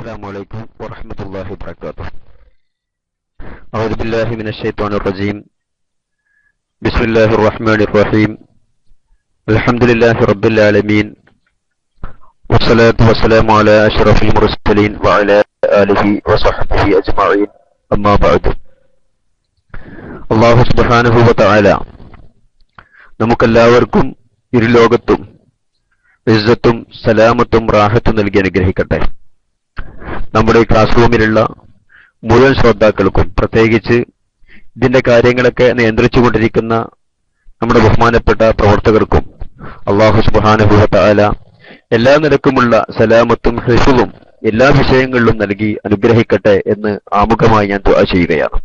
السلام عليكم ورحمة الله وبركاته. أعوذ بالله من الشيطان الرجيم. بسم الله الرحمن الرحيم. الحمد لله رب العالمين، والصلاة والسلام على أشرف المرسلين وعلى آله وصحبه أجمعين. أما بعد. അല്ലാഹു സുബ്ഹാനഹു വ തആല നമുക്കെല്ലാവർക്കും ഇരുലോകത്തും ഇസ്സത്തും സലാമത്തും റാഹത്തും നൽകി അനുഗ്രഹിക്കട്ടെ. നമ്മുടെ ഈ ക്ലാസ് റൂമിലുള്ള മുഴുവൻ ശ്രോതാക്കൾക്കും, പ്രത്യേകിച്ച് ഇതിന്റെ കാര്യങ്ങളൊക്കെ നിയന്ത്രിച്ചുകൊണ്ടിരിക്കുന്ന നമ്മുടെ ബഹുമാനപ്പെട്ട പ്രവർത്തകർക്കും അല്ലാഹു സുബ്ഹാനഹു വ തആല എല്ലാ നിലക്കുമുള്ള സലാമത്തും ഹിഫ്ളും എല്ലാ വിഷയങ്ങളിലും നൽകി അനുഗ്രഹിക്കട്ടെ എന്ന് ആമുഖമായി ഞാൻ ദുആ ചെയ്യുകയാണ്.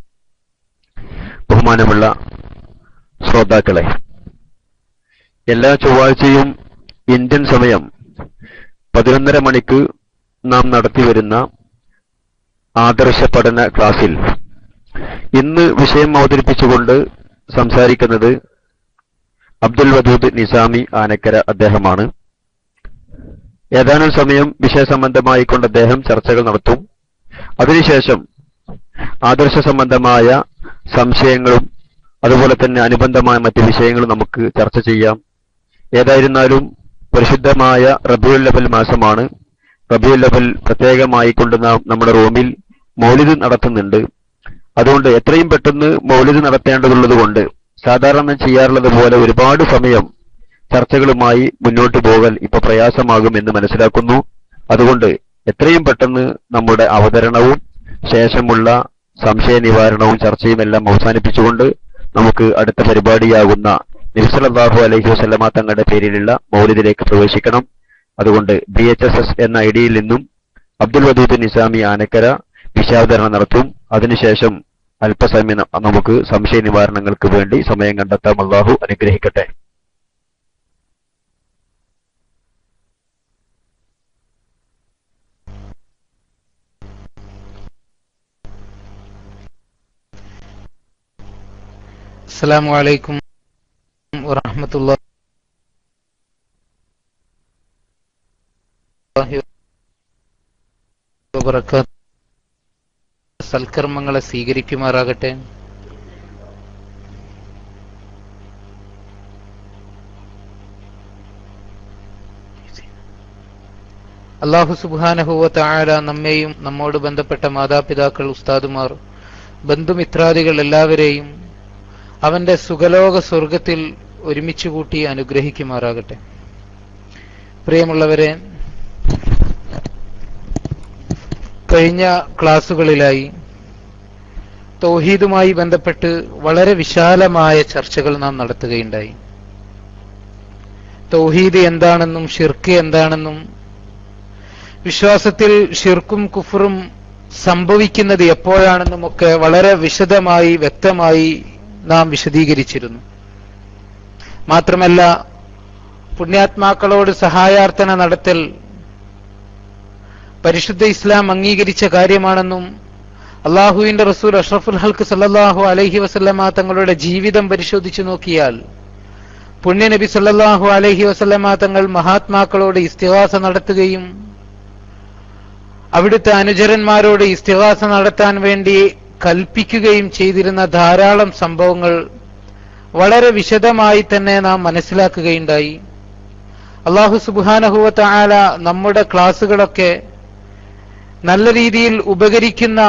ബഹുമാനമുള്ള ശ്രോതാക്കളെ, എല്ലാ ചൊവ്വാഴ്ചയും ഇന്ത്യൻ സമയം 11:30 മണിക്ക് നാം നടത്തിവരുന്ന ആദർശ പഠന ക്ലാസ്സിൽ ഇന്ന് വിഷയം അവതരിപ്പിച്ചുകൊണ്ട് സംസാരിക്കുന്നത് അബ്ദുൽ വദൂദ് നിസാമി ആനക്കര അദ്ദേഹമാണ്. ഏതാനും സമയം വിഷയസംബന്ധമായിക്കൊണ്ട് അദ്ദേഹം ചർച്ചകൾ നടത്തും. അതിനുശേഷം ആദർശ സംബന്ധമായ സംശയങ്ങളും അതുപോലെ തന്നെ അനുബന്ധമായ മറ്റു വിഷയങ്ങളും നമുക്ക് ചർച്ച ചെയ്യാം. ഏതായിരുന്നാലും പരിശുദ്ധമായ റബീഉൽ അവ്വൽ മാസമാണ്. റബീഉൽ അവ്വൽ പ്രത്യേകമായി കൊണ്ട് നാം നമ്മുടെ റൂമിൽ മൗലിദ് നടത്തുന്നുണ്ട്. അതുകൊണ്ട് എത്രയും പെട്ടെന്ന് മൗലിദ് നടത്തേണ്ടതുള്ളത് കൊണ്ട് സാധാരണ ചെയ്യാറുള്ളത് പോലെ ഒരുപാട് സമയം ചർച്ചകളുമായി മുന്നോട്ട് പോകൽ ഇപ്പൊ പ്രയാസമാകും എന്ന് മനസ്സിലാക്കുന്നു. അതുകൊണ്ട് എത്രയും പെട്ടെന്ന് നമ്മുടെ അവതരണവും ശേഷമുള്ള സംശയ നിവാരണവും ചർച്ചയും എല്ലാം അവസാനിപ്പിച്ചുകൊണ്ട് നമുക്ക് അടുത്ത പരിപാടിയാകുന്ന നബി സല്ലല്ലാഹു അലൈഹി വസല്ലമ തങ്ങളുടെ പേരിലുള്ള മൗലിദിലേക്ക് പ്രവേശിക്കണം. അതുകൊണ്ട് BHSS എന്ന ഐഡിയിൽ നിന്നും അബ്ദുൽ വദൂദ് നിസാമി ആനക്കര വിഷയാവതരണം നടത്തും. അതിനുശേഷം അല്പസമയം നമുക്ക് സംശയ നിവാരണങ്ങൾക്ക് വേണ്ടി സമയം കണ്ടെത്താം. അല്ലാഹു അനുഗ്രഹിക്കട്ടെ. അസ്സലാമു അലൈക്കും വറഹ്മത്തുള്ളാഹി വബറകാതുഹു. സൽക്കർമ്മങ്ങളെ സ്വീകരിക്കുമാറാകട്ടെ. അല്ലാഹു സുബ്ഹാനഹു വ തആല നമ്മെയും നമ്മോട് ബന്ധപ്പെട്ട മാതാപിതാക്കൾ, ഉസ്താദുമാർ, ബന്ധുമിത്രാദികൾ എല്ലാവരെയും അവന്റെ സുഖലോക സ്വർഗത്തിൽ ഒരുമിച്ച് കൂട്ടി അനുഗ്രഹിക്കുമാറാകട്ടെ. പ്രിയമുള്ളവരെ, കഴിഞ്ഞ ക്ലാസുകളിലായി തൗഹീദുമായി ബന്ധപ്പെട്ട് വളരെ വിശാലമായ ചർച്ചകൾ നാം നടത്തുകയുണ്ടായി. തൗഹീദ് എന്താണെന്നും ഷിർക്ക് എന്താണെന്നും വിശ്വാസത്തിൽ ഷിർക്കും കുഫറും സംഭവിക്കുന്നത് എപ്പോഴാണെന്നും ഒക്കെ വളരെ വിശദമായി വ്യക്തമായി നാം വിശദീകരിച്ചിരുന്നു. മാത്രമല്ല, പുണ്യാത്മാക്കളോട് സഹായാർത്ഥന നടത്തൽ പരിശുദ്ധ ഇസ്ലാം അംഗീകരിച്ച കാര്യമാണെന്നും അള്ളാഹുവിന്റെ റസൂൽ അഷ്റഫുൽ ഹൽക്ക് സല്ലല്ലാഹു അലൈഹി വസല്ലമ തങ്ങളുടെ ജീവിതം പരിശോധിച്ചു നോക്കിയാൽ പുണ്യനബി സല്ലല്ലാഹു അലൈഹി വസല്ലമ തങ്ങൾ മഹാത്മാക്കളോട് ഇസ്തിഗാസ നടത്തുകയും അവിടുത്തെ അനുചരന്മാരോട് ഇസ്തിഗാസ നടത്താൻ വേണ്ടി കൽപ്പിക്കുകയും ചെയ്തിരുന്ന ധാരാളം സംഭവങ്ങൾ വളരെ വിശദമായി തന്നെ നാം മനസ്സിലാക്കുകയുണ്ടായി. അല്ലാഹു സുബ്ഹാനഹു വ തആല നമ്മുടെ ക്ലാസുകളൊക്കെ നല്ല രീതിയിൽ ഉപകരിക്കുന്ന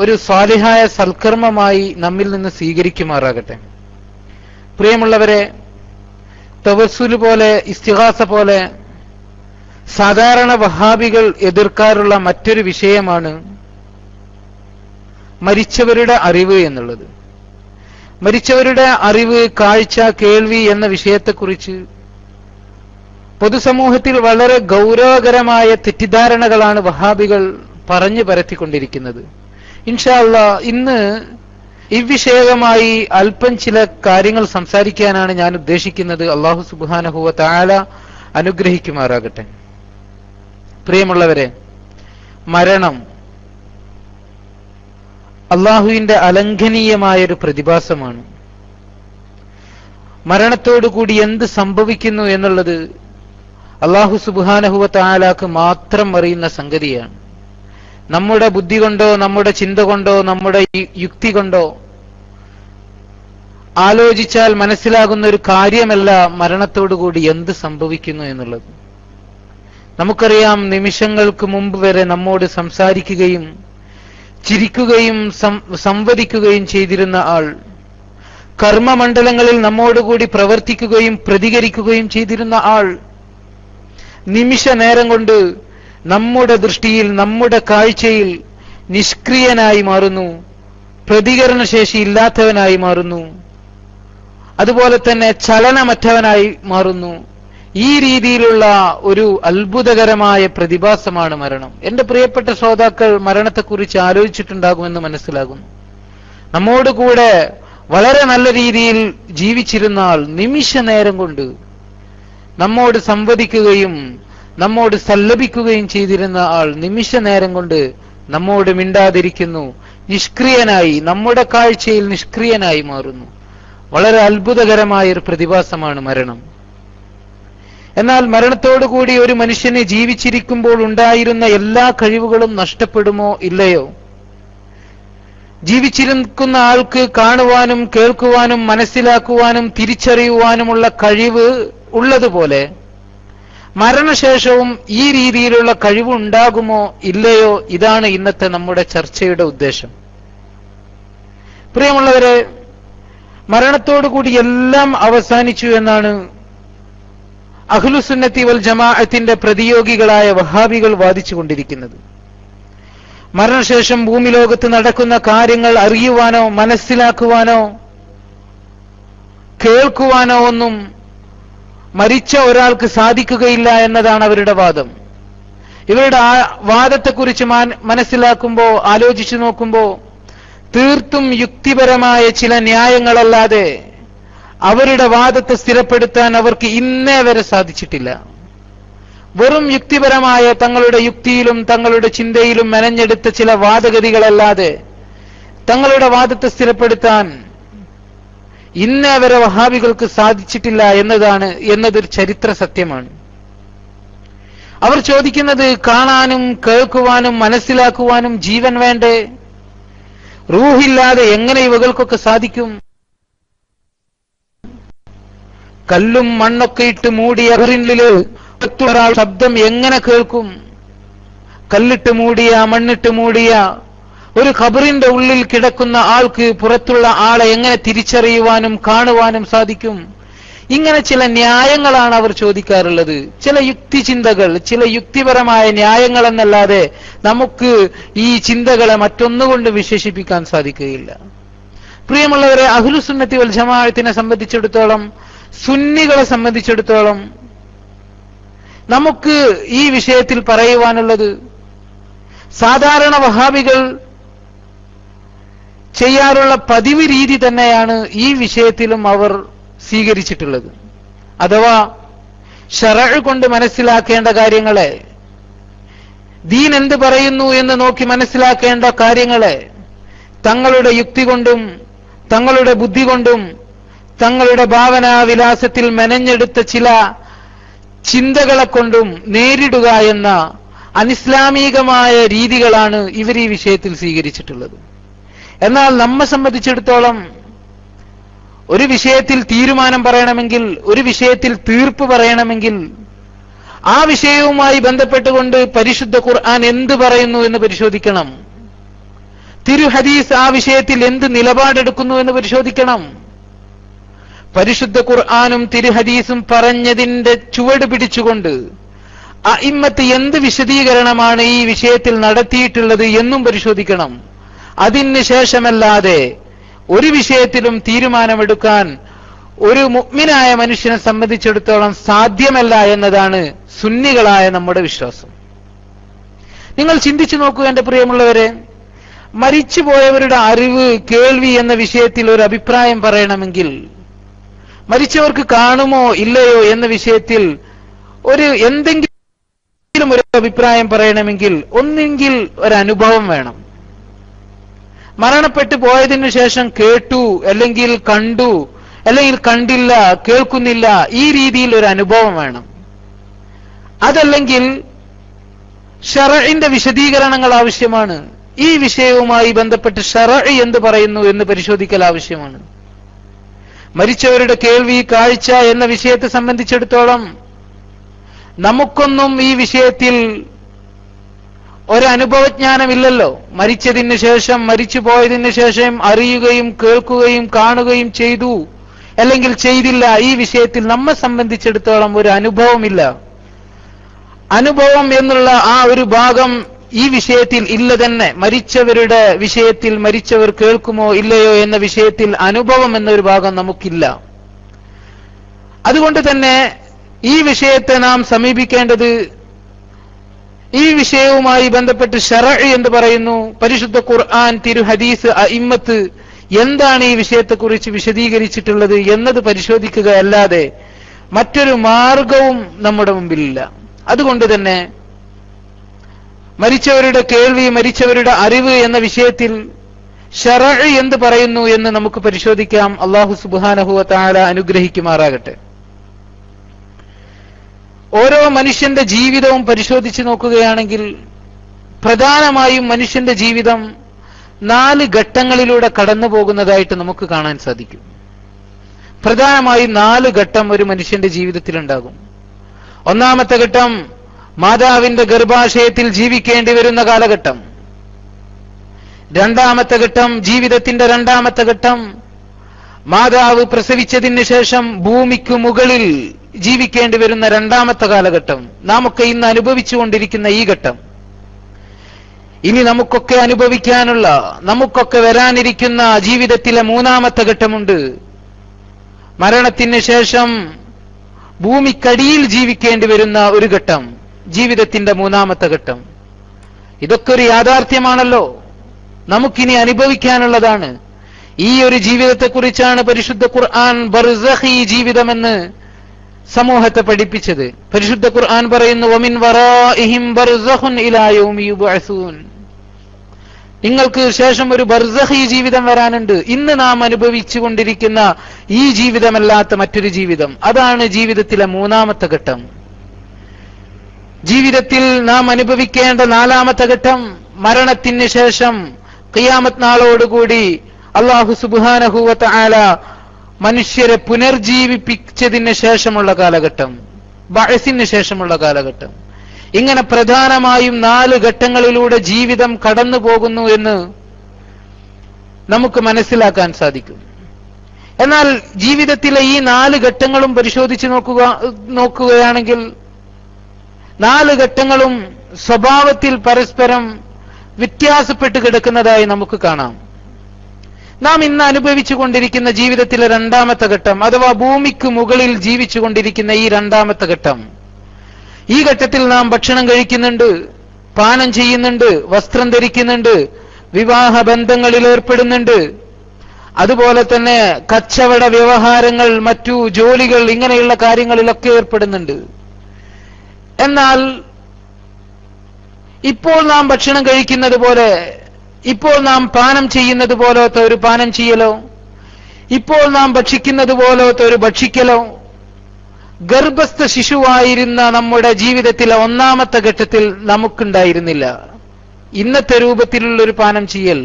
ഒരു സാലിഹായ സൽക്കർമ്മമായി നമ്മിൽ നിന്ന് സ്വീകരിക്കുമാറാകട്ടെ. പ്രിയമുള്ളവരെ, തവസ്സുല് പോലെ, ഇസ്തിഗാസ പോലെ സാധാരണ വഹാബികൾ എതിർക്കാറുള്ള മറ്റൊരു വിഷയമാണ് മരിച്ചവരുടെ അറിവ് എന്നുള്ളത്. മരിച്ചവരുടെ അറിവ്, കാഴ്ച, കേൾവി എന്ന വിഷയത്തെക്കുറിച്ച് പൊതുസമൂഹത്തിൽ വളരെ ഗൗരവകരമായ തെറ്റിദ്ധാരണകളാണ് വഹാബികൾ പറഞ്ഞു പരത്തിക്കൊണ്ടിരിക്കുന്നത്. ഇൻഷാ അല്ലാഹ് ഇന്ന് ഇവിഷയകമായി അല്പം ചില കാര്യങ്ങൾ സംസാരിക്കാനാണ് ഞാൻ ഉദ്ദേശിക്കുന്നത്. അല്ലാഹു സുബ്ഹാനഹു വ തആല അനുഗ്രഹിക്കുമാറാകട്ടെ. പ്രിയമുള്ളവരെ, മരണം അള്ളാഹുവിന്റെ അലംഘനീയമായൊരു പ്രതിഭാസമാണ്. മരണത്തോടുകൂടി എന്ത് സംഭവിക്കുന്നു എന്നുള്ളത് അല്ലാഹു സുബ്ഹാനഹു വ തആലാക്ക് മാത്രം അറിയുന്ന സംഗതിയാണ്. നമ്മുടെ ബുദ്ധി കൊണ്ടോ നമ്മുടെ ചിന്ത കൊണ്ടോ നമ്മുടെ യുക്തി കൊണ്ടോ ആലോചിച്ചാൽ മനസ്സിലാകുന്ന ഒരു കാര്യമല്ല മരണത്തോടുകൂടി എന്ത് സംഭവിക്കുന്നു എന്നുള്ളത്. നമുക്കറിയാം, നിമിഷങ്ങൾക്ക് മുമ്പ് വരെ നമ്മോട് സംസാരിക്കുകയും ചിരിക്കുകയും സംവദിക്കുകയും ചെയ്തിരുന്ന ആൾ, കർമ്മമണ്ഡലങ്ങളിൽ നമ്മോടുകൂടി പ്രവർത്തിക്കുകയും പ്രതികരിക്കുകയും ചെയ്തിരുന്ന ആൾ നിമിഷ നേരം കൊണ്ട് നമ്മുടെ ദൃഷ്ടിയിൽ നമ്മുടെ കാഴ്ചയിൽ നിഷ്ക്രിയനായി മാറുന്നു, പ്രതികരണശേഷി ഇല്ലാത്തവനായി മാറുന്നു, അതുപോലെ തന്നെ ചലനമറ്റവനായി മാറുന്നു. ഈ രീതിയിലുള്ള ഒരു അത്ഭുതകരമായ പ്രതിഭാസമാണ് മരണം. എന്റെ പ്രിയപ്പെട്ട ശ്രോതാക്കൾ മരണത്തെക്കുറിച്ച് ആലോചിച്ചിട്ടുണ്ടാകുമെന്ന് മനസ്സിലാകുന്നു. നമ്മോട് കൂടെ വളരെ നല്ല രീതിയിൽ ജീവിച്ചിരുന്ന ആൾ നിമിഷ നേരം കൊണ്ട് നമ്മോട് സംവദിക്കുകയും നമ്മോട് സല്ലപിക്കുകയും ചെയ്തിരുന്ന ആൾ നിമിഷ നേരം കൊണ്ട് നമ്മോട് മിണ്ടാതിരിക്കുന്നു, നിഷ്ക്രിയനായി, നമ്മുടെ കാഴ്ചയിൽ നിഷ്ക്രിയനായി മാറുന്നു. വളരെ അത്ഭുതകരമായ ഒരു പ്രതിഭാസമാണ് മരണം. എന്നാൽ മരണത്തോടുകൂടി ഒരു മനുഷ്യന് ജീവിച്ചിരിക്കുമ്പോൾ ഉണ്ടായിരുന്ന എല്ലാ കഴിവുകളും നഷ്ടപ്പെടുമോ ഇല്ലയോ? ജീവിച്ചിരിക്കുന്ന ആൾക്ക് കാണുവാനും കേൾക്കുവാനും മനസ്സിലാക്കുവാനും തിരിച്ചറിയുവാനുമുള്ള കഴിവ് ഉള്ളതുപോലെ മരണശേഷവും ഈ രീതിയിലുള്ള കഴിവ് ഉണ്ടാകുമോ ഇല്ലയോ? ഇതാണ് ഇന്നത്തെ നമ്മുടെ ചർച്ചയുടെ ഉദ്ദേശം. പ്രിയമുള്ളവരെ, മരണത്തോടുകൂടി എല്ലാം അവസാനിച്ചു എന്നാണ് അഹ്ലുസുന്നത്തി വൽ ജമാഅത്തിന്റെ പ്രതിയോഗികളായ വഹാബികൾ വാദിച്ചുകൊണ്ടിരിക്കുന്നത്. മരണശേഷം ഭൂമി ലോകത്ത് നടക്കുന്ന കാര്യങ്ങൾ അറിയുവാനോ മനസ്സിലാക്കുവാനോ കേൾക്കുവാനോ ഒന്നും മരിച്ച ഒരാൾക്ക് സാധിക്കുകയില്ല എന്നതാണ് അവരുടെ വാദം. ഇവരുടെ വാദത്തെക്കുറിച്ച് മനസ്സിലാക്കുമ്പോൾ, ആലോചിച്ചു നോക്കുമ്പോൾ തീർത്തും യുക്തിപരമായ ചില ന്യായങ്ങളല്ലാതെ അവരുടെ വാദത്തെ സ്ഥിരപ്പെടുത്താൻ അവർക്ക് ഇന്നേ വരെ സാധിച്ചിട്ടില്ല. വെറും യുക്തിപരമായ തങ്ങളുടെ യുക്തിയിലും തങ്ങളുടെ ചിന്തയിലും മെനഞ്ഞെടുത്ത ചില വാദഗതികളല്ലാതെ തങ്ങളുടെ വാദത്തെ സ്ഥിരപ്പെടുത്താൻ ഇന്നേ വരെ വഹാബികൾക്ക് സാധിച്ചിട്ടില്ല എന്നതൊരു ചരിത്ര സത്യമാണ്. അവർ ചോദിക്കുന്നത്, കാണാനും കേൾക്കുവാനും മനസ്സിലാക്കുവാനും ജീവൻ വേണ്ടേ? റൂഹില്ലാതെ എങ്ങനെ ഇവകൾക്കൊക്കെ സാധിക്കും? കല്ലും മണ്ണൊക്കെ ഇട്ട് മൂടിയ ഖബറിനില് ഒരാൾ ശബ്ദം എങ്ങനെ കേൾക്കും? കല്ലിട്ട് മൂടിയ മണ്ണിട്ട് മൂടിയ ഒരു ഖബറിന്റെ ഉള്ളിൽ കിടക്കുന്ന ആൾക്ക് പുറത്തുള്ള ആളെ എങ്ങനെ തിരിച്ചറിയുവാനും കാണുവാനും സാധിക്കും? ഇങ്ങനെ ചില ന്യായങ്ങളാണ് അവർ ചോദിക്കാറുള്ളത്. ചില യുക്തിചിന്തകൾ, ചില യുക്തിപരമായ ന്യായങ്ങൾ എന്നല്ലാതെ നമുക്ക് ഈ ചിന്തകളെ മറ്റൊന്നുകൊണ്ട് വിശേഷിപ്പിക്കാൻ സാധിക്കുകയില്ല. പ്രിയമുള്ളവരെ, അഹ്ലുസുന്നത്തി വൽ ജമാഅത്തിനെ സംബന്ധിച്ചിടത്തോളം, സുന്നികളെ സംബന്ധിച്ചിടത്തോളം നമുക്ക് ഈ വിഷയത്തിൽ പറയുവാനുള്ളത്, സാധാരണ വഹാബികൾ ചെയ്യാറുള്ള പതിവ് രീതി തന്നെയാണ് ഈ വിഷയത്തിലും അവർ സ്വീകരിച്ചിട്ടുള്ളത്. അഥവാ ശറഅ് കൊണ്ട് മനസ്സിലാക്കേണ്ട കാര്യങ്ങളെ, ദീൻ എന്ത് പറയുന്നു എന്ന് നോക്കി മനസ്സിലാക്കേണ്ട കാര്യങ്ങളെ തങ്ങളുടെ യുക്തി കൊണ്ടും തങ്ങളുടെ ബുദ്ധി കൊണ്ടും തങ്ങളുടെ ഭാവനാവിലാസത്തിൽ മെനഞ്ഞെടുത്ത ചില ചിന്തകളെ കൊണ്ടും നേരിടുക എന്ന അനിസ്ലാമികമായ രീതികളാണ് ഇവർ ഈ വിഷയത്തിൽ സ്വീകരിച്ചിട്ടുള്ളത്. എന്നാൽ നമ്മെ സംബന്ധിച്ചിടത്തോളം ഒരു വിഷയത്തിൽ തീരുമാനം പറയണമെങ്കിൽ, ഒരു വിഷയത്തിൽ തീർപ്പ് പറയണമെങ്കിൽ ആ വിഷയവുമായി ബന്ധപ്പെട്ടുകൊണ്ട് പരിശുദ്ധ ഖുർആൻ എന്ത് പറയുന്നു എന്ന് പരിശോധിക്കണം. തിരു ഹദീസ് ആ വിഷയത്തിൽ എന്ത് നിലപാടെടുക്കുന്നു എന്ന് പരിശോധിക്കണം. പരിശുദ്ധ ഖുർആനും തിരു ഹദീസും പറഞ്ഞതിന്റെ ചുവട് പിടിച്ചുകൊണ്ട് അഇമ്മത്ത് എന്ത് വിശദീകരണമാണ് ഈ വിഷയത്തിൽ നടത്തിയിട്ടുള്ളത് എന്നും പരിശോധിക്കണം. അതിന് ശേഷമല്ലാതെ ഒരു വിഷയത്തിലും തീരുമാനമെടുക്കാൻ ഒരു മുഅ്മിനായ മനുഷ്യനെ സംബന്ധിച്ചിടത്തോളം സാധ്യമല്ല എന്നതാണ് സുന്നികളായ നമ്മുടെ വിശ്വാസം. നിങ്ങൾ ചിന്തിച്ചു നോക്കൂ എന്റെ പ്രിയമുള്ളവരെ, മരിച്ചുപോയവരുടെ അറിവ്, കേൾവി എന്ന വിഷയത്തിൽ ഒരു അഭിപ്രായം പറയണമെങ്കിൽ, മരിച്ചവർക്ക് കാണുമോ ഇല്ലയോ എന്ന വിഷയത്തിൽ എന്തെങ്കിലും ഒരു അഭിപ്രായം പറയണമെങ്കിൽ ഒന്നെങ്കിൽ ഒരനുഭവം വേണം. മരണപ്പെട്ടു പോയതിനു ശേഷം കേട്ടു, അല്ലെങ്കിൽ കണ്ടു, അല്ലെങ്കിൽ കണ്ടില്ല, കേൾക്കുന്നില്ല, ഈ രീതിയിൽ ഒരു അനുഭവം വേണം. അതല്ലെങ്കിൽ ശറഇന്റെ വിശദീകരണങ്ങൾ ആവശ്യമാണ്. ഈ വിഷയവുമായി ബന്ധപ്പെട്ട് ശറഇ എന്ത് പറയുന്നു എന്ന് പരിശോധിക്കൽ ആവശ്യമാണ്. മരിച്ചവരുടെ കേൾവി, കാഴ്ച എന്ന വിഷയത്തെ സംബന്ധിച്ചിടത്തോളം നമുക്കൊന്നും ഈ വിഷയത്തിൽ ഒരനുഭവജ്ഞാനമില്ലല്ലോ. മരിച്ചതിന് ശേഷം, മരിച്ചു പോയതിന് ശേഷം അറിയുകയും കേൾക്കുകയും കാണുകയും ചെയ്തു അല്ലെങ്കിൽ ചെയ്തില്ല, ഈ വിഷയത്തിൽ നമ്മെ സംബന്ധിച്ചിടത്തോളം ഒരു അനുഭവമില്ല. അനുഭവം എന്നുള്ള ആ ഒരു ഭാഗം ഈ വിഷയത്തിൽ ഇല്ല തന്നെ. മരിച്ചവരുടെ വിഷയത്തിൽ മരിച്ചവർ കേൾക്കുമോ ഇല്ലയോ എന്ന വിഷയത്തിൽ അനുഭവം എന്നൊരു ഭാഗം നമുക്കില്ല. അതുകൊണ്ട് തന്നെ ഈ വിഷയത്തെ നാം സമീപിക്കേണ്ടത് ഈ വിഷയവുമായി ബന്ധപ്പെട്ട് ശറഇ എന്ന് പറയുന്നു, പരിശുദ്ധ ഖുർആൻ, തിരു ഹദീസ്, അഇമ്മത്ത് എന്താണ് ഈ വിഷയത്തെക്കുറിച്ച് വിശദീകരിച്ചിട്ടുള്ളത് എന്നത് പരിശോധിക്കുകയല്ലാതെ മറ്റൊരു മാർഗവും നമ്മുടെ മുമ്പിലില്ല. അതുകൊണ്ട് തന്നെ മരിച്ചവരുടെ കേൾവി, മരിച്ചവരുടെ അറിവ് എന്ന വിഷയത്തിൽ ശറഇ എന്ത് പറയുന്നു എന്ന് നമുക്ക് പരിശോധിക്കാം. അല്ലാഹു സുബ്ഹാനഹു വ തആല അനുഗ്രഹിക്കുമാറാകട്ടെ. ഓരോ മനുഷ്യന്റെ ജീവിതവും പരിശോധിച്ച് നോക്കുകയാണെങ്കിൽ പ്രധാനമായും മനുഷ്യന്റെ ജീവിതം 4 ഘട്ടങ്ങളിലൂടെ കടന്നു പോകുന്നതായിട്ട് നമുക്ക് കാണാൻ സാധിക്കും. പ്രധാനമായും 4 ഘട്ടം ഒരു മനുഷ്യന്റെ ജീവിതത്തിൽ ഉണ്ടാകും. ഒന്നാമത്തെ ഘട്ടം മാതാവിന്റെ ഗർഭാശയത്തിൽ ജീവിക്കേണ്ടി വരുന്ന കാലഘട്ടം. രണ്ടാമത്തെ ഘട്ടം, ജീവിതത്തിന്റെ രണ്ടാമത്തെ ഘട്ടം, മാതാവ് പ്രസവിച്ചതിന് ശേഷം ഭൂമിക്ക് മുകളിൽ ജീവിക്കേണ്ടി വരുന്ന രണ്ടാമത്തെ കാലഘട്ടം. നാമൊക്കെ ഇന്ന് അനുഭവിച്ചുകൊണ്ടിരിക്കുന്ന ഈ ഘട്ടം. ഇനി നമുക്കൊക്കെ അനുഭവിക്കാനുള്ള, നമുക്കൊക്കെ വരാനിരിക്കുന്ന ജീവിതത്തിലെ മൂന്നാമത്തെ ഘട്ടമുണ്ട്. മരണത്തിന് ശേഷം ഭൂമിക്കടിയിൽ ജീവിക്കേണ്ടി വരുന്ന ഒരു ഘട്ടം, ജീവിതത്തിന്റെ മൂന്നാമത്തെ ഘട്ടം. ഇതൊക്കെ ഒരു യാഥാർത്ഥ്യമാണല്ലോ, നമുക്കിനി അനുഭവിക്കാനുള്ളതാണ്. ഈ ഒരു ജീവിതത്തെക്കുറിച്ചാണ് പരിശുദ്ധ ഖുർആൻ ബർസഖി ജീവിതമെന്ന് സമൂഹത്തെ പഠിപ്പിച്ചത്. പരിശുദ്ധ ഖുർആൻ പറയുന്നു, വമിൻ വറാഇഹിം ബർസഖുൻ ഇലാ യൗമി യുബ്അസൂൻ. നിങ്ങൾക്ക് ശേഷം ഒരു ബർസഖി ജീവിതം വരാനുണ്ട്. ഇന്ന് നാം അനുഭവിച്ചു കൊണ്ടിരിക്കുന്ന ഈ ജീവിതമല്ലാത്ത മറ്റൊരു ജീവിതം. അതാണ് ജീവിതത്തിലെ മൂന്നാമത്തെ ഘട്ടം. ജീവിതത്തിൽ നാം അനുഭവിക്കേണ്ട നാലാമത്തെ ഘട്ടം, മരണത്തിന് ശേഷം ഖിയാമത്ത് നാളോടുകൂടി അല്ലാഹു സുബ്ഹാനഹു വ തആല മനുഷ്യരെ പുനർജീവിപ്പിച്ചതിന് ശേഷമുള്ള കാലഘട്ടം, ബഅസിന് ശേഷമുള്ള കാലഘട്ടം. ഇങ്ങനെ പ്രധാനമായും 4 ഘട്ടങ്ങളിലൂടെ ജീവിതം കടന്നു പോകുന്നു എന്ന് നമുക്ക് സാധിക്കും. എന്നാൽ ജീവിതത്തിലെ ഈ 4 ഘട്ടങ്ങളും പരിശോധിച്ച് നോക്കുകയാണെങ്കിൽ 4 ഘട്ടങ്ങളും സ്വഭാവത്തിൽ പരസ്പരം വ്യത്യാസപ്പെട്ട് കിടക്കുന്നതായി നമുക്ക് കാണാം. നാം ഇന്ന് അനുഭവിച്ചു കൊണ്ടിരിക്കുന്ന ജീവിതത്തിലെ രണ്ടാമത്തെ ഘട്ടം, അഥവാ ഭൂമിക്ക് മുകളിൽ ജീവിച്ചു കൊണ്ടിരിക്കുന്ന ഈ രണ്ടാമത്തെ ഘട്ടം, ഈ ഘട്ടത്തിൽ നാം ഭക്ഷണം കഴിക്കുന്നുണ്ട്, പാനം ചെയ്യുന്നുണ്ട്, വസ്ത്രം ധരിക്കുന്നുണ്ട്, വിവാഹ ബന്ധങ്ങളിൽ ഏർപ്പെടുന്നുണ്ട്, അതുപോലെ തന്നെ കച്ചവട വ്യവഹാരങ്ങൾ, മറ്റു ജോലികൾ, ഇങ്ങനെയുള്ള കാര്യങ്ങളിലൊക്കെ ഏർപ്പെടുന്നുണ്ട്. എന്നാൽ ഇപ്പോൾ നാം ഭക്ഷണം കഴിക്കുന്നത് പോലെ, ഇപ്പോൾ നാം പാനം ചെയ്യുന്നത് പോലത്തെ ഒരു പാനം ചെയ്യലോ, ഇപ്പോൾ നാം ഭക്ഷിക്കുന്നത് പോലത്തെ ഒരു ഭക്ഷിക്കലോ ഗർഭസ്ഥ ശിശുവായിരുന്ന നമ്മുടെ ജീവിതത്തിലെ ഒന്നാമത്തെ ഘട്ടത്തിൽ നമുക്കുണ്ടായിരുന്നില്ല. ഇന്നത്തെ രൂപത്തിലുള്ള ഒരു പാനം ചെയ്യൽ,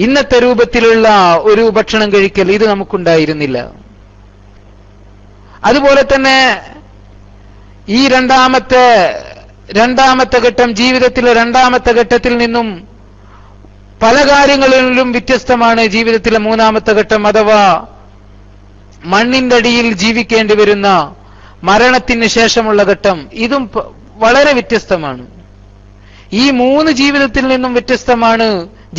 ഇന്നത്തെ രൂപത്തിലുള്ള ഒരു ഭക്ഷണം കഴിക്കൽ, ഇത് നമുക്കുണ്ടായിരുന്നില്ല. അതുപോലെ തന്നെ ഈ രണ്ടാമത്തെ ഘട്ടം, ജീവിതത്തിലെ രണ്ടാമത്തെ ഘട്ടത്തിൽ നിന്നും പല കാര്യങ്ങളിലും വ്യത്യസ്തമാണ് ജീവിതത്തിലെ മൂന്നാമത്തെ ഘട്ടം, അഥവാ മണ്ണിന്റെ അടിയിൽ ജീവിക്കേണ്ടി വരുന്ന മരണത്തിന് ശേഷമുള്ള ഘട്ടം. ഇതും വളരെ വ്യത്യസ്തമാണ്. ഈ 3 ജീവിതത്തിൽ നിന്നും വ്യത്യസ്തമാണ്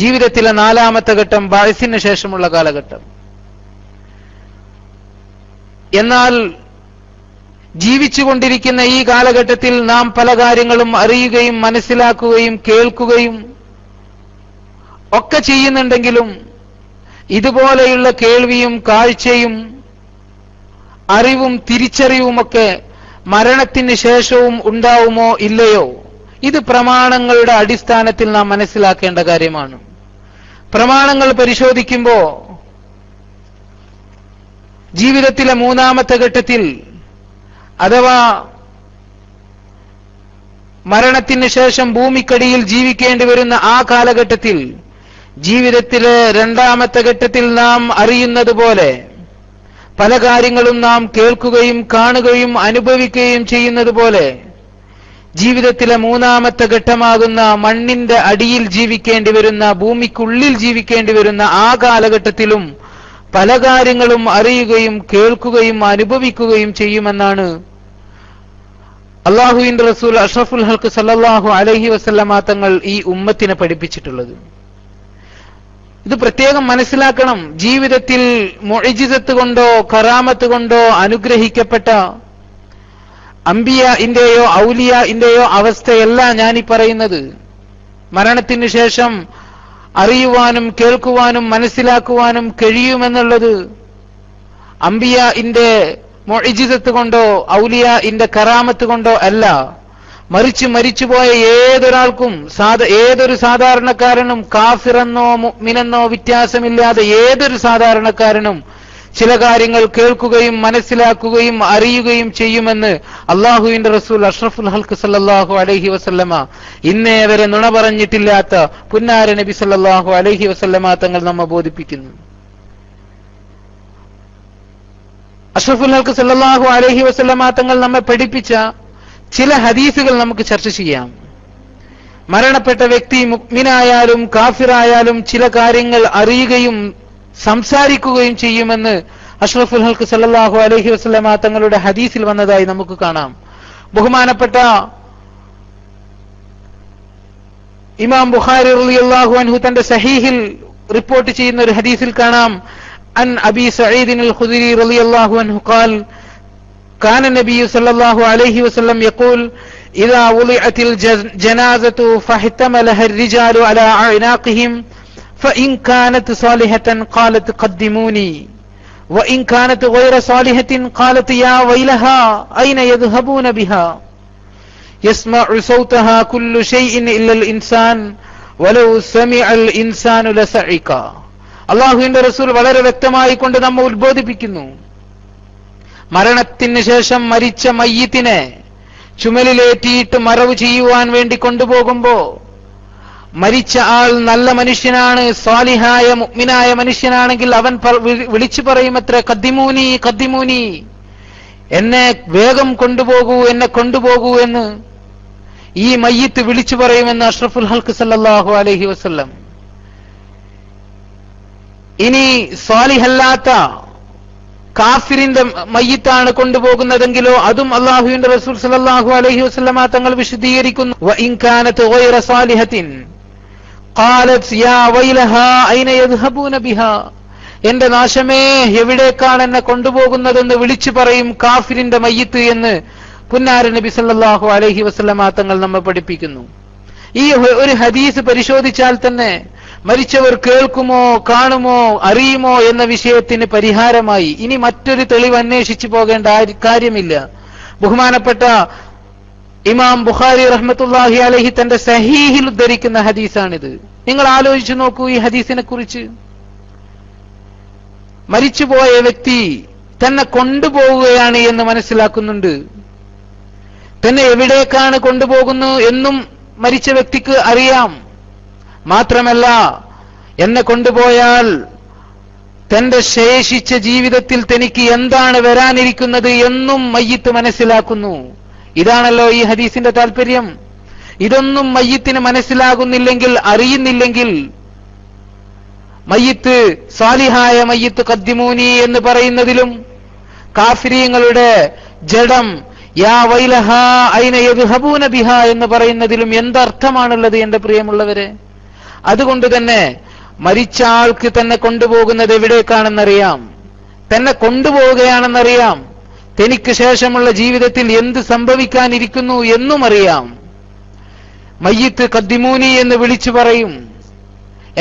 ജീവിതത്തിലെ 4ാമത്തെ ഘട്ടം, ബഅസിന് ശേഷമുള്ള കാലഘട്ടം. എന്നാൽ ജീവിച്ചുകൊണ്ടിരിക്കുന്ന ഈ കാലഘട്ടത്തിൽ നാം പല കാര്യങ്ങളും അറിയുകയും മനസ്സിലാക്കുകയും കേൾക്കുകയും ഒക്കെ ചെയ്യുന്നുണ്ടെങ്കിലും ഇതുപോലെയുള്ള കേൾവിയും കാഴ്ചയും അറിവും തിരിച്ചറിവുമൊക്കെ മരണത്തിന് ശേഷവും ഉണ്ടാവുമോ ഇല്ലയോ, ഇത് പ്രമാണങ്ങളുടെ അടിസ്ഥാനത്തിൽ നാം മനസ്സിലാക്കേണ്ട കാര്യമാണ്. പ്രമാണങ്ങൾ പരിശോധിക്കുമ്പോൾ ജീവിതത്തിലെ മൂന്നാമത്തെ ഘട്ടത്തിൽ, അഥവാ മരണത്തിന് ശേഷം ഭൂമിക്കടിയിൽ ജീവിക്കേണ്ടി വരുന്ന ആ കാലഘട്ടത്തിൽ, ജീവിതത്തിലെ രണ്ടാമത്തെ ഘട്ടത്തിൽ നാം അറിയുന്നത് പോലെ പല കാര്യങ്ങളും നാം കേൾക്കുകയും കാണുകയും അനുഭവിക്കുകയും ചെയ്യുന്നത് പോലെ, ജീവിതത്തിലെ മൂന്നാമത്തെ ഘട്ടമാകുന്ന മണ്ണിന്റെ അടിയിൽ ജീവിക്കേണ്ടി വരുന്ന, ഭൂമിക്കുള്ളിൽ ജീവിക്കേണ്ടി വരുന്ന ആ കാലഘട്ടത്തിലും പല കാര്യങ്ങളും അറിയുകയും കേൾക്കുകയും അനുഭവിക്കുകയും ചെയ്യുമെന്നാണ് അല്ലാഹുവിന്റെ റസൂൽ അഷ്റഫുൽ ഹൽഖ് സല്ലല്ലാഹു അലൈഹി വസല്ലമ തങ്ങൾ ഈ ഉമ്മത്തിനെ പഠിപ്പിച്ചിട്ടുള്ളത്. ഇത് പ്രത്യേകം മനസ്സിലാക്കണം. ജീവിതത്തിൽ മുഅ്ജിസത്ത് കൊണ്ടോ കറാമത്ത് കൊണ്ടോ അനുഗ്രഹിക്കപ്പെട്ട അംബിയാഇന്റെയോ ഔലിയാഇന്റെയോ അവസ്ഥയല്ല ഞാനീ പറയുന്നത്. മരണത്തിന് ശേഷം അറിയുവാനും കേൾക്കുവാനും മനസ്സിലാക്കുവാനും കഴിയുമെന്നുള്ളത് അംബിയാഇന്റെ മുഅ്ജിസത്ത് കൊണ്ടോ ഔലിയാഇന്റെ കറാമത്ത് കൊണ്ടോ അല്ല. മറിച്ച് മരിച്ചുപോയ ഏതൊരാൾക്കും, ഏതൊരു സാധാരണക്കാരനും, കാഫിറെന്നോ മുഅ്മിനെന്നോ വ്യത്യാസമില്ലാതെ ഏതൊരു സാധാരണക്കാരനും ചില കാര്യങ്ങൾ കേൾക്കുകയും മനസ്സിലാക്കുകയും അറിയുകയും ചെയ്യുമെന്ന് അല്ലാഹുവിന്റെ റസൂൽ അഷ്റഫുൽ ഹൽഖ് സല്ലല്ലാഹു അലൈഹി വസല്ലമ ഇന്നേ വരെ നുണ പറഞ്ഞിട്ടില്ലാത്ത പുന്നാര നബി സല്ലല്ലാഹു അലൈഹി വസല്ലമ തങ്ങൾ നമ്മെ ബോധിപ്പിക്കുന്നു. അഷ്റഫുൽ ഹൽഖ് സല്ലല്ലാഹു അലൈഹി വസല്ലമ തങ്ങൾ നമ്മെ പഠിപ്പിച്ച ചില ഹദീസുകൾ നമുക്ക് ചർച്ച ചെയ്യാം. മരണപ്പെട്ട വ്യക്തി മുഅ്മിനായാലും കാഫിറായാലും ചില കാര്യങ്ങൾ അറിയുകയും സംസാരിക്കുകയും ചെയ്യുമെന്ന് അഷ്റഫുൽ ഹൽഖ് സല്ലല്ലാഹു അലൈഹി വസല്ലമ തങ്ങളുടെ ഹദീസിൽ വന്നതായി നമുക്ക് കാണാം. ബഹുമാനപ്പെട്ട ഇമാം ബുഖാരി റളിയല്ലാഹു അൻഹു തന്റെ സഹീഹിൽ റിപ്പോർട്ട് ചെയ്യുന്ന ഒരു ഹദീസിൽ കാണാം, അൻ അബി സഈദ് അൽ ഖുദരി റളിയല്ലാഹു അൻഹു ഖാൽ കാന നബി സല്ലല്ലാഹു അലൈഹി വസല്ലം യഖൂൽ ഇദാ വുളിഅത്തിൽ ജനാസതു ഫഹ്തമലഹ الرجال على أعناقهم فإن كانت صالحة قالت قدموني وإن كانت غير صالحة قالت يا ويلها أين يذهبون بها يسمع صوتها كل شيء إلا الإنسان ولو سمع الإنسان لصعق. അല്ലാഹുവിന്റെ റസൂൽ വളരെ വ്യക്തമായി കൊണ്ട് നമ്മെ ഉത്ബോധിപ്പിക്കുന്നു. മരണത്തിന് ശേഷം മരിച്ച മയ്യിത്തിനെ ചുമലിലേറ്റിയിട്ട് മറവ് ചെയ്യുവാൻ വേണ്ടി കൊണ്ടുപോകുമ്പോ മരിച്ച ആൾ നല്ല മനുഷ്യനാണ്, സ്വാലിഹായ മുഅ്മിനായ മനുഷ്യനാണെങ്കിൽ അവൻ വിളിച്ചു പറയുമത്രേ, ഖദ്ദിമൂനി ഖദ്ദിമൂനി, എന്നെ വേഗം കൊണ്ടുപോകൂ, എന്നെ കൊണ്ടുപോകൂ എന്ന് ഈ മയ്യിത്ത് വിളിച്ചു പറയുമെന്ന് അഷ്റഫുൽ ഹൽഖ് സല്ലല്ലാഹു അലൈഹി വസല്ലം. ഇനി സ്വാലിഹല്ലാത്ത കാഫിറിന്റെ മയ്യിത്താണ് കൊണ്ടുപോകുന്നതെങ്കിലോ അതും അല്ലാഹുവിന്റെ റസൂൽ സല്ലല്ലാഹു അലൈഹി വസല്ലമ തങ്ങൾ വിശദീകരിക്കുന്നു. വഇൻ കാനത് ഗൈറ സാലിഹത്തിൻ ഖാലത് യാ വൈലഹാ ഐന യദ്ഹബൂന ബിഹാ, എന്റെ നാശമേ എവിടേക്കാണ് എന്നെ കൊണ്ടുപോകുന്നതെന്ന് വിളിച്ചു പറയും കാഫിറിന്റെ മയ്യിത്ത് എന്ന് പുന്നാര നബി സല്ലല്ലാഹു അലൈഹി വസല്ലമ തങ്ങൾ നമ്മെ പഠിപ്പിക്കുന്നു. ഈ ഒരു ഹദീസ് പരിശോധിച്ചാൽ തന്നെ മരിച്ചവർ കേൾക്കുമോ കാണുമോ അറിയുമോ എന്ന വിഷയത്തിന് പരിഹാരമായി ഇനി മറ്റൊരു തെളിവ് അന്വേഷിച്ചു പോകേണ്ട കാര്യമില്ല. ബഹുമാനപ്പെട്ട ഇമാം ബുഖാരി റഹ്മത്തുള്ളാഹി അലൈഹി തന്റെ സഹീഹിൽ ഉദ്ധരിക്കുന്ന ഹദീസാണിത്. നിങ്ങൾ ആലോചിച്ചു നോക്കൂ ഈ ഹദീസിനെ കുറിച്ച്. മരിച്ചുപോയ വ്യക്തി തന്നെ കൊണ്ടുപോവുകയാണ് എന്ന് മനസ്സിലാക്കുന്നുണ്ട്. തന്നെ എവിടേക്കാണ് കൊണ്ടുപോകുന്നു എന്നും മരിച്ച വ്യക്തിക്ക് അറിയാം. മാത്രമല്ല, എന്നെ കൊണ്ടുപോയാൽ തന്റെ ശേഷിച്ച ജീവിതത്തിൽ തനിക്ക് എന്താണ് വരാനിരിക്കുന്നത് എന്നും മയ്യിത്ത് മനസ്സിലാക്കുന്നു. ഇതാണല്ലോ ഈ ഹദീസിന്റെ താല്പര്യം. ഇതൊന്നും മയ്യിത്തിന് മനസ്സിലാകുന്നില്ലെങ്കിൽ, അറിയുന്നില്ലെങ്കിൽ, മയ്യിത്ത് സാലിഹായ മയ്യിത്ത് ഖദ്ദിമൂനി എന്ന് പറയുന്നതിലും കാഫിരീങ്ങളുടെ ജഡം യാ വൈലഹാ ഐന യദ്ഹബൂന ബിഹാ എന്ന് പറയുന്നതിലും എന്തർത്ഥമാണുള്ളത് എന്റെ പ്രിയമുള്ളവരെ? അതുകൊണ്ട് തന്നെ മരിച്ച ആൾക്ക് തന്നെ കൊണ്ടുപോകുന്നത് എവിടേക്കാണെന്നറിയാം, തന്നെ കൊണ്ടുപോവുകയാണെന്നറിയാം, തനിക്ക് ശേഷമുള്ള ജീവിതത്തിൽ എന്ത് സംഭവിക്കാനിരിക്കുന്നു എന്നും അറിയാം. മയ്യിത്ത് ഖദ്ദിമൂനി എന്ന് വിളിച്ചു പറയും,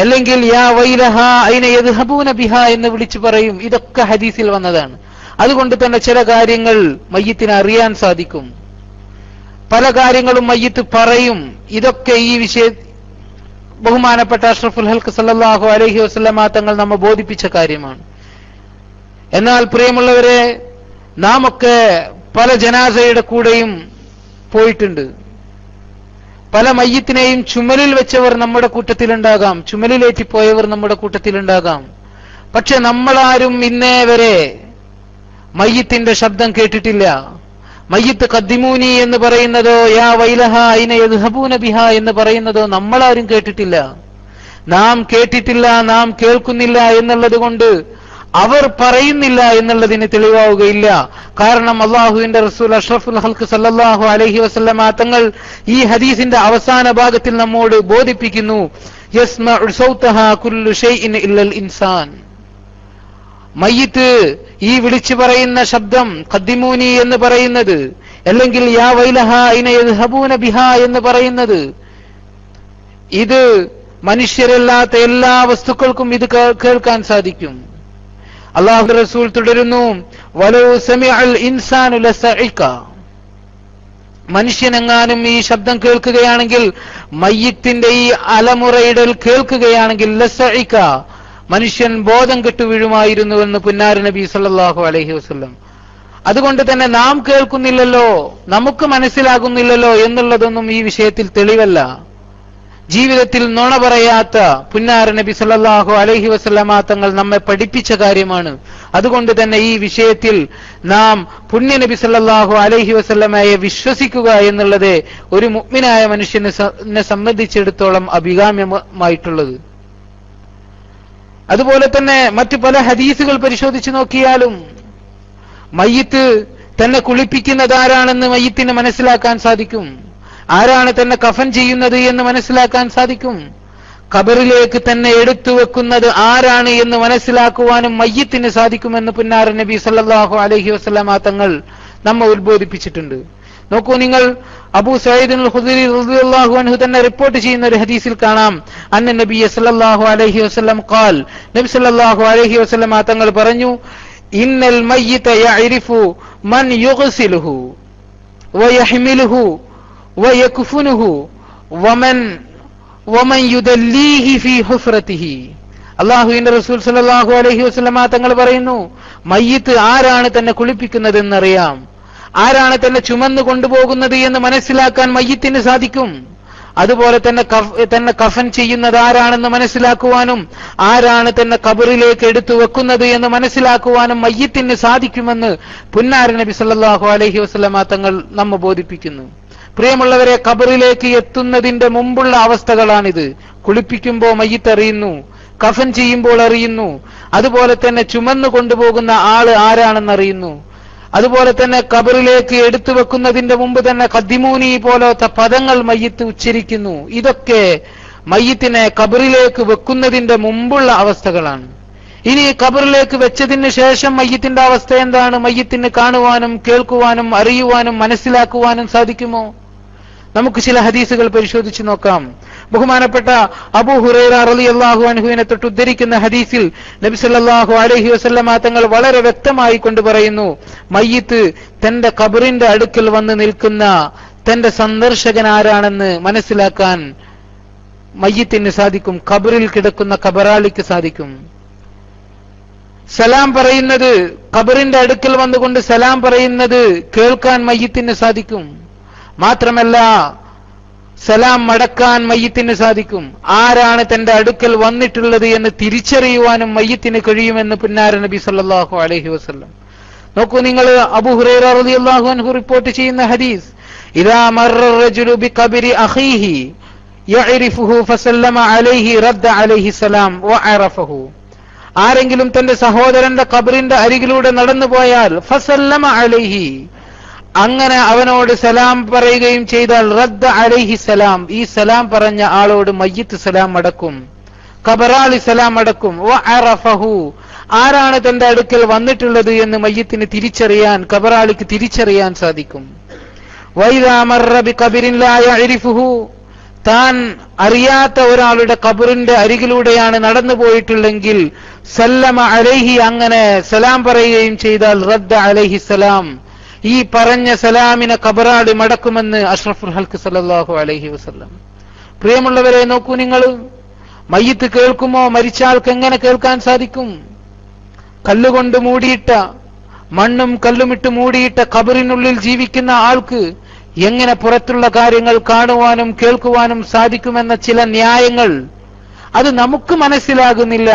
അല്ലെങ്കിൽ യാ വൈലഹാ ഐന യദ്ഹബൂന ബിഹാ എന്ന് വിളിച്ചു പറയും. ഇതൊക്കെ ഹദീസിൽ വന്നതാണ്. അതുകൊണ്ട് തന്നെ ചില കാര്യങ്ങൾ മയ്യിത്തിന് അറിയാൻ സാധിക്കും, പല കാര്യങ്ങളും മയ്യിത്ത് പറയും. ഇതൊക്കെ ഈ ബഹുമാനപ്പെട്ട അഷ്റഫുൽ ഹൽഖ് സല്ലല്ലാഹു അലൈഹി വസല്ലമ തങ്ങൾ നമ്മെ ബോധിപ്പിച്ച കാര്യമാണ്. എന്നാൽ പ്രിയമുള്ളവരെ, നാം ഒക്കെ പല ജനാസയുടെ കൂടെയും പോയിട്ടുണ്ട്. പല മയ്യത്തിനെയും ചുമലിൽ വെച്ചവർ നമ്മുടെ കൂട്ടത്തിലുണ്ടാകാം, ചുമലിലേറ്റിപ്പോയവർ നമ്മുടെ കൂട്ടത്തിലുണ്ടാകാം. പക്ഷെ നമ്മളാരും ഇന്നേ വരെ മയ്യത്തിന്റെ ശബ്ദം കേട്ടിട്ടില്ല. മയ്യത്ത് ഖദ്ദിമൂനി എന്ന് പറയുന്നതോ യാ വൈലഹ ഐന യദ്ഹബൂന ബിഹ എന്ന് പറയുന്നതോ നമ്മളാരും കേട്ടിട്ടില്ല. നാം കേട്ടിട്ടില്ല, നാം കേൾക്കുന്നില്ല എന്നുള്ളത് കൊണ്ട് അവർ പറയുന്നില്ല എന്നുള്ളതിന് തെളിവാവുകയില്ല. കാരണം അള്ളാഹുവിന്റെ റസൂൽ അഷ്റഫുൽ ഹൽക്ക് സല്ലല്ലാഹു അലൈഹി വസല്ലമ തങ്ങൾ ഈ ഹദീസിന്റെ അവസാന ഭാഗത്തിൽ നമ്മോട് ബോധിപ്പിക്കുന്നു, യസ്മഉ സൗതഹാ കുല്ലു ഷൈഇൻ ഇല്ലൽ ഇൻസാൻ. മയ്യിത്ത് ഈ വിളിച്ചു പറയുന്ന ശബ്ദം ഖദ്ദിമൂനി എന്ന് പറയുന്നത്, അല്ലെങ്കിൽ യാ വൈലഹ ഐന യദ്ഹബൂന ബിഹ എന്ന് പറയുന്നത്, ഇത് മനുഷ്യരല്ലാത്ത എല്ലാ വസ്തുക്കൾക്കും ഇത് കേൾക്കാൻ സാധിക്കും. അല്ലാഹു റസൂൽ തുടരുന്നു, വലൗ സമിഅൽ ഇൻസാനു ലസഇക. മനുഷ്യനെങ്ങാനും ഈ ശബ്ദം കേൾക്കുകയാണെങ്കിൽ, മയ്യിത്തിന്റെ ഈ അലമുറയിടൽ കേൾക്കുകയാണെങ്കിൽ, ലസഇക, മനുഷ്യൻ ബോധം കെട്ടു വീഴുമായിരുന്നു എന്ന് പുന്നാര നബി സല്ലല്ലാഹു അലൈഹി വസല്ലം. അതുകൊണ്ട് തന്നെ നാം കേൾക്കുന്നില്ലല്ലോ, നമുക്ക് മനസ്സിലാകുന്നില്ലല്ലോ എന്നുള്ളതൊന്നും ഈ വിഷയത്തിൽ തെളിവല്ല. ജീവിതത്തിൽ നുണ പറയാത്ത പുന്നാര നബി സല്ലല്ലാഹു അലൈഹി വസല്ലമ തങ്ങൾ നമ്മെ പഠിപ്പിച്ച കാര്യമാണ്. അതുകൊണ്ട് തന്നെ ഈ വിഷയത്തിൽ നാം പുണ്യ നബി സല്ലല്ലാഹു അലൈഹി വസല്ലമയെ വിശ്വസിക്കുക എന്നുള്ളത് ഒരു മുഅ്മിനായ മനുഷ്യനെ സംബന്ധിച്ചിടത്തോളം അഭികാമ്യമായിട്ടുള്ളത്. അതുപോലെ തന്നെ മറ്റു പല ഹദീസുകൾ പരിശോധിച്ചു നോക്കിയാലും മയ്യിത്ത് തന്നെ കുളിപ്പിക്കുന്നത് ആരാണെന്ന് മയ്യിത്തിന് മനസ്സിലാക്കാൻ സാധിക്കും. ആരാണ് തന്നെ കഫൻ ചെയ്യുന്നത് എന്ന് മനസ്സിലാക്കാൻ സാധിക്കും. ഖബറിലേക്ക് തന്നെ എടുത്തു വെക്കുന്നത് ആരാണ് എന്ന് മനസ്സിലാക്കുവാനും മയ്യിത്തിന് സാധിക്കുമെന്ന് പുന്നാര നബി സല്ലല്ലാഹു അലൈഹി വസല്ലമ തങ്ങൾ നമ്മെ ഉത്ബോധിപ്പിച്ചിട്ടുണ്ട്. നോക്കൂ നിങ്ങൾ, അബൂ സഈദ് അൽ ഖുദരി റളിയല്ലാഹു അൻഹു തന്നെ റിപ്പോർട്ട് ചെയ്യുന്ന ഒരു ഹദീസിൽ കാണാം, അന്ന നബി സല്ലല്ലാഹു അലൈഹി വസല്ലം ഖാൽ, നബി സല്ലല്ലാഹു അലൈഹി വസല്ലം തങ്ങൾ പറഞ്ഞു, ഇന്നൽ മയ്യിത യഅരിഫു മൻ യുഗ്സിലുഹു വയഹ്മിലുഹു വയക്ഫുനുഹു വമൻ യുദല്ലീഹി ഫീ ഹുഫ്റതിഹി. അല്ലാഹുവിന്റെ റസൂൽ സല്ലല്ലാഹു അലൈഹി വസല്ലം തങ്ങൾ പറയുന്നു, മയ്യിത്ത് ആരാണ് തന്നെ കുളിപ്പിക്കുന്നതെന്നറിയാം, ആരാണ് തന്നെ ചുമന്നു കൊണ്ടുപോകുന്നത് എന്ന് മനസ്സിലാക്കാൻ മയ്യിത്തിന് സാധിക്കും. അതുപോലെ തന്നെ കഫൻ ചെയ്യുന്നത് ആരാണെന്ന് മനസ്സിലാക്കുവാനും ആരാണ് തന്നെ ഖബറിലേക്ക് എടുത്തു വെക്കുന്നത് എന്ന് മനസ്സിലാക്കുവാനും മയ്യിത്തിന് സാധിക്കുമെന്ന് പുന്നാര നബി സല്ലല്ലാഹു അലൈഹി വസല്ലമ തങ്ങൾ നമ്മെ ബോധിപ്പിക്കുന്നു. പ്രിയമുള്ളവരെ, ഖബറിലേക്ക് എത്തുന്നതിന്റെ മുമ്പുള്ള അവസ്ഥകളാണിത്. കുളിപ്പിക്കുമ്പോൾ മയ്യിത്ത് അറിയുന്നു, കഫൻ ചെയ്യുമ്പോൾ അറിയുന്നു, അതുപോലെ തന്നെ ചുമന്നു കൊണ്ടുപോകുന്ന ആള് ആരാണെന്നറിയുന്നു. അതുപോലെ തന്നെ ഖബറിലേക്ക് എടുത്തു വെക്കുന്നതിന്റെ മുമ്പ് തന്നെ ഖദ്ദിമൂനി പോലത്തെ പദങ്ങൾ മയ്യിത്ത് ഉച്ചരിക്കുന്നു. ഇതൊക്കെ മയ്യിത്തിനെ ഖബറിലേക്ക് വെക്കുന്നതിന്റെ മുമ്പുള്ള അവസ്ഥകളാണ്. ഇനി ഖബറിലേക്ക് വെച്ചതിന് ശേഷം മയ്യിത്തിന്റെ അവസ്ഥ എന്താണ്? മയ്യിത്തിന് കാണുവാനും കേൾക്കുവാനും അറിയുവാനും മനസ്സിലാക്കുവാനും സാധിക്കുമോ? നമുക്ക് ചില ഹദീസുകൾ പരിശോധിച്ച് നോക്കാം. ബഹുമാനപ്പെട്ട അബൂ ഹുറൈറ റളിയല്ലാഹു അൻഹുവിനെ തൊട്ട് ഉദ്ധരിക്കുന്ന ഹദീസിൽ നബി സല്ലല്ലാഹു അലൈഹി വസല്ലമ തങ്ങൾ വളരെ വ്യക്തമായി കൊണ്ട് പറയുന്നു, മയ്യിത്ത് തന്റെ ഖബറിന്റെ അടുക്കൽ വന്ന് നിൽക്കുന്ന തന്റെ സന്ദർശകൻ ആരാണെന്ന് മനസ്സിലാക്കാൻ മയ്യിത്തിന് സാധിക്കും. ഖബറിൽ കിടക്കുന്ന ഖബറാളിക്ക് സാധിക്കും. സലാം പറയുന്നത്, ഖബറിന്റെ അടുക്കൽ വന്നുകൊണ്ട് സലാം പറയുന്നത് കേൾക്കാൻ മയ്യിത്തിന് സാധിക്കും. മാത്രമല്ല സലാം മടക്കാൻ മയ്യിത്തിന് സാധിക്കും. ആരാണ് തന്റെ അടുക്കൽ വന്നിട്ടുള്ളത് എന്ന് തിരിച്ചറിയുവാനും മയ്യിത്തിന് കഴിയുമെന്ന് പുന്നാര നബി സല്ലല്ലാഹു അലൈഹി വസല്ലം. നോക്കൂ നിങ്ങൾ, അബൂ ഹുറൈറ റളിയല്ലാഹു അൻഹു റിപ്പോർട്ട് ചെയ്യുന്ന ഹദീസ്, ഇദാ മർറ റജുലു ബിഖബരി അഖീഹി യഅരിഫുഹു ഫസല്ലമ അലൈഹി റദ്ദ അലൈഹി സലാം വഅറഫഹു. ആരെങ്കിലും തന്റെ സഹോദരന്റെ ഖബറിന്റെ അരികിലൂടെ നടന്നു പോയാൽ ഫസല്ലമ അലൈഹി, അങ്ങനെ അവനോട് സലാം പറയുകയും ചെയ്താൽ റദ്ദ അലൈഹി സലാം, ഈ സലാം പറഞ്ഞ ആളോട് മയ്യിത്ത് സലാം അടക്കും, ഖബറാളി സലാം അടക്കും. വഅറഫഹു, ആരാണ് തന്റെ അടുക്കൽ വന്നിട്ടുള്ളത് എന്ന് മയ്യിത്തിന് തിരിച്ചറിയാൻ, ഖബറാളിക്ക് തിരിച്ചറിയാൻ സാധിക്കും. വഇദാ മർറ ബിഖബറിൻ ലാ യഅരിഫുഹു, താൻ അറിയാത്ത ഒരാളുടെ ഖബറിന്റെ അരികിലൂടെയാണ് നടന്നു പോയിട്ടുള്ളെങ്കിൽ സല്ലമ അലൈഹി, അങ്ങനെ സലാം പറയുകയും ചെയ്താൽ റദ്ദ അലൈഹി സലാം, ഈ പറഞ്ഞ സലാമിനെ ഖബറാളി മടക്കുമെന്ന് അഷ്റഫുൽ ഹൽക്ക് സല്ലല്ലാഹു അലൈഹി വസല്ലം. പ്രിയമുള്ളവരെ, നോക്കൂ നിങ്ങൾ, മയ്യിത്ത് കേൾക്കുമോ? മരിച്ച ആൾക്ക് എങ്ങനെ കേൾക്കാൻ സാധിക്കും? കല്ലുകൊണ്ട് മൂടിയിട്ട, മണ്ണും കല്ലുമിട്ട് മൂടിയിട്ട ഖബറിനുള്ളിൽ ജീവിക്കുന്ന ആൾക്ക് എങ്ങനെ പുറത്തുള്ള കാര്യങ്ങൾ കാണുവാനും കേൾക്കുവാനും സാധിക്കുമെന്ന ചില ന്യായങ്ങൾ അത് നമുക്ക് മനസ്സിലാകുന്നില്ല.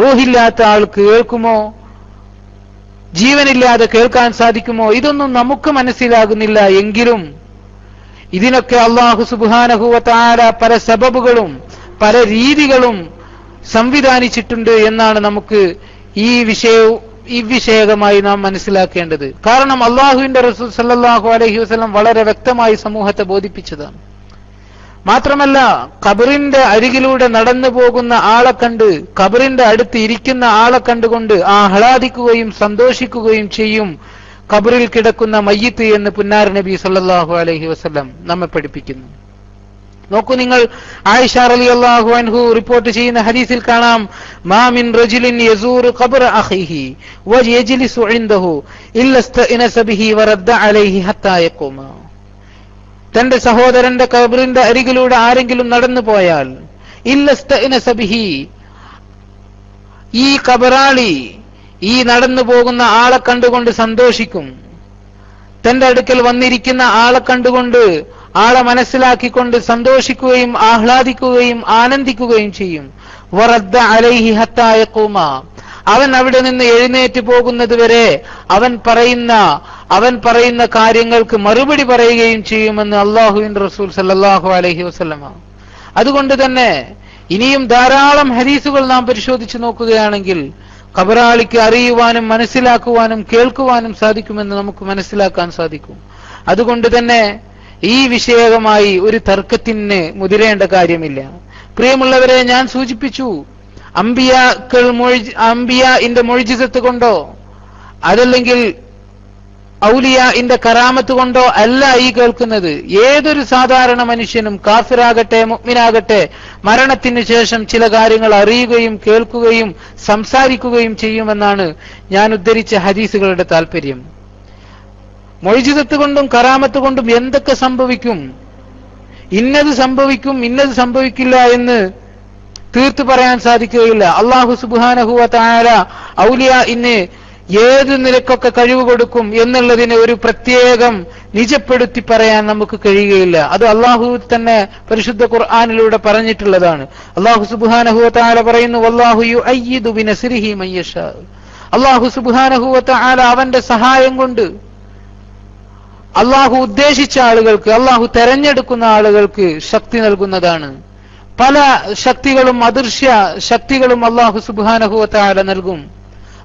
റൂഹില്ലാത്ത ആൾക്ക് കേൾക്കുമോ? ജീവനില്ലാതെ കേൾക്കാൻ സാധിക്കുമോ? ഇതൊന്നും നമുക്ക് മനസ്സിലാകുന്നില്ല. എങ്കിലും ഇതിനൊക്കെ അല്ലാഹു സുബ്ഹാനഹു വ തആല പല സബബുകളും പല രീതികളും സംവിധാനിച്ചിട്ടുണ്ട് എന്നാണ് നമുക്ക് ഈ വിഷയകമായി നാം മനസ്സിലാക്കേണ്ടത്. കാരണം അല്ലാഹുവിന്റെ റസൂൽ സല്ലല്ലാഹു അലൈഹി വസല്ലം വളരെ വ്യക്തമായി സമൂഹത്തെ ബോധിപ്പിച്ചതാണ്. മാത്രമല്ല, ഖബറിന്റെ അരികിലൂടെ നടന്നു പോകുന്ന ആളെ കണ്ട്, ഖബറിന്റെ അടുത്ത് ഇരിക്കുന്ന ആളെ കണ്ടുകൊണ്ട് ആഹ്ലാദിക്കുകയും സന്തോഷിക്കുകയും ചെയ്യും ഖബറിൽ കിടക്കുന്ന മയ്യിത്ത് എന്ന് പുന്നാര നബി സല്ലല്ലാഹു അലൈഹി വസല്ലം നമ്മെ പഠിപ്പിക്കുന്നു. നോക്കൂ നിങ്ങൾ, ആയിഷ റളിയല്ലാഹു അൻഹു റിപ്പോർട്ട് ചെയ്യുന്ന ഹദീസിൽ കാണാം, മാ മിൻ റജുലിൻ യസൂറു ഖബ്റ അഖീഹി വയജ്ലിസു ഇൻദഹു ഇല്ലസ്തഅനസ ബിഹി വറദ്ദ അലൈഹി ഹത്താ യഖൂമ. തന്റെ സഹോദരന്റെ ഖബറിന്റെ അരികിലൂടെ ആരെങ്കിലും നടന്നു പോയാൽ ഇല്ലസ്തഅനസ ബിഹി, ഈ ഖബറാളി ഈ നടന്നു പോകുന്ന ആളെ കണ്ടുകൊണ്ട് സന്തോഷിക്കും. തന്റെ അടുക്കൽ വന്നിരിക്കുന്ന ആളെ കണ്ടുകൊണ്ട്, ആളെ മനസ്സിലാക്കിക്കൊണ്ട് സന്തോഷിക്കുകയും ആഹ്ലാദിക്കുകയും ആനന്ദിക്കുകയും ചെയ്യും. വറദ്ദ അലൈഹി ഹത്താ യഖൂമ, അവൻ അവിടെ നിന്ന് എഴുന്നേറ്റ് പോകുന്നത് വരെ അവൻ പറയുന്ന കാര്യങ്ങൾക്ക് മറുപടി പറയുകയും ചെയ്യുമെന്ന് അല്ലാഹുവിന്റെ റസൂൽ സല്ലല്ലാഹു അലൈഹി വസല്ലമ. അതുകൊണ്ട് തന്നെ ഇനിയും ധാരാളം ഹദീസുകൾ നാം പരിശോധിച്ചു നോക്കുകയാണെങ്കിൽ ഖബറാളിക്ക് അറിയുവാനും മനസ്സിലാക്കുവാനും കേൾക്കുവാനും സാധിക്കുമെന്ന് നമുക്ക് മനസ്സിലാക്കാൻ സാധിക്കും. അതുകൊണ്ട് തന്നെ ഈ വിഷയകമായി ഒരു തർക്കത്തിന് മുതിരേണ്ട കാര്യമില്ല. പ്രിയമുള്ളവരെ, ഞാൻ സൂചിപ്പിച്ചു, അംബിയാഇന്റെ മുഅ്ജിസത്ത് കൊണ്ടോ അതല്ലെങ്കിൽ ഔലിയാഇന്റെ കറാമത്ത് കൊണ്ടോ അല്ല ഈ കേൾക്കുന്നത്. ഏതൊരു സാധാരണ മനുഷ്യനും, കാഫിറാകട്ടെ മുഅ്മിനാകട്ടെ, മരണത്തിന് ശേഷം ചില കാര്യങ്ങൾ അറിയുകയും കേൾക്കുകയും സംസാരിക്കുകയും ചെയ്യുമെന്നാണ് ഞാൻ ഉദ്ധരിച്ച ഹദീസുകളുടെ താല്പര്യം. മുഅ്ജിസത്ത് കൊണ്ടും കറാമത്ത് കൊണ്ടും എന്തൊക്കെ സംഭവിക്കും, ഇന്നത് സംഭവിക്കും ഇന്നത് സംഭവിക്കില്ല എന്ന് തീർത്തു പറയാൻ സാധിക്കുകയില്ല. അല്ലാഹു സുബ്ഹാനഹു വ തആല ഔലിയാഇന് ഏത് നിലക്കൊക്കെ കഴിവ് കൊടുക്കും എന്നുള്ളതിനെ ഒരു പ്രത്യേകം നിജപ്പെടുത്തി പറയാൻ നമുക്ക് കഴിയുകയില്ല. അത് അല്ലാഹു തന്നെ പരിശുദ്ധ ഖുർആനിലൂടെ പറഞ്ഞിട്ടുള്ളതാണ്. അല്ലാഹു സുബ്ഹാനഹു വ തആല പറയുന്നു, വല്ലാഹു യുഅയ്യിദു ബിനസ്രിഹി മൻ യശാ. അല്ലാഹു സുബ്ഹാനഹു വ തആല അവന്റെ സഹായം കൊണ്ട് അല്ലാഹു ഉദ്ദേശിച്ച ആളുകൾക്ക്, അല്ലാഹു തെരഞ്ഞെടുക്കുന്ന ആളുകൾക്ക് ശക്തി നൽകുന്നതാണ്. പല ശക്തികളും അദൃശ്യ ശക്തികളും അല്ലാഹു സുബ്ഹാനഹു വ തആല നൽകും.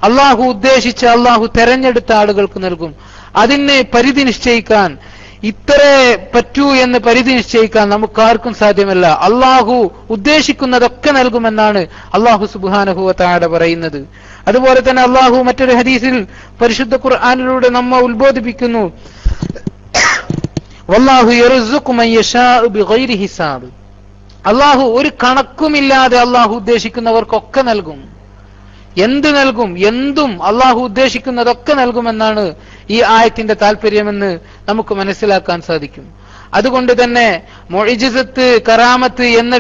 അല്ലാഹു ഉദ്ദേശിച്ച, അല്ലാഹു തെരഞ്ഞെടുത്ത ആളുകൾക്ക് നൽകും. അതിനെ പരിധി നിശ്ചയിക്കാൻ, ഇത്രേ പറ്റൂ എന്ന് പരിധി നിശ്ചയിക്കാൻ നമുക്കാർക്കും സാധ്യമല്ല. അല്ലാഹു ഉദ്ദേശിക്കുന്നതൊക്കെ നൽകുമെന്നാണ് അല്ലാഹു സുബ്ഹാനഹു വ തആല പറയുന്നത്. അതുപോലെ തന്നെ അല്ലാഹു മറ്റൊരു ഹദീസിൽ പരിശുദ്ധ ഖുർആനിലൂടെ നമ്മെ ഉത്ബോധിപ്പിക്കുന്നു, വല്ലാഹു യർസുഖു മൻ യശാഉ ബിഗൈരി ഹിസാബ്. അല്ലാഹു ഒരു കണക്കുമില്ലാതെ അല്ലാഹു ഉദ്ദേശിക്കുന്നവർക്കൊക്കെ നൽകും. എന്ത് നൽകും? എന്തും അല്ലാഹു ഉദ്ദേശിക്കുന്നതൊക്കെ നൽകുമെന്നാണ് ഈ ആയത്തിന്റെ താല്പര്യമെന്ന് നമുക്ക് മനസ്സിലാക്കാൻ സാധിക്കും. അതുകൊണ്ട് തന്നെ മുഅ്ജിസത്ത് കറാമത്ത് എന്ന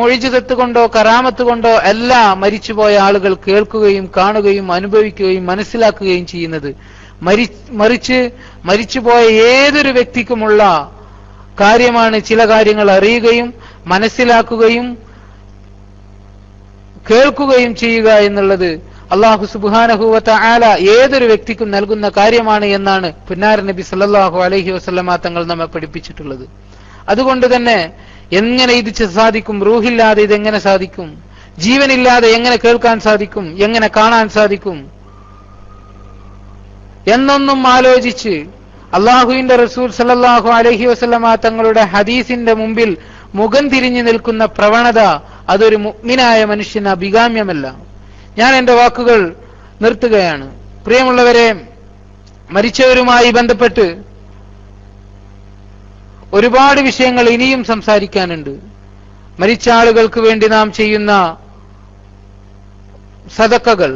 മുഅ്ജിസത്ത് കൊണ്ടോ കറാമത്ത് കൊണ്ടോ അല്ല മരിച്ചുപോയ ആളുകൾ കേൾക്കുകയും കാണുകയും അനുഭവിക്കുകയും മനസ്സിലാക്കുകയും ചെയ്യുന്നത്. മറിച്ച് മരിച്ചുപോയ ഏതൊരു വ്യക്തിക്കുമുള്ള കാര്യമാണ് ചില കാര്യങ്ങൾ അറിയുകയും മനസ്സിലാക്കുകയും കേൾക്കുകയും ചെയ്യുക എന്നുള്ളത്. അല്ലാഹു സുബ്ഹാനഹു വ തആല ഏതൊരു വ്യക്തിക്കും നൽകുന്ന കാര്യമാണ് എന്നാണ് പുന്നാര നബി സല്ലല്ലാഹു അലൈഹി വസല്ലമ തങ്ങൾ നമ്മെ പഠിപ്പിച്ചിട്ടുള്ളത്. അതുകൊണ്ട് തന്നെ എങ്ങനെ ഇത് സാധിക്കും? റൂഹില്ലാതെ ഇതെങ്ങനെ സാധിക്കും? ജീവനില്ലാതെ എങ്ങനെ കേൾക്കാൻ സാധിക്കും? എങ്ങനെ കാണാൻ സാധിക്കും എന്നൊന്നും ആലോചിച്ച് അല്ലാഹുവിന്റെ റസൂൽ സല്ലല്ലാഹു അലൈഹി വസല്ലമ തങ്ങളുടെ ഹദീസിന്റെ മുമ്പിൽ മുഖം തിരിഞ്ഞു നിൽക്കുന്ന പ്രവണത അതൊരു മുഅ്മിനായ മനുഷ്യന് അഭികാമ്യമല്ല. ഞാൻ എന്റെ വാക്കുകൾ നിർത്തുകയാണ്. പ്രിയമുള്ളവരെ, മരിച്ചവരുമായി ബന്ധപ്പെട്ട് ഒരുപാട് വിഷയങ്ങൾ ഇനിയും സംസാരിക്കാനുണ്ട്. മരിച്ച ആളുകൾക്ക് വേണ്ടി നാം ചെയ്യുന്ന സദഖകൾ,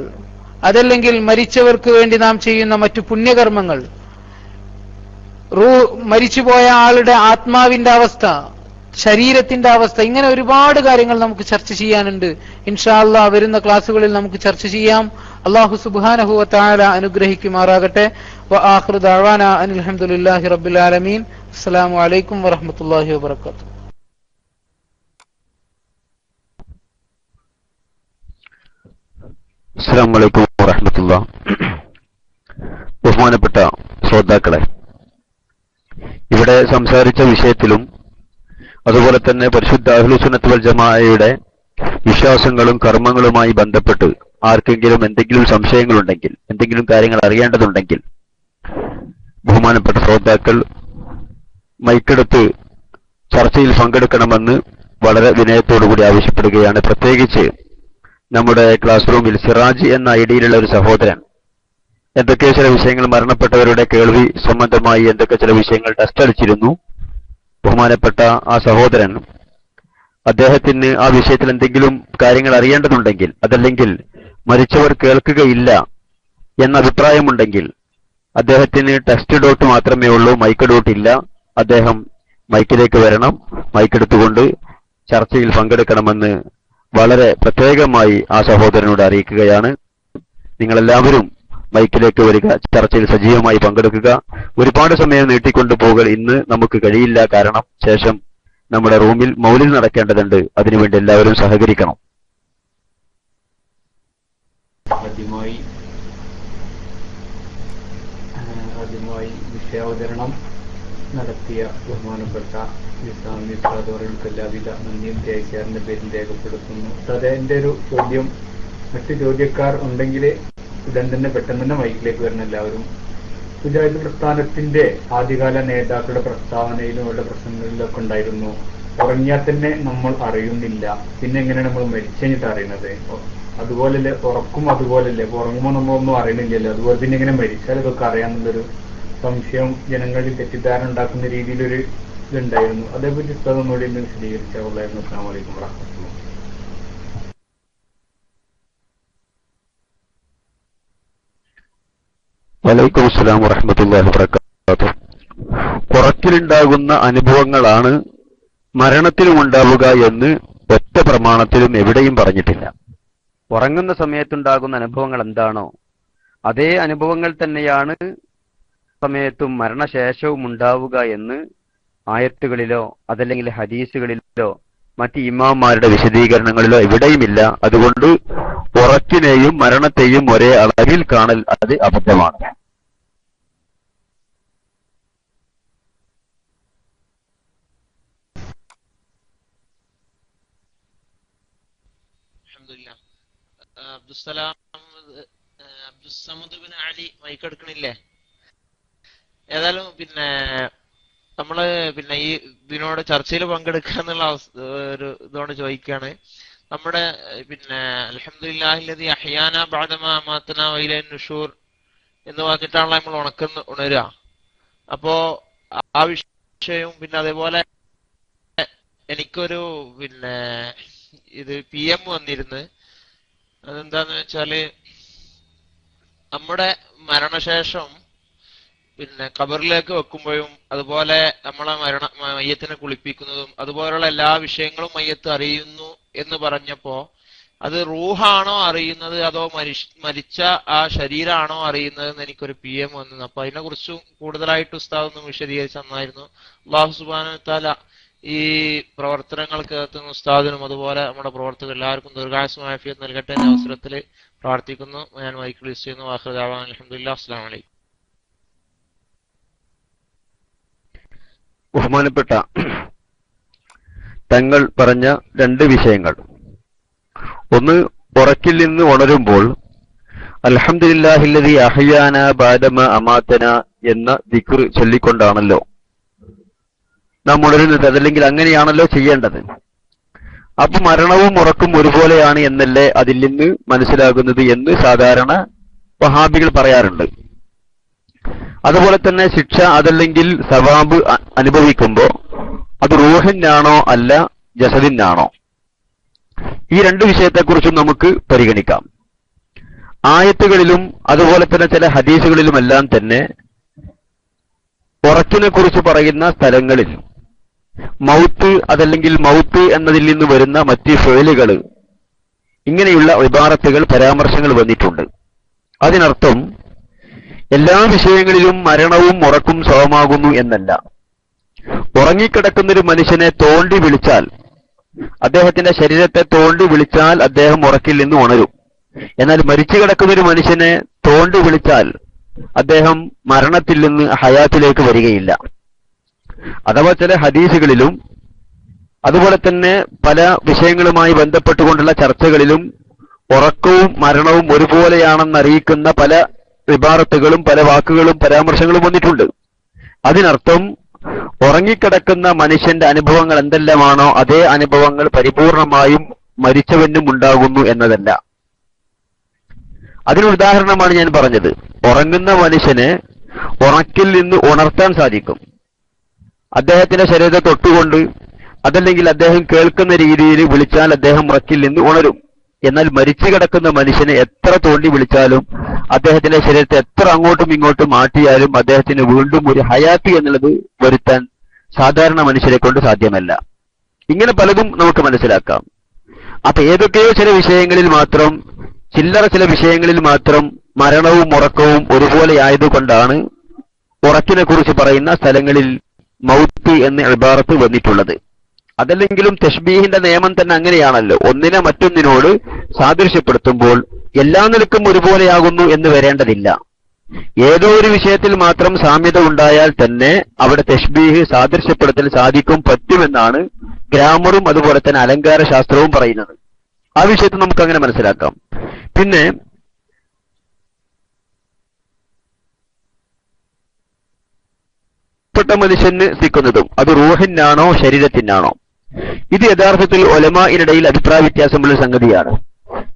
അതല്ലെങ്കിൽ മരിച്ചവർക്ക് വേണ്ടി നാം ചെയ്യുന്ന മറ്റു പുണ്യകർമ്മങ്ങൾ, മരിച്ചുപോയ ആളുടെ ആത്മാവിന്റെ അവസ്ഥ, ശരീരത്തിന്റെ അവസ്ഥ, ഇങ്ങനെ ഒരുപാട് കാര്യങ്ങൾ നമുക്ക് ചർച്ച ചെയ്യാനുണ്ട്. ഇൻഷാ അല്ലാഹ് വരുന്ന ക്ലാസ്സുകളിൽ നമുക്ക് ചർച്ച ചെയ്യാം. അല്ലാഹു സുബ്ഹാനഹു വ തആല അനുഗ്രഹിക്കുമാറാകട്ടെ. വആഖിറു ദഅവാനാ അനിൽ ഹംദുലില്ലാഹി റബ്ബിൽ ആലമീൻ. അസ്സലാമു അലൈക്കും വറഹ്മത്തുള്ളാഹി വബറകാതുഹു. അസ്സലാമു അലൈക്കും വറഹ്മത്തുള്ളാഹി. ബഹുമാനപ്പെട്ട ശ്രോതാക്കളെ, ഇവിടെ സംസാരിച്ച വിഷയത്തിലും അതുപോലെ തന്നെ പരിശുദ്ധ അഹ്ലുസുന്നത്ത് വൽ ജമാഅയുടെ വിശ്വാസങ്ങളും കർമ്മങ്ങളുമായി ബന്ധപ്പെട്ട് ആർക്കെങ്കിലും എന്തെങ്കിലും സംശയങ്ങളുണ്ടെങ്കിൽ, എന്തെങ്കിലും കാര്യങ്ങൾ അറിയേണ്ടതുണ്ടെങ്കിൽ, ബഹുമാനപ്പെട്ട ശ്രോതാക്കൾ മൈക്കെടുത്ത് ചർച്ചയിൽ പങ്കെടുക്കണമെന്ന് വളരെ വിനയത്തോടുകൂടി ആവശ്യപ്പെടുകയാണ്. പ്രത്യേകിച്ച് നമ്മുടെ ക്ലാസ് റൂമിൽ സിറാജ് എന്ന ഐഡിയിലുള്ള ഒരു സഹോദരൻ എന്തൊക്കെ ചില വിഷയങ്ങൾ മരണപ്പെട്ടവരുടെ കേൾവി സംബന്ധമായി എന്തൊക്കെ ചില വിഷയങ്ങൾ ടെസ്റ്റ് അടിച്ചിരുന്നു. ബഹുമാനപ്പെട്ട ആ സഹോദരൻ അദ്ദേഹത്തിന് ആ വിഷയത്തിൽ എന്തെങ്കിലും കാര്യങ്ങൾ അറിയേണ്ടതുണ്ടെങ്കിൽ, അതല്ലെങ്കിൽ മരിച്ചവർ കേൾക്കുകയില്ല എന്ന അഭിപ്രായമുണ്ടെങ്കിൽ അദ്ദേഹത്തിന് ടെക്സ്റ്റ് ഡോട്ട് മാത്രമേ ഉള്ളൂ, മൈക്ക് ഡോട്ട് ഇല്ല. അദ്ദേഹം മൈക്കിലേക്ക് വരണം, മൈക്കെടുത്തുകൊണ്ട് ചർച്ചയിൽ പങ്കെടുക്കണമെന്ന് വളരെ പ്രത്യേകമായി ആ സഹോദരനോട് അറിയിക്കുകയാണ്. നിങ്ങളെല്ലാവരും മൈക്കിലേക്ക് വരിക, ചർച്ചയിൽ സജീവമായി പങ്കെടുക്കുക. ഒരുപാട് സമയം നീട്ടിക്കൊണ്ടു പോകൽ ഇന്ന് നമുക്ക് കഴിയില്ല. കാരണം ശേഷം നമ്മുടെ റൂമിൽ മൗലിദ് നടക്കേണ്ടതുണ്ട്. അതിനുവേണ്ടി എല്ലാവരും സഹകരിക്കണം. ആദ്യമായി വിഷയാവതരണം നടത്തിയ ബഹുമാനപ്പെട്ട ഇസ്ലാമി ഉസ്താദുകൾക്ക് എല്ലാവിധ നന്ദിയും തേക്കാറിന്റെ പേരിൽ രേഖപ്പെടുത്തുന്നു. അതെ, എന്റെ ഒരു ചോദ്യം, മറ്റു ചോദ്യക്കാർ ഉണ്ടെങ്കിൽ ഉടൻ തന്നെ പെട്ടെന്ന് തന്നെ മൈക്കിലേക്ക് വരണം എല്ലാവരും. മുജാഹിദ് പ്രസ്ഥാനത്തിന്റെ ആദ്യകാല നേതാക്കളുടെ പ്രസ്താവനയിലും അവരുടെ പ്രസംഗങ്ങളിലൊക്കെ ഉണ്ടായിരുന്നു, ഉറങ്ങിയാൽ തന്നെ നമ്മൾ അറിയുന്നില്ല, പിന്നെ എങ്ങനെയാണ് നമ്മൾ മരിച്ചു കഴിഞ്ഞിട്ട് അറിയുന്നത്? അതുപോലല്ലേ ഉറക്കും, അതുപോലല്ലേ ഉറങ്ങുമ്പോൾ നമ്മളൊന്നും അറിയണില്ലല്ലോ, അതുപോലെ പിന്നെ എങ്ങനെ മരിച്ചാൽ ഇതൊക്കെ അറിയാമെന്നുള്ളൊരു സംശയം ജനങ്ങളിൽ തെറ്റിദ്ധാരണ ഉണ്ടാക്കുന്ന രീതിയിലൊരു ഇതുണ്ടായിരുന്നു. അതേപറ്റി ഉസ്താദ് ഒന്നുകൂടി ഇന്ന് വിശദീകരിച്ചാൽ കൊള്ളായിരുന്നു. അസ്സലാമു അലൈക്കും വറഹ്മത്തുള്ളാഹി. വലൈക്കും അസ്സലാം വറഹ്മത്തുള്ളാഹി വബറകാതുഹു. ഉറക്കിലുണ്ടാകുന്ന അനുഭവങ്ങളാണ് മരണത്തിലും ഉണ്ടാവുക എന്ന് ഒറ്റ പ്രമാണത്തിലും എവിടെയും പറഞ്ഞിട്ടില്ല. ഉറങ്ങുന്ന സമയത്തുണ്ടാകുന്ന അനുഭവങ്ങൾ എന്താണോ അതേ അനുഭവങ്ങൾ തന്നെയാണ് സമയത്തും മരണശേഷവും ഉണ്ടാവുക എന്ന് ആയത്തുകളിലോ അതല്ലെങ്കിൽ ഹദീസുകളിലോ മറ്റ് ഇമാംമാരുടെ വിശദീകരണങ്ങളിലോ എവിടെയുമില്ല. അതുകൊണ്ട് ഉറക്കിനെയും മരണത്തെയും ഒരേ അളവിൽ കാണൽ അത് അബദ്ധമാണ്. അബ്ദുസ്സമദ് ബിൻ അലി മൈക്ക് എടുക്കണില്ലേ? ഏതായാലും നമ്മള് ഈ ഇതിനോട് ചർച്ചയിൽ പങ്കെടുക്കുക എന്നുള്ള ഒരു ഇതോട് ചോദിക്കുകയാണ്. നമ്മുടെ അൽഹംദുലില്ലാഹില്ലദി അഹ്യാന ബഅദമാ അമാതനാ വഇലൈൻ നുശൂർ എന്ന് പറഞ്ഞിട്ടാണല്ലോ നമ്മൾ ഉണരുക. അപ്പോ ആ വിഷയവും അതേപോലെ എനിക്കൊരു ഇത് PM വന്നിരുന്നു. അതെന്താന്ന് വെച്ചാല് നമ്മുടെ മരണശേഷം ഖബറിലേക്ക് വെക്കുമ്പോഴും അതുപോലെ നമ്മളെ മയ്യത്തിനെ കുളിപ്പിക്കുന്നതും അതുപോലുള്ള എല്ലാ വിഷയങ്ങളും മയ്യത്ത് അറിയുന്നു എന്ന് പറഞ്ഞപ്പോ അത് റൂഹാണോ അറിയുന്നത് അതോ മരിച്ച ആ ശരീരമാണോ അറിയുന്നത് എന്ന് എനിക്കൊരു PM വന്നത്. അപ്പൊ അതിനെ കുറിച്ചും കൂടുതലായിട്ട് ഉസ്താദ് ഒന്ന് വിശദീകരിച്ച് നന്നായിരുന്നു. അല്ലാഹു സുബ്ഹാനഹു വ തആല ഈ പ്രവർത്തനങ്ങൾക്ക് എത്തുന്ന ഉസ്താദിനും അതുപോലെ നമ്മുടെ പ്രവർത്തകർ എല്ലാവർക്കും ദീർഘായുസ്സും ആഫിയത്തും നൽകട്ടെ എന്ന അവസരത്തിൽ പ്രാർത്ഥിക്കുന്നു. ഞാൻ മൈക്ക് റിലീസ് ചെയ്യുന്നു. ആഖിറു ദഅവാന അൽഹംദുലില്ലാഹി. അസ്സലാമു അലൈക്കും. ബഹുമാനപ്പെട്ട തങ്ങൾ പറഞ്ഞ രണ്ട് വിഷയങ്ങൾ, ഒന്ന് ഉറക്കിൽ നിന്ന് ഉണരുമ്പോൾ അൽഹംദുലില്ലാഹില്ലദി അഹ്യാന ബഅദമാ അമാതന എന്ന ദിക്ർ ചൊല്ലിക്കൊണ്ടാണല്ലോ നാം ഉണരുന്നത്, അതല്ലെങ്കിൽ അങ്ങനെയാണല്ലോ ചെയ്യേണ്ടത്. അപ്പൊ മരണവും ഉറക്കും ഒരുപോലെയാണ് എന്നല്ലേ അതിൽ നിന്ന് മനസ്സിലാകുന്നത് എന്ന് സാധാരണ വഹാബികൾ പറയാറുണ്ട്. അതുപോലെ തന്നെ ശിക്ഷ അതല്ലെങ്കിൽ സവാബ് അനുഭവിക്കുമ്പോൾ അത് റൂഹിനാണോ അല്ല ജസദിനാണോ, ഈ രണ്ട് വിഷയത്തെക്കുറിച്ചും നമുക്ക് പരിഗണിക്കാം. ആയത്തുകളിലും അതുപോലെ തന്നെ ചില ഹദീസുകളിലുമെല്ലാം തന്നെ ഉറക്കിനെ കുറിച്ച് പറയുന്ന സ്ഥലങ്ങളിൽ മൗത്ത് അതല്ലെങ്കിൽ മൗത്ത് എന്നതിൽ നിന്ന് വരുന്ന മറ്റ് ഫേലുകൾ, ഇങ്ങനെയുള്ള ഇബാറത്തുകൾ പരാമർശങ്ങൾ വന്നിട്ടുണ്ട്. അതിനർത്ഥം എല്ലാ വിഷയങ്ങളിലും മരണവും ഉറക്കും സ്വമാകുന്നു എന്നല്ല. ഉറങ്ങിക്കിടക്കുന്നൊരു മനുഷ്യനെ തോണ്ടി വിളിച്ചാൽ, അദ്ദേഹത്തിന്റെ ശരീരത്തെ തോണ്ടി വിളിച്ചാൽ അദ്ദേഹം ഉറക്കിൽ നിന്ന് ഉണരും. എന്നാൽ മരിച്ചു കിടക്കുന്നൊരു മനുഷ്യനെ തോണ്ടി വിളിച്ചാൽ അദ്ദേഹം മരണത്തിൽ നിന്ന് ഹയാത്തിലേക്ക് വരികയില്ല. അഥവാ ചില ഹദീസുകളിലും അതുപോലെ തന്നെ പല വിഷയങ്ങളുമായി ബന്ധപ്പെട്ടുകൊണ്ടുള്ള ചർച്ചകളിലും ഉറക്കവും മരണവും ഒരുപോലെയാണെന്നറിയിക്കുന്ന പല ഇബാറത്തുകളും പല വാക്കുകളും പരാമർശങ്ങളും വന്നിട്ടുണ്ട്. അതിനർത്ഥം ഉറങ്ങിക്കിടക്കുന്ന മനുഷ്യന്റെ അനുഭവങ്ങൾ എന്തെല്ലാമാണോ അതേ അനുഭവങ്ങൾ പരിപൂർണമായും മരിച്ചവനും ഉണ്ടാകുന്നു എന്നതല്ല. അതിനൊരു ഉദാഹരണമാണ് ഞാൻ പറഞ്ഞത്. ഉറങ്ങുന്ന മനുഷ്യനെ ഉറക്കിൽ നിന്ന് ഉണർത്താൻ സാധിക്കും. അദ്ദേഹത്തിന്റെ ശരീരത്തെ തൊട്ടുകൊണ്ട് അതല്ലെങ്കിൽ അദ്ദേഹം കേൾക്കുന്ന രീതിയിൽ വിളിച്ചാൽ അദ്ദേഹം ഉറക്കിൽ നിന്ന് ഉണരും. എന്നാൽ മരിച്ചു കിടക്കുന്ന മനുഷ്യനെ എത്ര തോണ്ടി വിളിച്ചാലും അദ്ദേഹത്തിന്റെ ശരീരത്തെ എത്ര അങ്ങോട്ടും ഇങ്ങോട്ടും മാറ്റിയാലും അദ്ദേഹത്തിന് വീണ്ടും ഒരു ഹയാത്തി എന്നുള്ളത് വരുത്താൻ സാധാരണ മനുഷ്യരെ കൊണ്ട് സാധ്യമല്ല. ഇങ്ങനെ പലതും നമുക്ക് മനസ്സിലാക്കാം. അപ്പൊ ഏതൊക്കെയോ ചില വിഷയങ്ങളിൽ മാത്രം, ചില വിഷയങ്ങളിൽ മാത്രം മരണവും ഉറക്കവും ഒരുപോലെ ആയതുകൊണ്ടാണ് ഉറക്കിനെ കുറിച്ച് പറയുന്ന സ്ഥലങ്ങളിൽ മൗത്ത് എന്ന ഇബാറത്ത് വന്നിട്ടുള്ളത്. അതല്ലെങ്കിലും തശ്ബീഹിന്റെ നിയമം തന്നെ അങ്ങനെയാണല്ലോ. ഒന്നിനെ മറ്റൊന്നിനോട് സാദൃശ്യപ്പെടുത്തുമ്പോൾ എല്ലാ നിലക്കും ഒരുപോലെയാകുന്നു എന്ന് വരേണ്ടതില്ല. ഏതോ ഒരു വിഷയത്തിൽ മാത്രം സാമ്യത ഉണ്ടായാൽ തന്നെ അവിടെ തശ്ബീഹ് സാദൃശ്യപ്പെടുത്തൽ പറ്റുമെന്നാണ് ഗ്രാമറും അതുപോലെ തന്നെ അലങ്കാര ശാസ്ത്രവും പറയുന്നത്. ആ വിഷയത്തിൽ നമുക്ക് അങ്ങനെ മനസ്സിലാക്കാം. പിന്നെ പ്പെട്ട മനുഷ്യന് സിക്കുന്നതും അത് റൂഹിനാണോ ശരീരത്തിനാണോ? ഇത് യഥാർത്ഥത്തിൽ ഉലമാഇനിടയിൽ അഭിപ്രായ വ്യത്യാസമുള്ള സംഗതിയാണ്.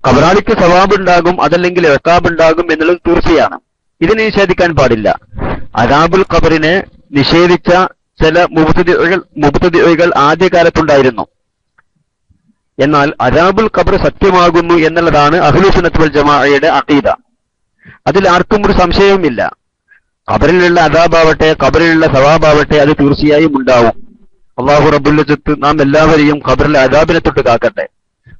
ഖബറാളിക്ക് സവാബ് ഉണ്ടാകും അതല്ലെങ്കിൽ ഇഖാബ് ഉണ്ടാകും എന്നുള്ളത് തീർച്ചയാണ്. ഇതിനെ നിഷേധിക്കാൻ പാടില്ല. അദാബുൽ ഖബറിനെ നിഷേധിച്ച ചില മുബ്തദിഉകൾ ആദ്യകാലത്തുണ്ടായിരുന്നു. എന്നാൽ അദാബുൽ ഖബർ സത്യമാകുന്നു എന്നുള്ളതാണ് അഹ്ലുസുന്നത്ത് വൽ ജമാഅയുടെ അഖീദ. അതിൽ ആർക്കും ഒരു സംശയവുമില്ല. ഖബറിലുള്ള അദാബാവട്ടെ ഖബറിലുള്ള സവാബാവട്ടെ അത് തീർച്ചയായും ഉണ്ടാവും. അല്ലാഹു റബ്ബുൽ ഇസ്സത്ത് നാം എല്ലാവരെയും ഖബറിലെ അദാബിനെ തൊട്ട് കാക്കട്ടെ.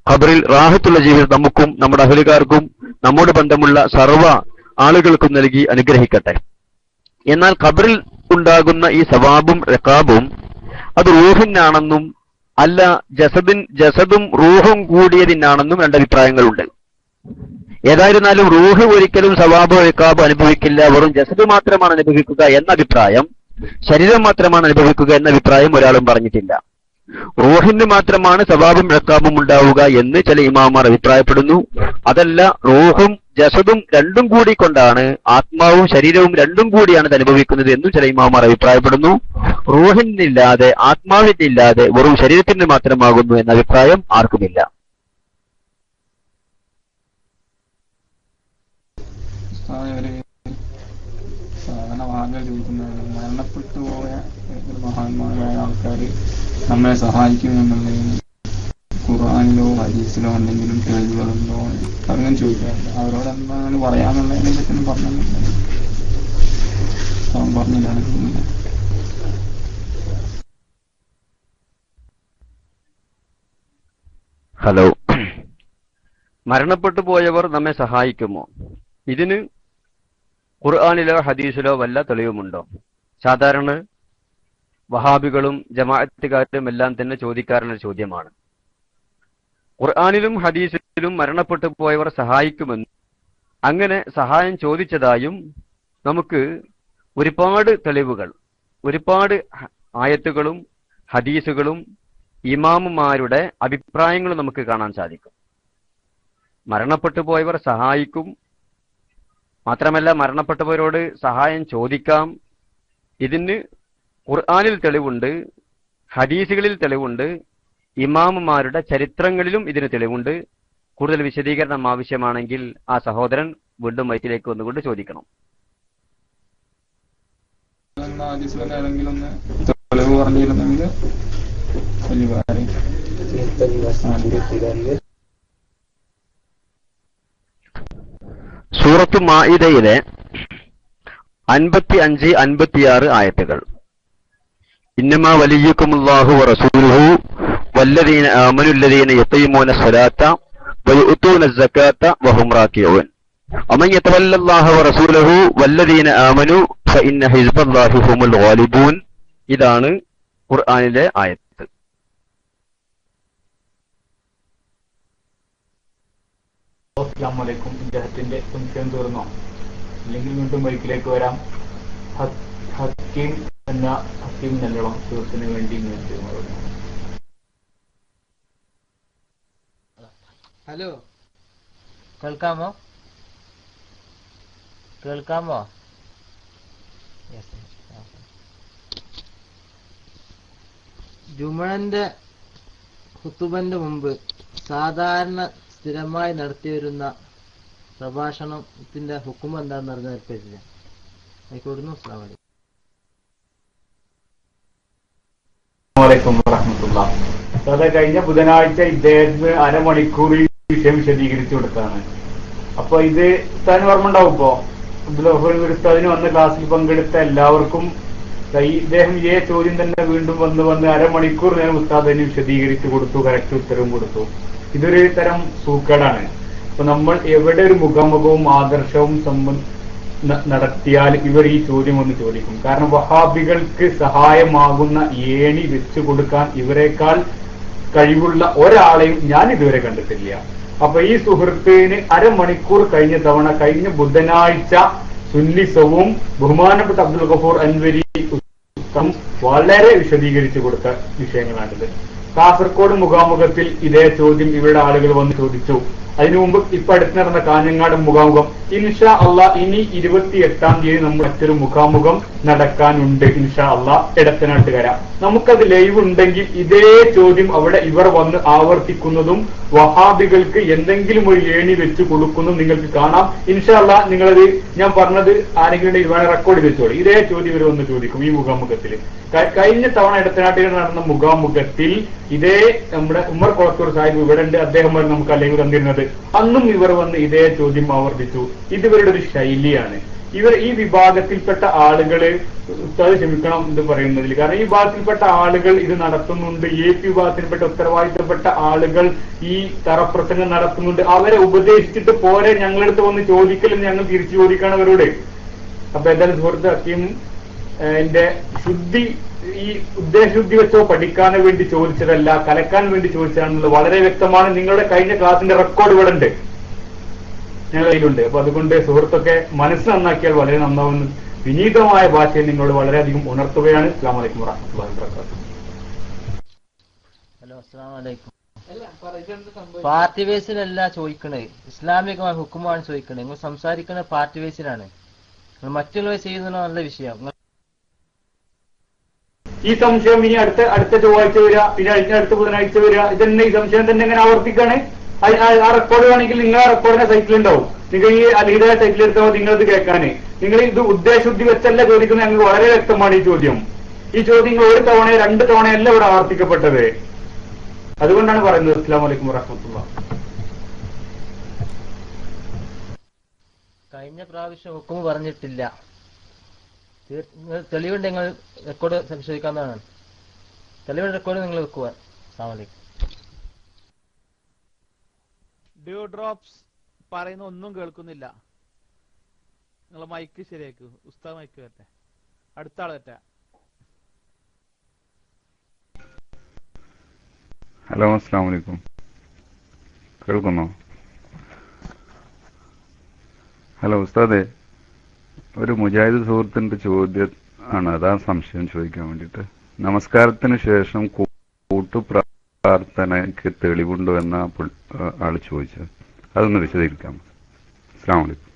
ഖബറിൽ റാഹത്തുള്ള ജീവിതം നമുക്കും നമ്മുടെ അഹ്ലുകാർക്കും നമ്മോട് ബന്ധമുള്ള സർവ്വ ആളുകൾക്കും നൽകി അനുഗ്രഹിക്കട്ടെ. എന്നാൽ ഖബറിൽ ഉണ്ടാകുന്ന ഈ സവാബും ഇഖാബും അത് റൂഹിനാണെന്നും അല്ല ജസദും റൂഹും കൂടിയതിനാണെന്നും രണ്ട് അഭിപ്രായങ്ങളുണ്ട്. ഏതായിരുന്നാലും റൂഹ് ഒരിക്കലും സവാബോ ഇഖാബോ അനുഭവിക്കില്ല, വെറും ജസദ് മാത്രമാണ് അനുഭവിക്കുക എന്ന അഭിപ്രായം, ശരീരം മാത്രമാണ് അനുഭവിക്കുക എന്ന അഭിപ്രായം ഒരാളും പറഞ്ഞിട്ടില്ല. റൂഹിന് മാത്രമാണ് സവാബും ഇഖാബും ഉണ്ടാവുക എന്ന് ചില ഇമാമാർ അഭിപ്രായപ്പെടുന്നു. അതല്ല, റൂഹും ജസദും രണ്ടും കൂടി കൊണ്ടാണ്, ആത്മാവും ശരീരവും രണ്ടും കൂടിയാണ് ഇത് അനുഭവിക്കുന്നത് എന്നും ചില ഇമാമാർ അഭിപ്രായപ്പെടുന്നു. റൂഹിനില്ലാതെ ആത്മാവിനില്ലാതെ വെറും ശരീരത്തിന് മാത്രമാകുന്നു എന്ന അഭിപ്രായം ആർക്കുമില്ല. മരണപ്പെട്ടു പോയ മഹാന്മാരായ ആൾക്കാർ നമ്മളെ സഹായിക്കുമെന്നുള്ളതിന് ഖുർആനിലോ ഹദീസിലോ എന്തെങ്കിലും തെളിവുകളുണ്ടോ അങ്ങനെ ചോദിക്കാറുണ്ട്. അവരോട് എന്താണ് പറയാനുള്ളതിനെ പറ്റി പറഞ്ഞില്ല. ഹലോ, മരണപ്പെട്ടു പോയവർ നമ്മെ സഹായിക്കുമോ? ഇതിന് ഖുർആനിലോ ഹദീസിലോ വല്ല തെളിവുമുണ്ടോ? സാധാരണ വഹാബികളും ജമാഅത്തുകാരും എല്ലാം തന്നെ ചോദിക്കാറുള്ള ചോദ്യമാണ്. ഖുർആനിലും ഹദീസിലും മരണപ്പെട്ടു പോയവർ സഹായിക്കുമെന്നും അങ്ങനെ സഹായം ചോദിച്ചതായും നമുക്ക് ഒരുപാട് തെളിവുകൾ, ഒരുപാട് ആയത്തുകളും ഹദീസുകളും ഇമാമുമാരുടെ അഭിപ്രായങ്ങളും നമുക്ക് കാണാൻ സാധിക്കും. മരണപ്പെട്ടു പോയവർ സഹായിക്കും, മാത്രമല്ല മരണപ്പെട്ടവരോട് സഹായം ചോദിക്കാം. ഇതിന് ഖുർആനിൽ തെളിവുണ്ട്, ഹദീസുകളിൽ തെളിവുണ്ട്, ഇമാമുമാരുടെ ചരിത്രങ്ങളിലും ഇതിന് തെളിവുണ്ട്. കൂടുതൽ വിശദീകരണം ആവശ്യമാണെങ്കിൽ ആ സഹോദരൻ വീണ്ടും മൈക്കിലേക്ക് വന്നുകൊണ്ട് ചോദിക്കണം. ഏതെങ്കിലും തെളിവ് പറഞ്ഞിരുന്നെങ്കിൽ സൂറത്ത് മാഇദയിലെ 55, 56 ആയത്തുകൾ. ഇന്നമാ വലിയ്യുക്കുമുല്ലാഹു വറസൂലുഹു വല്ലദീന ആമനുല്ലദീന യഖീമൂന സ്വലാത്ത വയുഅ്തൂന സകാത്ത വഹും റാക്കിഊൻ. വമൻ യതവല്ലല്ലാഹു വറസൂലഹു വല്ലദീന ആമനു ഫഇന്ന ഹിസ്ബല്ലാഹി ഹുമുൽ ഗാലിബൂൻ. ഇതാണ് ഖുർആനിലെ ആയത്ത്. അസ്സലാമു അലൈക്കും. ഇദ്ദേഹത്തിന്റെ സംശയം തീർന്നോ? അല്ലെങ്കിൽ വീണ്ടും ബൈക്കിലേക്ക് വരാം. ഹക്കീം നല്ലോണം സുഹൃത്തിന് വേണ്ടി ഹലോ, കേൾക്കാമോ? ജുമുഅന്റെ ഖുതുബന്റെ മുമ്പ് സാധാരണ സ്ഥിരമായി നടത്തിവരുന്ന പ്രഭാഷണത്തിന്റെ ഹുക്കം എന്താണെന്ന് അറിഞ്ഞാൽ ഏർപ്പെട്ടില്ല. ആയിക്കോടുന്നു. അസ്സലാമു അലൈക്കും വറഹ്മത്തുള്ളാഹി. അതെ, കഴിഞ്ഞ ബുധനാഴ്ച ഇദ്ദേഹത്തിന് അരമണിക്കൂറിൽ വിഷയം വിശദീകരിച്ചു കൊടുത്താണ്. അപ്പൊ ഇത് ഉസ്താദിന് ഓർമ്മ ഉണ്ടാവും. ഇപ്പോ അബ്ദുൽ ഉസ്താദിന് വന്ന ക്ലാസ്സിൽ പങ്കെടുത്ത എല്ലാവർക്കും ഇദ്ദേഹം ഇതേ ചോദ്യം തന്നെ വീണ്ടും വന്ന് അരമണിക്കൂർ നേരം ഉസ്താദിന് വിശദീകരിച്ചു കൊടുത്തു, കറക്റ്റ് ഉത്തരവും കൊടുത്തു. ഇതൊരു തരം സൂക്കേടാണ്. അപ്പൊ നമ്മൾ എവിടെ ഒരു മുഖാമുഖവും ആദർശവും നടത്തിയാൽ ഇവർ ഈ ചോദ്യം ഒന്ന് ചോദിക്കും. കാരണം വഹാബികൾക്ക് സഹായമാകുന്ന ഏണി വെച്ചു കൊടുക്കാൻ ഇവരെക്കാൾ കഴിവുള്ള ഒരാളെയും ഞാൻ ഇതുവരെ കണ്ടിട്ടില്ല. അപ്പൊ ഈ സുഹൃത്തിന് അരമണിക്കൂർ കഴിഞ്ഞ ബുധനാഴ്ച സുന്നിസവും ബഹുമാനപ്പെട്ട അബ്ദുൽ ഗഫൂർ അൻവരി വളരെ വിശദീകരിച്ചു കൊടുത്ത വിഷയങ്ങളാണിത്. കാസർഗോഡ് മുഖാമുഖത്തിൽ ഇതേ ചോദ്യം ഇവരുടെ ആളുകൾ വന്ന് ചോദിച്ചു. അതിനു മുമ്പ് ഇപ്പൊ അടുത്ത് നടന്ന കാഞ്ഞങ്ങാട് മുഖാമുഖം. ഇൻഷാ അള്ളാ ഇനി 28-ാം തീയതി നമ്മൾ മറ്റൊരു മുഖാമുഖം നടക്കാനുണ്ട്. ഇൻഷാ അള്ളാ എടത്തനാട്ടുകര. നമുക്കത് ലൈവ് ഉണ്ടെങ്കിൽ ഇതേ ചോദ്യം അവിടെ ഇവർ വന്ന് ആവർത്തിക്കുന്നതും വഹാബികൾക്ക് എന്തെങ്കിലും ഒരു ഏണി വെച്ച് കൊടുക്കുന്നതും നിങ്ങൾക്ക് കാണാം. ഇൻഷാ അള്ളാ നിങ്ങളത് ഞാൻ പറഞ്ഞത് ആരെങ്കിലും ഇവരെ റെക്കോർഡ് വെച്ചോളൂ. ഇതേ ചോദ്യം ഇവർ വന്ന് ചോദിക്കും ഈ മുഖാമുഖത്തിൽ. കഴിഞ്ഞ തവണ എടത്തനാട്ടുകര നടന്ന മുഖാമുഖത്തിൽ ഇതേ നമ്മുടെ ഉമ്മർ കൊളത്തൂർ സാഹിബ് ഇവിടെ ഉണ്ട്. അദ്ദേഹം നമുക്ക് അല്ലെങ്കിൽ തന്നിരുന്നത്. അന്നും ഇവർ വന്ന് ഇതേ ചോദ്യം ആവർത്തിച്ചു. ഇതിവരുടെ ഒരു ശൈലിയാണ്. ഇവർ ഈ വിഭാഗത്തിൽപ്പെട്ട ആളുകള് ഉസ്താദ് ക്ഷമിക്കണം ഇത് പറയുന്നതിൽ. കാരണം ഈ വിഭാഗത്തിൽപ്പെട്ട ആളുകൾ ഇത് നടത്തുന്നുണ്ട്. AP വിഭാഗത്തിൽപ്പെട്ട ഉത്തരവാദിത്തപ്പെട്ട ആളുകൾ ഈ തറപ്രസംഗം നടത്തുന്നുണ്ട്. അവരെ ഉപദേശിച്ചിട്ട് പോരെ ഞങ്ങളടുത്ത് വന്ന് ചോദിക്കലെന്ന് ഞങ്ങൾ തിരിച്ചു ചോദിക്കണം അവരോട്. അപ്പൊ എന്തായാലും സുഹൃത്ത് ഹക്കീം എന്റെ ശുദ്ധി ഈ ഉദ്ദേശശുദ്ധി വെച്ചോ പഠിക്കാൻ വേണ്ടി ചോദിച്ചതല്ല, കലക്കാൻ വേണ്ടി ചോദിച്ചതാണെന്നുള്ളത് വളരെ വ്യക്തമാണ്. നിങ്ങളുടെ കഴിഞ്ഞ ക്ലാസിന്റെ റെക്കോർഡ് ഇവിടെ ഉണ്ട്, ഞങ്ങളുടെ കയ്യിലുണ്ട്. അപ്പൊ അതുകൊണ്ട് സുഹൃത്തൊക്കെ മനസ്സ് നന്നാക്കിയാൽ വളരെ നന്നാവുന്ന വിനീതമായ ഭാഷയിൽ നിങ്ങളോട് വളരെയധികം ഉണർത്തുകയാണ്. അസ്സലാമു അലൈക്കും വറഹ്മത്തുള്ളാഹി വബറകാതുഹു. ഹലോ, അസ്സലാമു അലൈക്കും. പാർട്ടി ബേസിലല്ല ചോദിക്കണേ, ഇസ്ലാമികമായ ഹുക്കുമാണ് ചോദിക്കണേ. നിങ്ങൾ സംസാരിക്കുന്ന പാർട്ടി ബേസിലാണ്. മറ്റുള്ളവർ ചെയ്യുന്ന നല്ല വിഷയം. ഈ സംശയം ഇനി അടുത്ത ചൊവ്വാഴ്ച വരിക, പിന്നെ അടുത്ത ബുധനാഴ്ച വരിക. ഇതന്നെ ഈ സംശയം തന്നെ എങ്ങനെ ആവർത്തിക്കാണ്? ആ റെക്കോർഡ് വേണമെങ്കിൽ നിങ്ങളെ റെക്കോർഡിന്റെ സൈറ്റിലുണ്ടാവും. നിങ്ങൾ ഈ അലീദായ സൈറ്റിലെടുത്താൽ നിങ്ങളത് കേൾക്കാന്. നിങ്ങൾ ഇത് ഉദ്ദേശശുദ്ധി വെച്ചല്ല ചോദിക്കുന്നത്. ഞങ്ങൾക്ക് വളരെ വ്യക്തമാണ് ഈ ചോദ്യം. ഈ ചോദ്യങ്ങൾ ഒരു തവണ 2 തവണയല്ല ഇവിടെ ആവർത്തിക്കപ്പെട്ടത്. അതുകൊണ്ടാണ് പറയുന്നത്. അസ്സലാമു അലൈക്കും വറഹ്മത്തുള്ളാഹി. കഴിഞ്ഞ പ്രാവശ്യം ഹുക്കും പറഞ്ഞിട്ടില്ല. തെളിവുണ്ട്, നിങ്ങൾ റെക്കോർഡ് പരിശോധിക്കാവുന്നതാണ്. തെളിവുണ്ട്, റെക്കോർഡ് നിങ്ങൾ വെക്കുക. അസ്സലാമു അലൈക്കും. ഡ്യൂ ഡ്രോപ്സ് പറയുന്ന ഒന്നും കേൾക്കുന്നില്ല. നിങ്ങൾ മൈക്ക് ശരിയാക്കൂ. ഉസ്താദ് മൈക്ക് വരട്ടെ. അടുത്ത ആൾ വരട്ടെ. ഹലോ, അസ്സലാമു അലൈക്കും. കേൾക്കുന്നോ? ഹലോ ഉസ്താദേ, ഒരു മുജാഹിദ് സുഹൃത്തിന്റെ ചോദ്യം ആണ്. അതാ സംശയം ചോദിക്കാൻ വേണ്ടിയിട്ട്. നമസ്കാരത്തിന് ശേഷം കൂട്ടുപ്രാർത്ഥനയ്ക്ക് തെളിവുണ്ടോ എന്ന ആള് ചോദിച്ചത്. അതൊന്ന് വിശദീകരിക്കാം. അസ്സലാമു അലൈക്കും.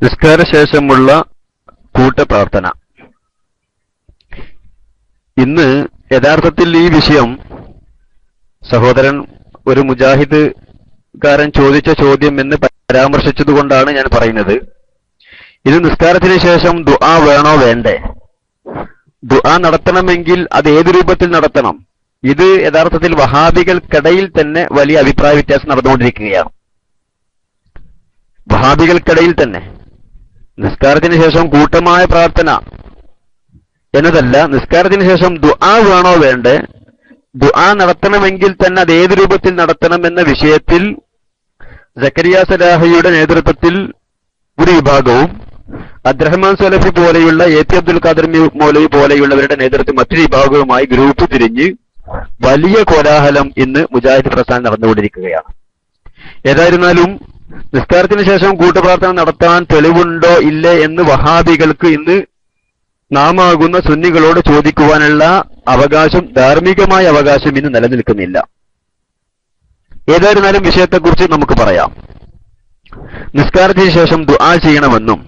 നിസ്കാര ശേഷമുള്ള കൂട്ടപ്രാർത്ഥന. ഇന്ന് യഥാർത്ഥത്തിൽ ഈ വിഷയം സഹോദരൻ ഒരു മുജാഹിദുകാരൻ ചോദിച്ച ചോദ്യം എന്ന് പരാമർശിച്ചതുകൊണ്ടാണ് ഞാൻ പറയുന്നത്. ഇത് നിസ്കാരത്തിന് ശേഷം ദുആ വേണോ വേണ്ടേ? ദുആ നടത്തണമെങ്കിൽ അത് ഏത് രൂപത്തിൽ നടത്തണം? ഇത് യഥാർത്ഥത്തിൽ വഹാബികൾക്കിടയിൽ തന്നെ വലിയ അഭിപ്രായ വ്യത്യാസം നടന്നുകൊണ്ടിരിക്കുകയാണ്. വഹാബികൾക്കിടയിൽ തന്നെ നിസ്കാരത്തിന് ശേഷം കൂട്ടമായ പ്രാർത്ഥന എന്നതല്ല, നിസ്കാരത്തിന് ശേഷം ദുആ വേണോ വേണ്ടേ, ദുആ നടത്തണമെങ്കിൽ തന്നെ അത് ഏത് രൂപത്തിൽ നടത്തണം എന്ന വിഷയത്തിൽ സക്കരിയ സലാഹിയുടെ നേതൃത്വത്തിൽ ഒരു വിഭാഗവും അബ്ദുറഹ്മാൻ സലഫി പോലെയുള്ള എ പി അബ്ദുൽ ഖാദർ മൗലവി പോലെയുള്ളവരുടെ നേതൃത്വം മറ്റൊരു വിഭാഗവുമായി ഗ്രൂപ്പ് തിരിഞ്ഞ് വലിയ കോലാഹലം ഇന്ന് മുജാഹിദ് പ്രസ്ഥാനം നടന്നുകൊണ്ടിരിക്കുകയാണ്. ഏതായിരുന്നാലും നിസ്കാരത്തിന് ശേഷം കൂട്ടുപ്രാർത്ഥന നടത്താൻ തെളിവുണ്ടോ ഇല്ലേ എന്ന് വഹാബികൾക്ക് ഇന്ന് നാമാകുന്ന സുന്നികളോട് ചോദിക്കുവാനുള്ള അവകാശം, ധാർമ്മികമായ അവകാശം ഇന്ന് നിലനിൽക്കുന്നില്ല. ഏതായിരുന്നാലും വിഷയത്തെക്കുറിച്ച് നമുക്ക് പറയാം. നിസ്കാരത്തിന് ശേഷം ദുആ ചെയ്യണമെന്നും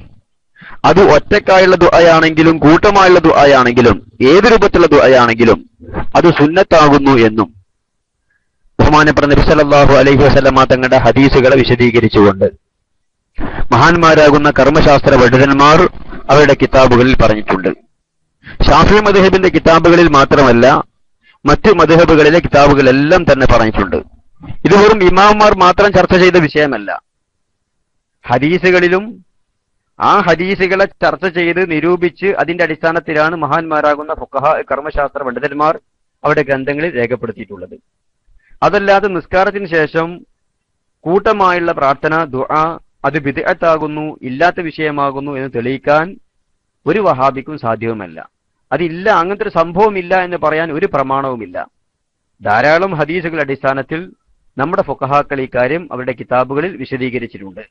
അത് ഒറ്റക്കായുള്ള ദുആയാണെങ്കിലും കൂട്ടമായുള്ള ദുആയാണെങ്കിലും ഏത് രൂപത്തിലുള്ള ദുആയാണെങ്കിലും അത് സുന്നത്താകുന്നു എന്നും ബഹുമാനപ്പെട്ട നബി സല്ലല്ലാഹു അലൈഹി വസല്ലമ തങ്ങളുടെ ഹദീസുകളെ വിശദീകരിച്ചുകൊണ്ട് മഹാന്മാരാകുന്ന കർമ്മശാസ്ത്ര പണ്ഡിതന്മാർ അവരുടെ കിതാബുകളിൽ പറഞ്ഞിട്ടുണ്ട്. ശാഫിഈ മദ്ഹബിന്റെ കിതാബുകളിൽ മാത്രമല്ല മറ്റ് മദ്ഹബുകളിലെ കിതാബുകളെല്ലാം തന്നെ പറഞ്ഞിട്ടുണ്ട്. ഇത് വെറും ഇമാംമാർ മാത്രം ചർച്ച ചെയ്ത വിഷയമല്ല. ഹദീസുകളിലും ആ ഹദീസുകളെ ചർച്ച ചെയ്ത് നിരൂപിച്ച് അതിന്റെ അടിസ്ഥാനത്തിലാണ് മഹാന്മാരാകുന്ന ഫുഖഹാ കർമ്മശാസ്ത്ര പണ്ഡിതന്മാർ അവരുടെ ഗ്രന്ഥങ്ങളിൽ രേഖപ്പെടുത്തിയിട്ടുള്ളത്. അതല്ലാതെ നിസ്കാരത്തിന് ശേഷം കൂട്ടമായുള്ള പ്രാർത്ഥന ദുആ അത് ബിദ്അത്താകുന്നു, ഇല്ലാത്ത വിഷയമാകുന്നു എന്ന് തെളിയിക്കാൻ ഒരു വഹാബിക്കും സാധ്യവുമല്ല. അതില്ല, അങ്ങനത്തെ ഒരു സംഭവമില്ല എന്ന് പറയാൻ ഒരു പ്രമാണവുമില്ല. ധാരാളം ഹദീസുകളുടെ അടിസ്ഥാനത്തിൽ നമ്മുടെ ഫുഖഹാക്കൾ ഇക്കാര്യം അവരുടെ കിതാബുകളിൽ വിശദീകരിച്ചിട്ടുണ്ട്.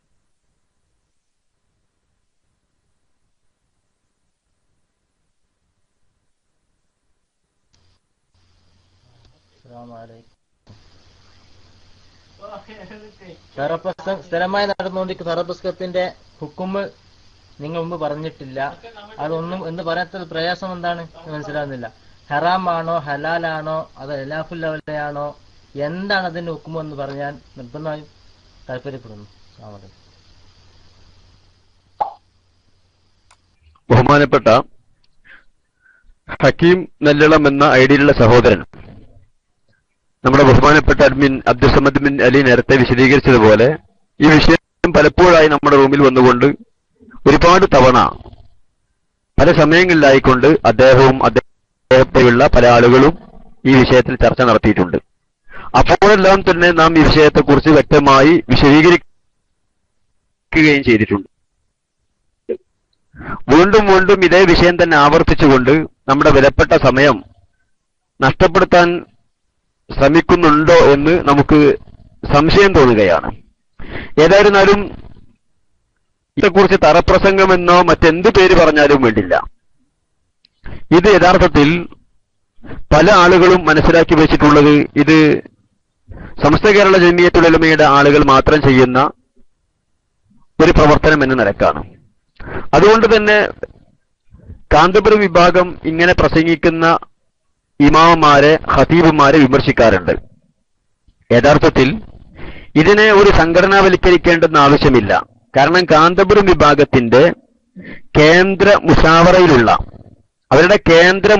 സ്ഥിരമായി നടന്നുകൊണ്ടിരിക്കുന്ന സറപുസ്കത്തിന്റെ ഹുക്കുമ് നിങ്ങൾ മുമ്പ് പറഞ്ഞിട്ടില്ല. അതൊന്നും എന്ന് പറയാത്ത പ്രയാസം എന്താണ് മനസ്സിലാവുന്നില്ല. ഹറാമാണോ ഹലാലാണോ അതോ ഖിലാഫുല്ലൗലയാണോ എന്താണ് അതിന്റെ ഹുക്കുമ് എന്ന് പറഞ്ഞാൽ നിർബന്ധമായും താല്പര്യപ്പെടുന്നു. ബഹുമാനപ്പെട്ട ഹക്കീം നെല്ലളം എന്ന ഐഡിയിലുള്ള സഹോദരൻ നമ്മുടെ ബഹുമാനപ്പെട്ട admin Abdul Samad bin Ali നേരത്തെ വിശദീകരിച്ചതുപോലെ ഈ വിഷയം പലപ്പോഴായി നമ്മുടെ റൂമിൽ വന്നുകൊണ്ട് ഒരുപാട് തവണ പല സമയങ്ങളിലായിക്കൊണ്ട് അദ്ദേഹവും അദ്ദേഹത്തെയുള്ള പല ആളുകളും ഈ വിഷയത്തിൽ ചർച്ച നടത്തിയിട്ടുണ്ട്. അപ്പോഴെല്ലാം തന്നെ നാം ഈ വിഷയത്തെക്കുറിച്ച് വ്യക്തമായി വിശദീകരിക്കുകയും ചെയ്തിട്ടുണ്ട്. വീണ്ടും വീണ്ടും ഇതേ വിഷയം തന്നെ ആവർത്തിച്ചുകൊണ്ട് നമ്മുടെ വിലപ്പെട്ട സമയം നഷ്ടപ്പെടുത്താൻ ശ്രമിക്കുന്നുണ്ടോ എന്ന് നമുക്ക് സംശയം തോന്നുകയാണ്. ഏതായിരുന്നാലും ഇതേക്കുറിച്ച് തറപ്രസംഗമെന്നോ മറ്റെന്ത് പേര് പറഞ്ഞാലും വേണ്ടില്ല. ഇത് യഥാർത്ഥത്തിൽ പല ആളുകളും മനസ്സിലാക്കി വെച്ചിട്ടുള്ളത് ഇത് സമസ്ത കേരള ജമിയത്തുൽ ഉലമയുടെ ആളുകൾ മാത്രം ചെയ്യുന്ന ഒരു പ്രവർത്തനം എന്ന നിലക്കാണ്. അതുകൊണ്ട് തന്നെ കാന്തപുരം വിഭാഗം ഇങ്ങനെ പ്രസംഗിക്കുന്ന ഇമാമന്മാരെ ഖതീബുമാരെ വിമർശിക്കാറുണ്ട്. യഥാർത്ഥത്തിൽ ഇതിനെ ഒരു സംഘടനാവൽക്കരിക്കേണ്ടെന്ന ആവശ്യമില്ല. കാരണം കാന്തപുരം വിഭാഗത്തിന്റെ കേന്ദ്ര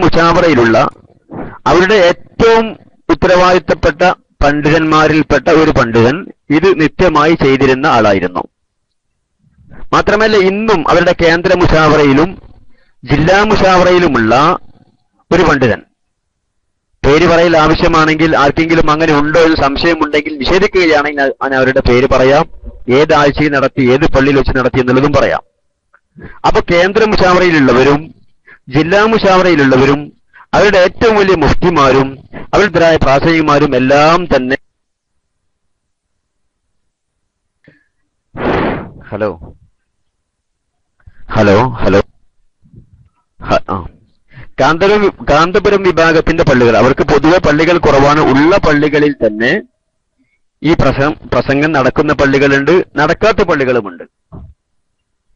മുശാവറയിലുള്ള അവരുടെ ഏറ്റവും ഉത്തരവാദിത്തപ്പെട്ട പണ്ഡിതന്മാരിൽപ്പെട്ട ഒരു പണ്ഡിതൻ ഇത് നിത്യമായി ചെയ്തിരുന്ന ആളായിരുന്നു. മാത്രമല്ല ഇന്നും അവരുടെ കേന്ദ്ര മുശാവറയിലും ജില്ലാ മുശാവറയിലുമുള്ള ഒരു പണ്ഡിതൻ, പേര് പറയൽ ആവശ്യമാണെങ്കിൽ ആർക്കെങ്കിലും അങ്ങനെ ഉണ്ടോ എന്ന് സംശയമുണ്ടെങ്കിൽ നിഷേധിക്കുകയാണെങ്കിൽ ഞാൻ അവരുടെ പേര് പറയാം, ഏത് ആഴ്ചയിൽ നടത്തി ഏത് പള്ളിയിൽ വെച്ച് നടത്തി എന്നുള്ളതും പറയാം. അപ്പൊ കേന്ദ്ര മുശാവറയിലുള്ളവരും ജില്ലാ മുശാവറയിലുള്ളവരും അവരുടെ ഏറ്റവും വലിയ മുഫ്തിമാരും അവരുടേതായ പ്രാസംഗികമാരും എല്ലാം തന്നെ കാന്തപുരം വിഭാഗത്തിന്റെ പള്ളികൾ, അവർക്ക് പൊതുവെ പള്ളികൾ കുറവാണ്. ഉള്ള പള്ളികളിൽ തന്നെ ഈ പ്രസംഗം നടക്കുന്ന പള്ളികളുണ്ട്, നടക്കാത്ത പള്ളികളുമുണ്ട്.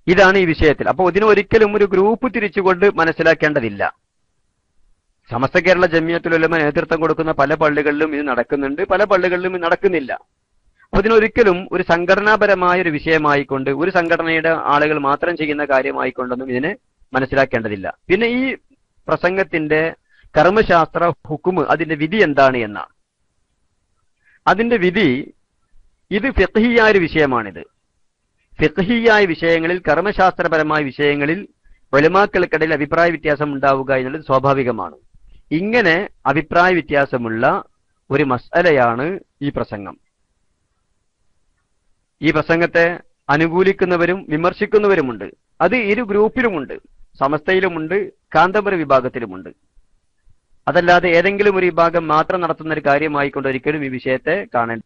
ഇതാണ് ഈ വിഷയത്തിൽ. അപ്പോൾ ഇതിന് ഒരിക്കലും ഒരു ഗ്രൂപ്പ് തിരിച്ചുകൊണ്ട് മനസ്സിലാക്കേണ്ടതില്ല. സമസ്ത കേരള ജമിയത്തുൽ ഉലമ നേതൃത്വം കൊടുക്കുന്ന പല പള്ളികളിലും ഇത് നടക്കുന്നുണ്ട്, പല പള്ളികളിലും ഇത് നടക്കുന്നില്ല. അപ്പൊ ഇതിനൊരിക്കലും ഒരു സംഘടനാപരമായ ഒരു വിഷയമായിക്കൊണ്ട് ഒരു സംഘടനയുടെ ആളുകൾ മാത്രം ചെയ്യുന്ന കാര്യമായിക്കൊണ്ടൊന്നും ഇതിനെ മനസ്സിലാക്കേണ്ടതില്ല. പിന്നെ ഈ പ്രസംഗത്തിന്റെ കർമ്മശാസ്ത്ര ഹുക്കുമ്, അതിന്റെ വിധി എന്താണ് എന്നാണ്. അതിന്റെ വിധി, ഇത് ഫിഖ്ഹിയായ ഒരു വിഷയമാണിത്. ഫിഖ്ഹിയായ വിഷയങ്ങളിൽ, കർമ്മശാസ്ത്രപരമായ വിഷയങ്ങളിൽ ഉലമാക്കൾക്കിടയിൽ അഭിപ്രായ വ്യത്യാസം ഉണ്ടാവുക എന്നുള്ളത് സ്വാഭാവികമാണ്. ഇങ്ങനെ അഭിപ്രായ വ്യത്യാസമുള്ള ഒരു മസ്അലയാണ് ഈ പ്രസംഗം. ഈ പ്രസംഗത്തെ അനുകൂലിക്കുന്നവരും വിമർശിക്കുന്നവരുമുണ്ട്. അത് ഇരു ഗ്രൂപ്പിലുമുണ്ട്, സമസ്തയിലുമുണ്ട്, കാന്തപുര വിഭാഗത്തിലുമുണ്ട്. അതല്ലാതെ ഏതെങ്കിലും ഒരു വിഭാഗം മാത്രം നടത്തുന്ന ഒരു കാര്യമായിക്കൊണ്ട് ഒരിക്കലും ഈ വിഷയത്തെ കാണേണ്ട.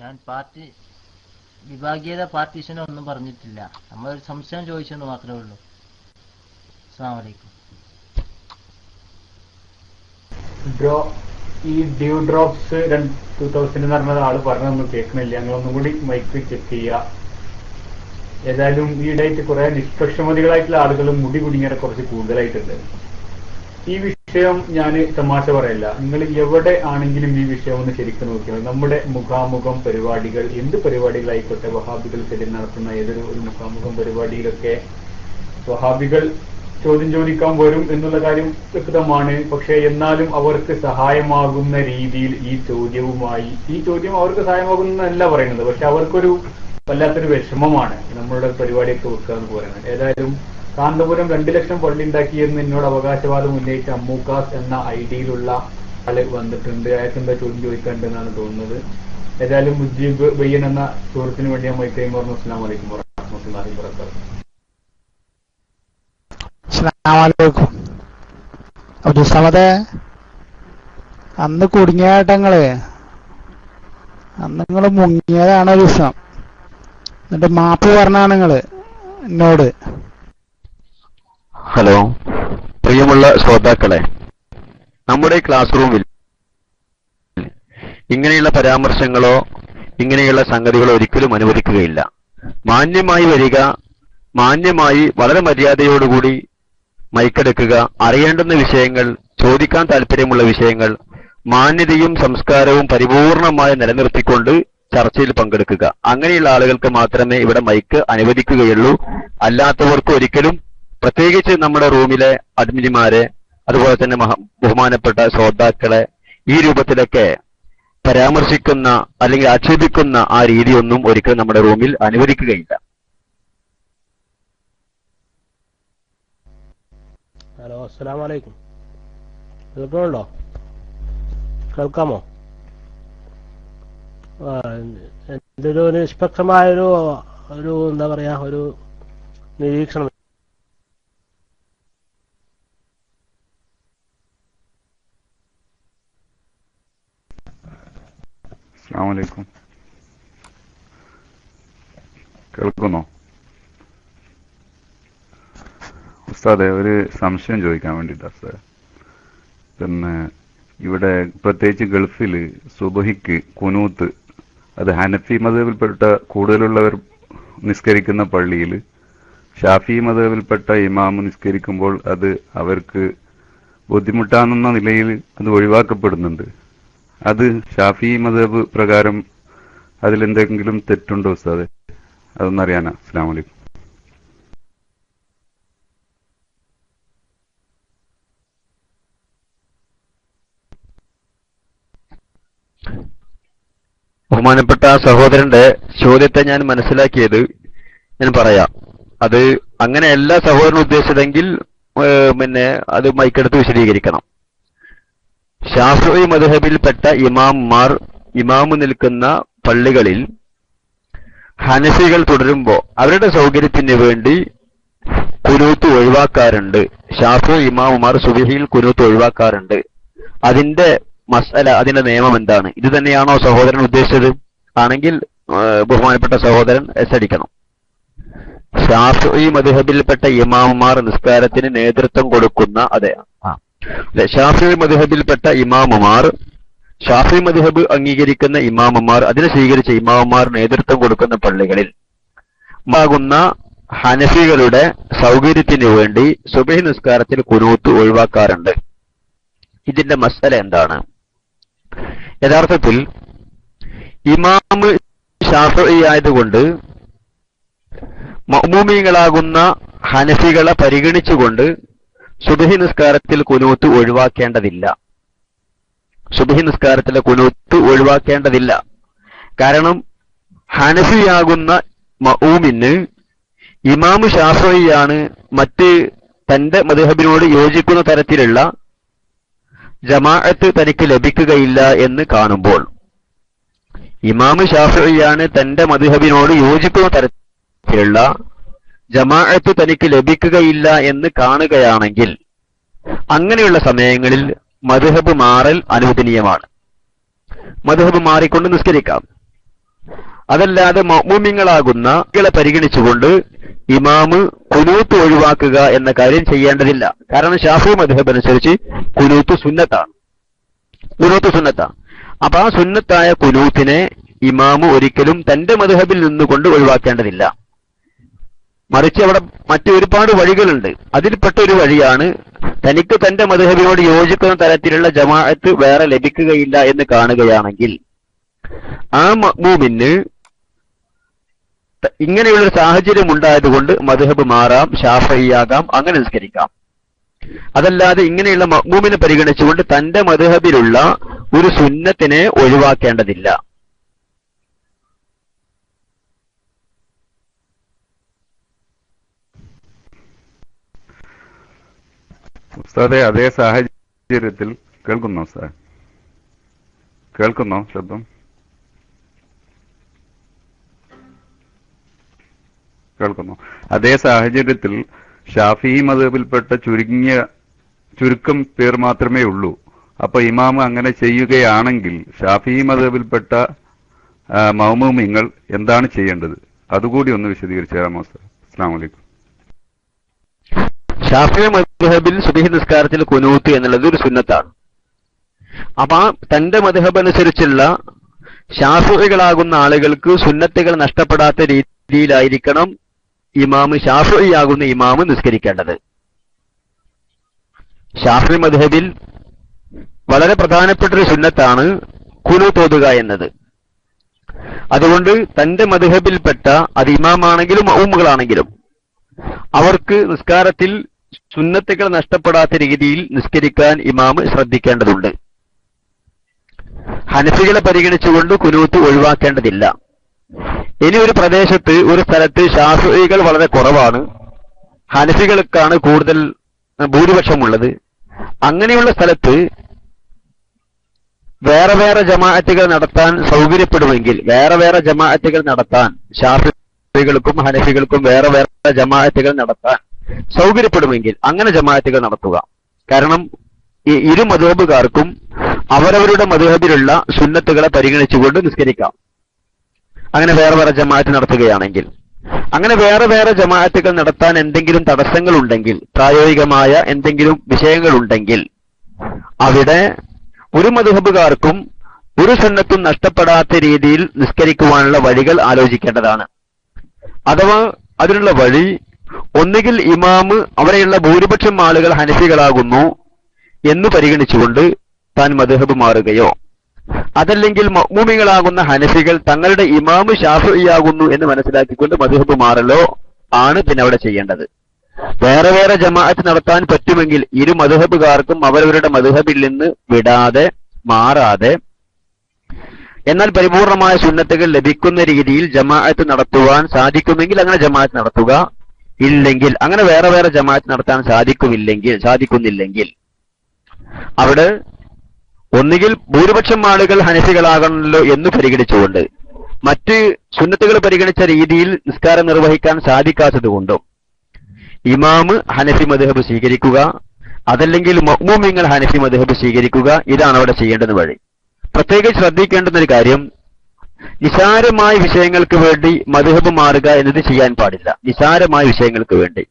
ഞാൻ വിഭാഗീയത പാർട്ടീഷനോ ഒന്നും പറഞ്ഞിട്ടില്ല. നമ്മളൊരു സംശയം ചോദിച്ചെന്ന് മാത്രമേ ഉള്ളൂ. അസ്സലാമു അലൈക്കും. ഈ ഡ്യൂ ഡ്രോപ്സ് 2000 എന്ന് പറഞ്ഞത് ആള് പറഞ്ഞൊന്നും കേൾക്കണില്ല. ഞങ്ങളൊന്നും കൂടി മൈക്ക് ചെക്ക് ചെയ്യുക. ഏതായാലും ഈയിടെയായിട്ട് കുറെ നിഷ്പക്ഷമതികളായിട്ടുള്ള ആളുകളും മുടി കുടുങ്ങിയ കുറച്ച് കൂടുതലായിട്ടുണ്ട്. ഈ വിഷയം ഞാൻ തമാശ പറയല്ല, നിങ്ങൾ എവിടെ ആണെങ്കിലും ഈ വിഷയം ഒന്ന് ശരിക്കും നോക്കിയാൽ നമ്മുടെ മുഖാമുഖം പരിപാടികൾ, എന്ത് പരിപാടികളായിക്കോട്ടെ, വഹാബികൾക്കെതിരെ നടത്തുന്ന ഏതൊരു മുഖാമുഖം പരിപാടിയിലൊക്കെ വഹാബികൾ ചോദ്യം ചോദിക്കാൻ വരും എന്നുള്ള കാര്യം വ്യക്തമാണ്. പക്ഷെ എന്നാലും അവർക്ക് സഹായമാകുന്ന രീതിയിൽ ഈ ചോദ്യം അവർക്ക് സഹായമാകുന്നതല്ല പറയുന്നത്. പക്ഷെ അവർക്കൊരു വല്ലാത്തൊരു വിഷമമാണ് നമ്മളുടെ പരിപാടിയൊക്കെ വെക്കുക എന്ന് പറയുന്നത്. ഏതായാലും കാന്തപുരം 2 ലക്ഷം പള്ളി ഉണ്ടാക്കിയെന്ന് എന്നോട് അവകാശവാദം ഉന്നയിച്ച അമ്മൂക്കാസ് എന്ന ഐഡിയിലുള്ള ആള് വന്നിട്ടുണ്ട്. അയാൾക്കെന്താ ചോദ്യം ചോദിക്കാണ്ടെന്നാണ് തോന്നുന്നത്. ഏതായാലും മുജീബ് ബയ്യൻ എന്ന സുഹൃത്തിന് വേണ്ടി ഞാൻ മൈക്കൈം പറഞ്ഞു. അസ്സലാമു അലൈക്കും വറഹ്മത്തുള്ളാഹി വബറകാതുഹു. അസ്സലാമു അലൈക്കും. അബ്ദുൽ സമദേ, അന്ന് കുടുങ്ങിയാട്ടങ്ങള്, അന്ന് നിങ്ങള് മുങ്ങിയതാണ് ഒരു ദിവസം. എന്നിട്ട് മാപ്പ് പറഞ്ഞാണ് നിങ്ങള് എന്നോട്. ഹലോ, പ്രിയമുള്ള ശ്രോതാക്കളെ, നമ്മുടെ ക്ലാസ് റൂമിൽ ഇങ്ങനെയുള്ള പരാമർശങ്ങളോ ഇങ്ങനെയുള്ള സംഗതികളോ ഒരിക്കലും അനുവദിക്കുകയില്ല. മാന്യമായി വരിക, മാന്യമായി വളരെ മര്യാദയോടുകൂടി മൈക്കെടുക്കുക, അറിയേണ്ടുന്ന വിഷയങ്ങൾ, ചോദിക്കാൻ താല്പര്യമുള്ള വിഷയങ്ങൾ മാന്യതയും സംസ്കാരവും പരിപൂർണമായി നിലനിർത്തിക്കൊണ്ട് ചർച്ചയിൽ പങ്കെടുക്കുക. അങ്ങനെയുള്ള ആളുകൾക്ക് മാത്രമേ ഇവിടെ മൈക്ക് അനുവദിക്കുകയുള്ളൂ. അല്ലാത്തവർക്ക് ഒരിക്കലും, പ്രത്യേകിച്ച് നമ്മുടെ റൂമിലെ അഡ്മിനിമാരെ, അതുപോലെ തന്നെ ബഹുമാനപ്പെട്ട ശ്രോതാക്കളെ ഈ രൂപത്തിലൊക്കെ പരാമർശിക്കുന്ന അല്ലെങ്കിൽ ആക്ഷേപിക്കുന്ന ആ രീതിയൊന്നും ഒരിക്കലും നമ്മുടെ റൂമിൽ അനുവദിക്കുകയില്ല. ഹലോ, അസ്സലാമു അലൈക്കും. കേൾക്കുന്നുണ്ടോ? കേൾക്കാമോ? എൻ്റെ ഒരു നിഷ്പക്ഷമായൊരു എന്താ പറയാ, ഒരു നിരീക്ഷണം. അസ്സലാമു അലൈക്കും. കേൾക്കുന്നോ ഉസ്താദെ? ഒരു സംശയം ചോദിക്കാൻ വേണ്ടിയിട്ടാണ് ഉസ്താദെ. പിന്നെ ഇവിടെ പ്രത്യേകിച്ച് ഗൾഫിൽ സുബഹിക്ക് കുനൂത്ത്, അത് ഹനഫി മദ്ഹബിൽപ്പെട്ട കൂടുതലുള്ളവർ നിസ്കരിക്കുന്ന പള്ളിയിൽ ഷാഫി മദ്ഹബിൽപ്പെട്ട ഇമാമ് നിസ്കരിക്കുമ്പോൾ അത് അവർക്ക് ബുദ്ധിമുട്ടാണെന്ന നിലയിൽ അത് ഒഴിവാക്കപ്പെടുന്നുണ്ട്. അത് ഷാഫി മദ്ഹബ് പ്രകാരം അതിലെന്തെങ്കിലും തെറ്റുണ്ടോ ഉസ്താദെ? അതൊന്നറിയാനാ. അസ്സലാമു അലൈക്കും. ബഹുമാനപ്പെട്ട സഹോദരന്റെ ചോദ്യത്തെ ഞാൻ മനസ്സിലാക്കിയത് ഞാൻ പറയാം. അത് അങ്ങനെയല്ല സഹോദരൻ ഉദ്ദേശിച്ചതെങ്കിൽ പിന്നെ അത് മൈക്കെടുത്ത് വിശദീകരിക്കണം. ശാഫിഈ മദ്ഹബിൽപ്പെട്ട ഇമാമുമാർ ഇമാമു നിൽക്കുന്ന പള്ളികളിൽ ഹനഫികൾ തുടരുമ്പോൾ അവരുടെ സൗകര്യത്തിന് വേണ്ടി കുനൂത്ത് ഒഴിവാക്കാറുണ്ട്. ശാഫിഈ ഇമാമുമാർ സുബഹിയിൽ കുനൂത്ത് ഒഴിവാക്കാറുണ്ട്. അതിന്റെ മസ്അല, അതിന്റെ നിയമം എന്താണ്? ഇത് തന്നെയാണോ സഹോദരൻ ഉദ്ദേശിച്ചത്? ആണെങ്കിൽ ബഹുമാനപ്പെട്ട സഹോദരൻ എസ് അടിക്കണം. ശാഫിഈ മദ്ഹബിൽപ്പെട്ട ഇമാമുമാർ നിസ്കാരത്തിന് നേതൃത്വം കൊടുക്കുന്ന, അതെ, ശാഫിഈ മദ്ഹബിൽപ്പെട്ട ഇമാമുമാർ, ഷാഫിഈ മദ്ഹബ് അംഗീകരിക്കുന്ന ഇമാമുമാർ, അതിനെ സ്വീകരിച്ച ഇമാമുമാർ നേതൃത്വം കൊടുക്കുന്ന പള്ളികളിൽ ആകുന്ന ഹനഫികളുടെ സൗകര്യത്തിന് വേണ്ടി സുബഹി നിസ്കാരത്തിൽ കുനൂത്ത് ഒഴിവാക്കാറുണ്ട്. ഇതിന്റെ മസ്അല എന്താണ്? യഥാർത്ഥത്തിൽ ഇമാം ശാഫിഈ ആയതുകൊണ്ട് മഅ്മൂമീങ്ങളാകുന്ന ഹനഫികളെ പരിഗണിച്ചുകൊണ്ട് സുബഹി നിസ്കാരത്തിൽ കുനൂത്ത് ഒഴിവാക്കേണ്ടതില്ല. സുബഹി നിസ്കാരത്തിലെ കുനൂത്ത് ഒഴിവാക്കേണ്ടതില്ല. കാരണം ഹനഫിയാകുന്ന മഅൂമിന് ഇമാം ഷാഫിഈയാണ് മറ്റ് തന്റെ മദ്ഹബിനോട് യോജിക്കുന്ന തരത്തിലുള്ള ജമാഅത്ത് തനിക്ക് ലഭിക്കുകയില്ല എന്ന് കാണുമ്പോൾ, ഇമാം ഷാഫിഈയാണ് തന്റെ മദ്ഹബിനോട് യോജിക്കുന്ന തരത്തിലുള്ള ജമാഅത്ത് തനിക്ക് ലഭിക്കുകയില്ല എന്ന് കാണുകയാണെങ്കിൽ അങ്ങനെയുള്ള സമയങ്ങളിൽ മദ്ഹബ് മാറൽ അനുവദനീയമാണ്. മദ്ഹബ് മാറിക്കൊണ്ട് നിസ്കരിക്കാം. അതല്ലാതെ മഅ്മൂമിങ്ങളാകുന്ന കളെ പരിഗണിച്ചുകൊണ്ട് ഇമാമ് ഖുനൂത്ത് ഒഴിവാക്കുക എന്ന കാര്യം ചെയ്യേണ്ടതില്ല. കാരണം ശാഫിഈ മദ്ഹബ് അനുസരിച്ച് ഖുനൂത്ത് സുന്നത്താണ്. അപ്പൊ ആ സുന്നത്തായ ഖുനൂത്തിനെ ഇമാമ് ഒരിക്കലും തന്റെ മദ്ഹബിൽ നിന്നുകൊണ്ട് ഒഴിവാക്കേണ്ടതില്ല. മറിച്ച് അവിടെ മറ്റു ഒരുപാട് വഴികളുണ്ട്. അതിൽപ്പെട്ട ഒരു വഴിയാണ് തനിക്ക് തന്റെ മദ്ഹബിനോട് യോജിക്കുന്ന തരത്തിലുള്ള ജമാഅത്ത് വേറെ ലഭിക്കുകയില്ല എന്ന് കാണുകയാണെങ്കിൽ ആ മഅ്മൂമിന് ഇങ്ങനെയുള്ളൊരു സാഹചര്യം ഉണ്ടായതുകൊണ്ട് മദ്ഹബ് മാറാം, ശാഫിഈയാകാം, അങ്ങനെ നിസ്കരിക്കാം. അതല്ലാതെ ഇങ്ങനെയുള്ള മഅ്മൂമിനെ പരിഗണിച്ചുകൊണ്ട് തന്റെ മദ്ഹബിലുള്ള ഒരു സുന്നത്തിനെ ഒഴിവാക്കേണ്ടതില്ല. ഉസ്താദെ, അതേ സാഹചര്യത്തിൽ കേൾക്കുന്നോ ഉസ്താദ്? കേൾക്കുന്നോ ശബ്ദം? കേൾക്കുന്നു. അതേ സാഹചര്യത്തിൽ ഷാഫിഈ മദ്ഹബിൽപ്പെട്ട ചുരുക്കം പേർ മാത്രമേ ഉള്ളൂ. അപ്പൊ ഇമാം അങ്ങനെ ചെയ്യുകയാണെങ്കിൽ ഷാഫിഈ മദ്ഹബിൽപ്പെട്ട മഅ്മൂമിങ്ങൾ എന്താണ് ചെയ്യേണ്ടത്? അതുകൂടി ഒന്ന് വിശദീകരിച്ചു തരാമോ ഉസ്താദ്? അസ്സലാമു അലൈക്കും. ശാഫിഈ മദ്ഹബിൽ സുബ്ഹി നിസ്കാരത്തിൽ ഖുനൂത്ത് എന്നുള്ളത് ഒരു സുന്നത്താണ്. അപ്പൊ തന്റെ മദ്ഹബ് അനുസരിച്ചുള്ള ശാഫിഈകളാകുന്ന ആളുകൾക്ക് സുന്നത്തുകൾ നഷ്ടപ്പെടാത്ത രീതിയിലായിരിക്കണം ഷാഫിഈയാകുന്ന ഇമാമ് നിസ്കരിക്കേണ്ടത്. ഷാഫിഈ മദ്ഹബിൽ വളരെ പ്രധാനപ്പെട്ട ഒരു സുന്നത്താണ് ഖുനൂത്ത് ഓതുക എന്നത്. അതുകൊണ്ട് തന്റെ മദ്ഹബിൽപ്പെട്ട അത് ഇമാമാണെങ്കിലും മഅ്മൂമുകളാണെങ്കിലും അവർക്ക് നിസ്കാരത്തിൽ സുന്നത്തുകൾ നഷ്ടപ്പെടാത്ത രീതിയിൽ നിസ്കരിക്കാൻ ഇമാമ് ശ്രദ്ധിക്കേണ്ടതുണ്ട്. ഹനഫികളെ പരിഗണിച്ചുകൊണ്ട് ഖുനൂത്ത് ഒഴിവാക്കേണ്ടതില്ല. ഇനി ഒരു പ്രദേശത്ത്, ഒരു സ്ഥലത്ത് ശാഫിഈകൾ വളരെ കുറവാണ്, ഹനഫികൾക്കാണ് കൂടുതൽ ഭൂരിപക്ഷമുള്ളത്. അങ്ങനെയുള്ള സ്ഥലത്ത് വേറെ വേറെ ജമാഅത്തുകൾ നടത്താൻ സൗകര്യപ്പെടുമെങ്കിൽ ശാഫിഈകൾക്കും ഹനഫികൾക്കും വേറെ വേറെ ജമാഅത്തുകൾ നടത്താൻ സൗകര്യപ്പെടുമെങ്കിൽ അങ്ങനെ ജമാഅത്തുകൾ നടത്തുക. കാരണം ഈ ഇരു മദ്ഹബുകാർക്കും അവരവരുടെ മദ്ഹബിലുള്ള സുന്നത്തുകളെ പരിഗണിച്ചുകൊണ്ട് നിസ്കരിക്കാം. അങ്ങനെ വേറെ വേറെ ജമാഅത്ത് നടത്തുകയാണെങ്കിൽ, അങ്ങനെ വേറെ വേറെ ജമാഅത്തുകൾ നടത്താൻ എന്തെങ്കിലും തടസ്സങ്ങൾ ഉണ്ടെങ്കിൽ, പ്രായോഗികമായ എന്തെങ്കിലും വിഷയങ്ങൾ ഉണ്ടെങ്കിൽ, അവിടെ ഒരു മദ്ഹബുകാർക്കും ഒരു സുന്നത്തും നഷ്ടപ്പെടാത്ത രീതിയിൽ നിസ്കരിക്കുവാനുള്ള വഴികൾ ആലോചിക്കേണ്ടതാണ്. അഥവാ അതിനുള്ള വഴി ഒന്നുകിൽ ഇമാമ് അവിടെയുള്ള ഭൂരിപക്ഷം ആളുകൾ ഹനഫികളാകുന്നു എന്ന് പരിഗണിച്ചുകൊണ്ട് താൻ മദ്ഹബ് മാറുകയോ, അതല്ലെങ്കിൽ മഅ്മൂമികളാകുന്ന ഹനഫികൾ തങ്ങളുടെ ഇമാമ് ശാഫിഈയാകുന്നു എന്ന് മനസ്സിലാക്കിക്കൊണ്ട് മദ്ഹബ് മാറലോ ആണ് പിന്നെ അവിടെ ചെയ്യേണ്ടത്. വേറെ വേറെ ജമാഅത്ത് നടത്താൻ പറ്റുമെങ്കിൽ ഇരു മദ്ഹബുകാർക്കും അവരവരുടെ മദ്ഹബിൽ നിന്ന് വിടാതെ മാറാതെ എന്നാൽ പരിപൂർണമായ സുന്നത്തുകൾ ലഭിക്കുന്ന രീതിയിൽ ജമാഅത്ത് നടത്തുവാൻ സാധിക്കുമെങ്കിൽ അങ്ങനെ ജമാഅത്ത് നടത്തുക. ഇല്ലെങ്കിൽ, അങ്ങനെ വേറെ വേറെ ജമാഅത്ത് നടത്താൻ സാധിക്കുന്നില്ലെങ്കിൽ അവിടെ ഒന്നുകിൽ ഭൂരിപക്ഷം ആളുകൾ ഹനഫികളാകണമല്ലോ എന്ന് പരിഗണിച്ചുകൊണ്ട് മറ്റ് സുന്നത്തുകൾ പരിഗണിച്ച രീതിയിൽ നിസ്കാരം നിർവഹിക്കാൻ സാധിക്കാത്തതുകൊണ്ടും ഇമാമ് ഹനഫി മദ്ഹബ് സ്വീകരിക്കുക, അതല്ലെങ്കിൽ മഅ്മൂമിങ്ങൾ ഹനഫി മദ്ഹബ് സ്വീകരിക്കുക. ഇതാണ് അവിടെ ചെയ്യേണ്ടുന്ന വഴി. പ്രത്യേകിച്ച് ശ്രദ്ധിക്കേണ്ടുന്ന ഒരു കാര്യം, നിസാരമായ വിഷയങ്ങൾക്ക് വേണ്ടി മദ്ഹബ് മാറുക എന്നത് ചെയ്യാൻ പാടില്ല. നിസാരമായ വിഷയങ്ങൾക്ക് വേണ്ടി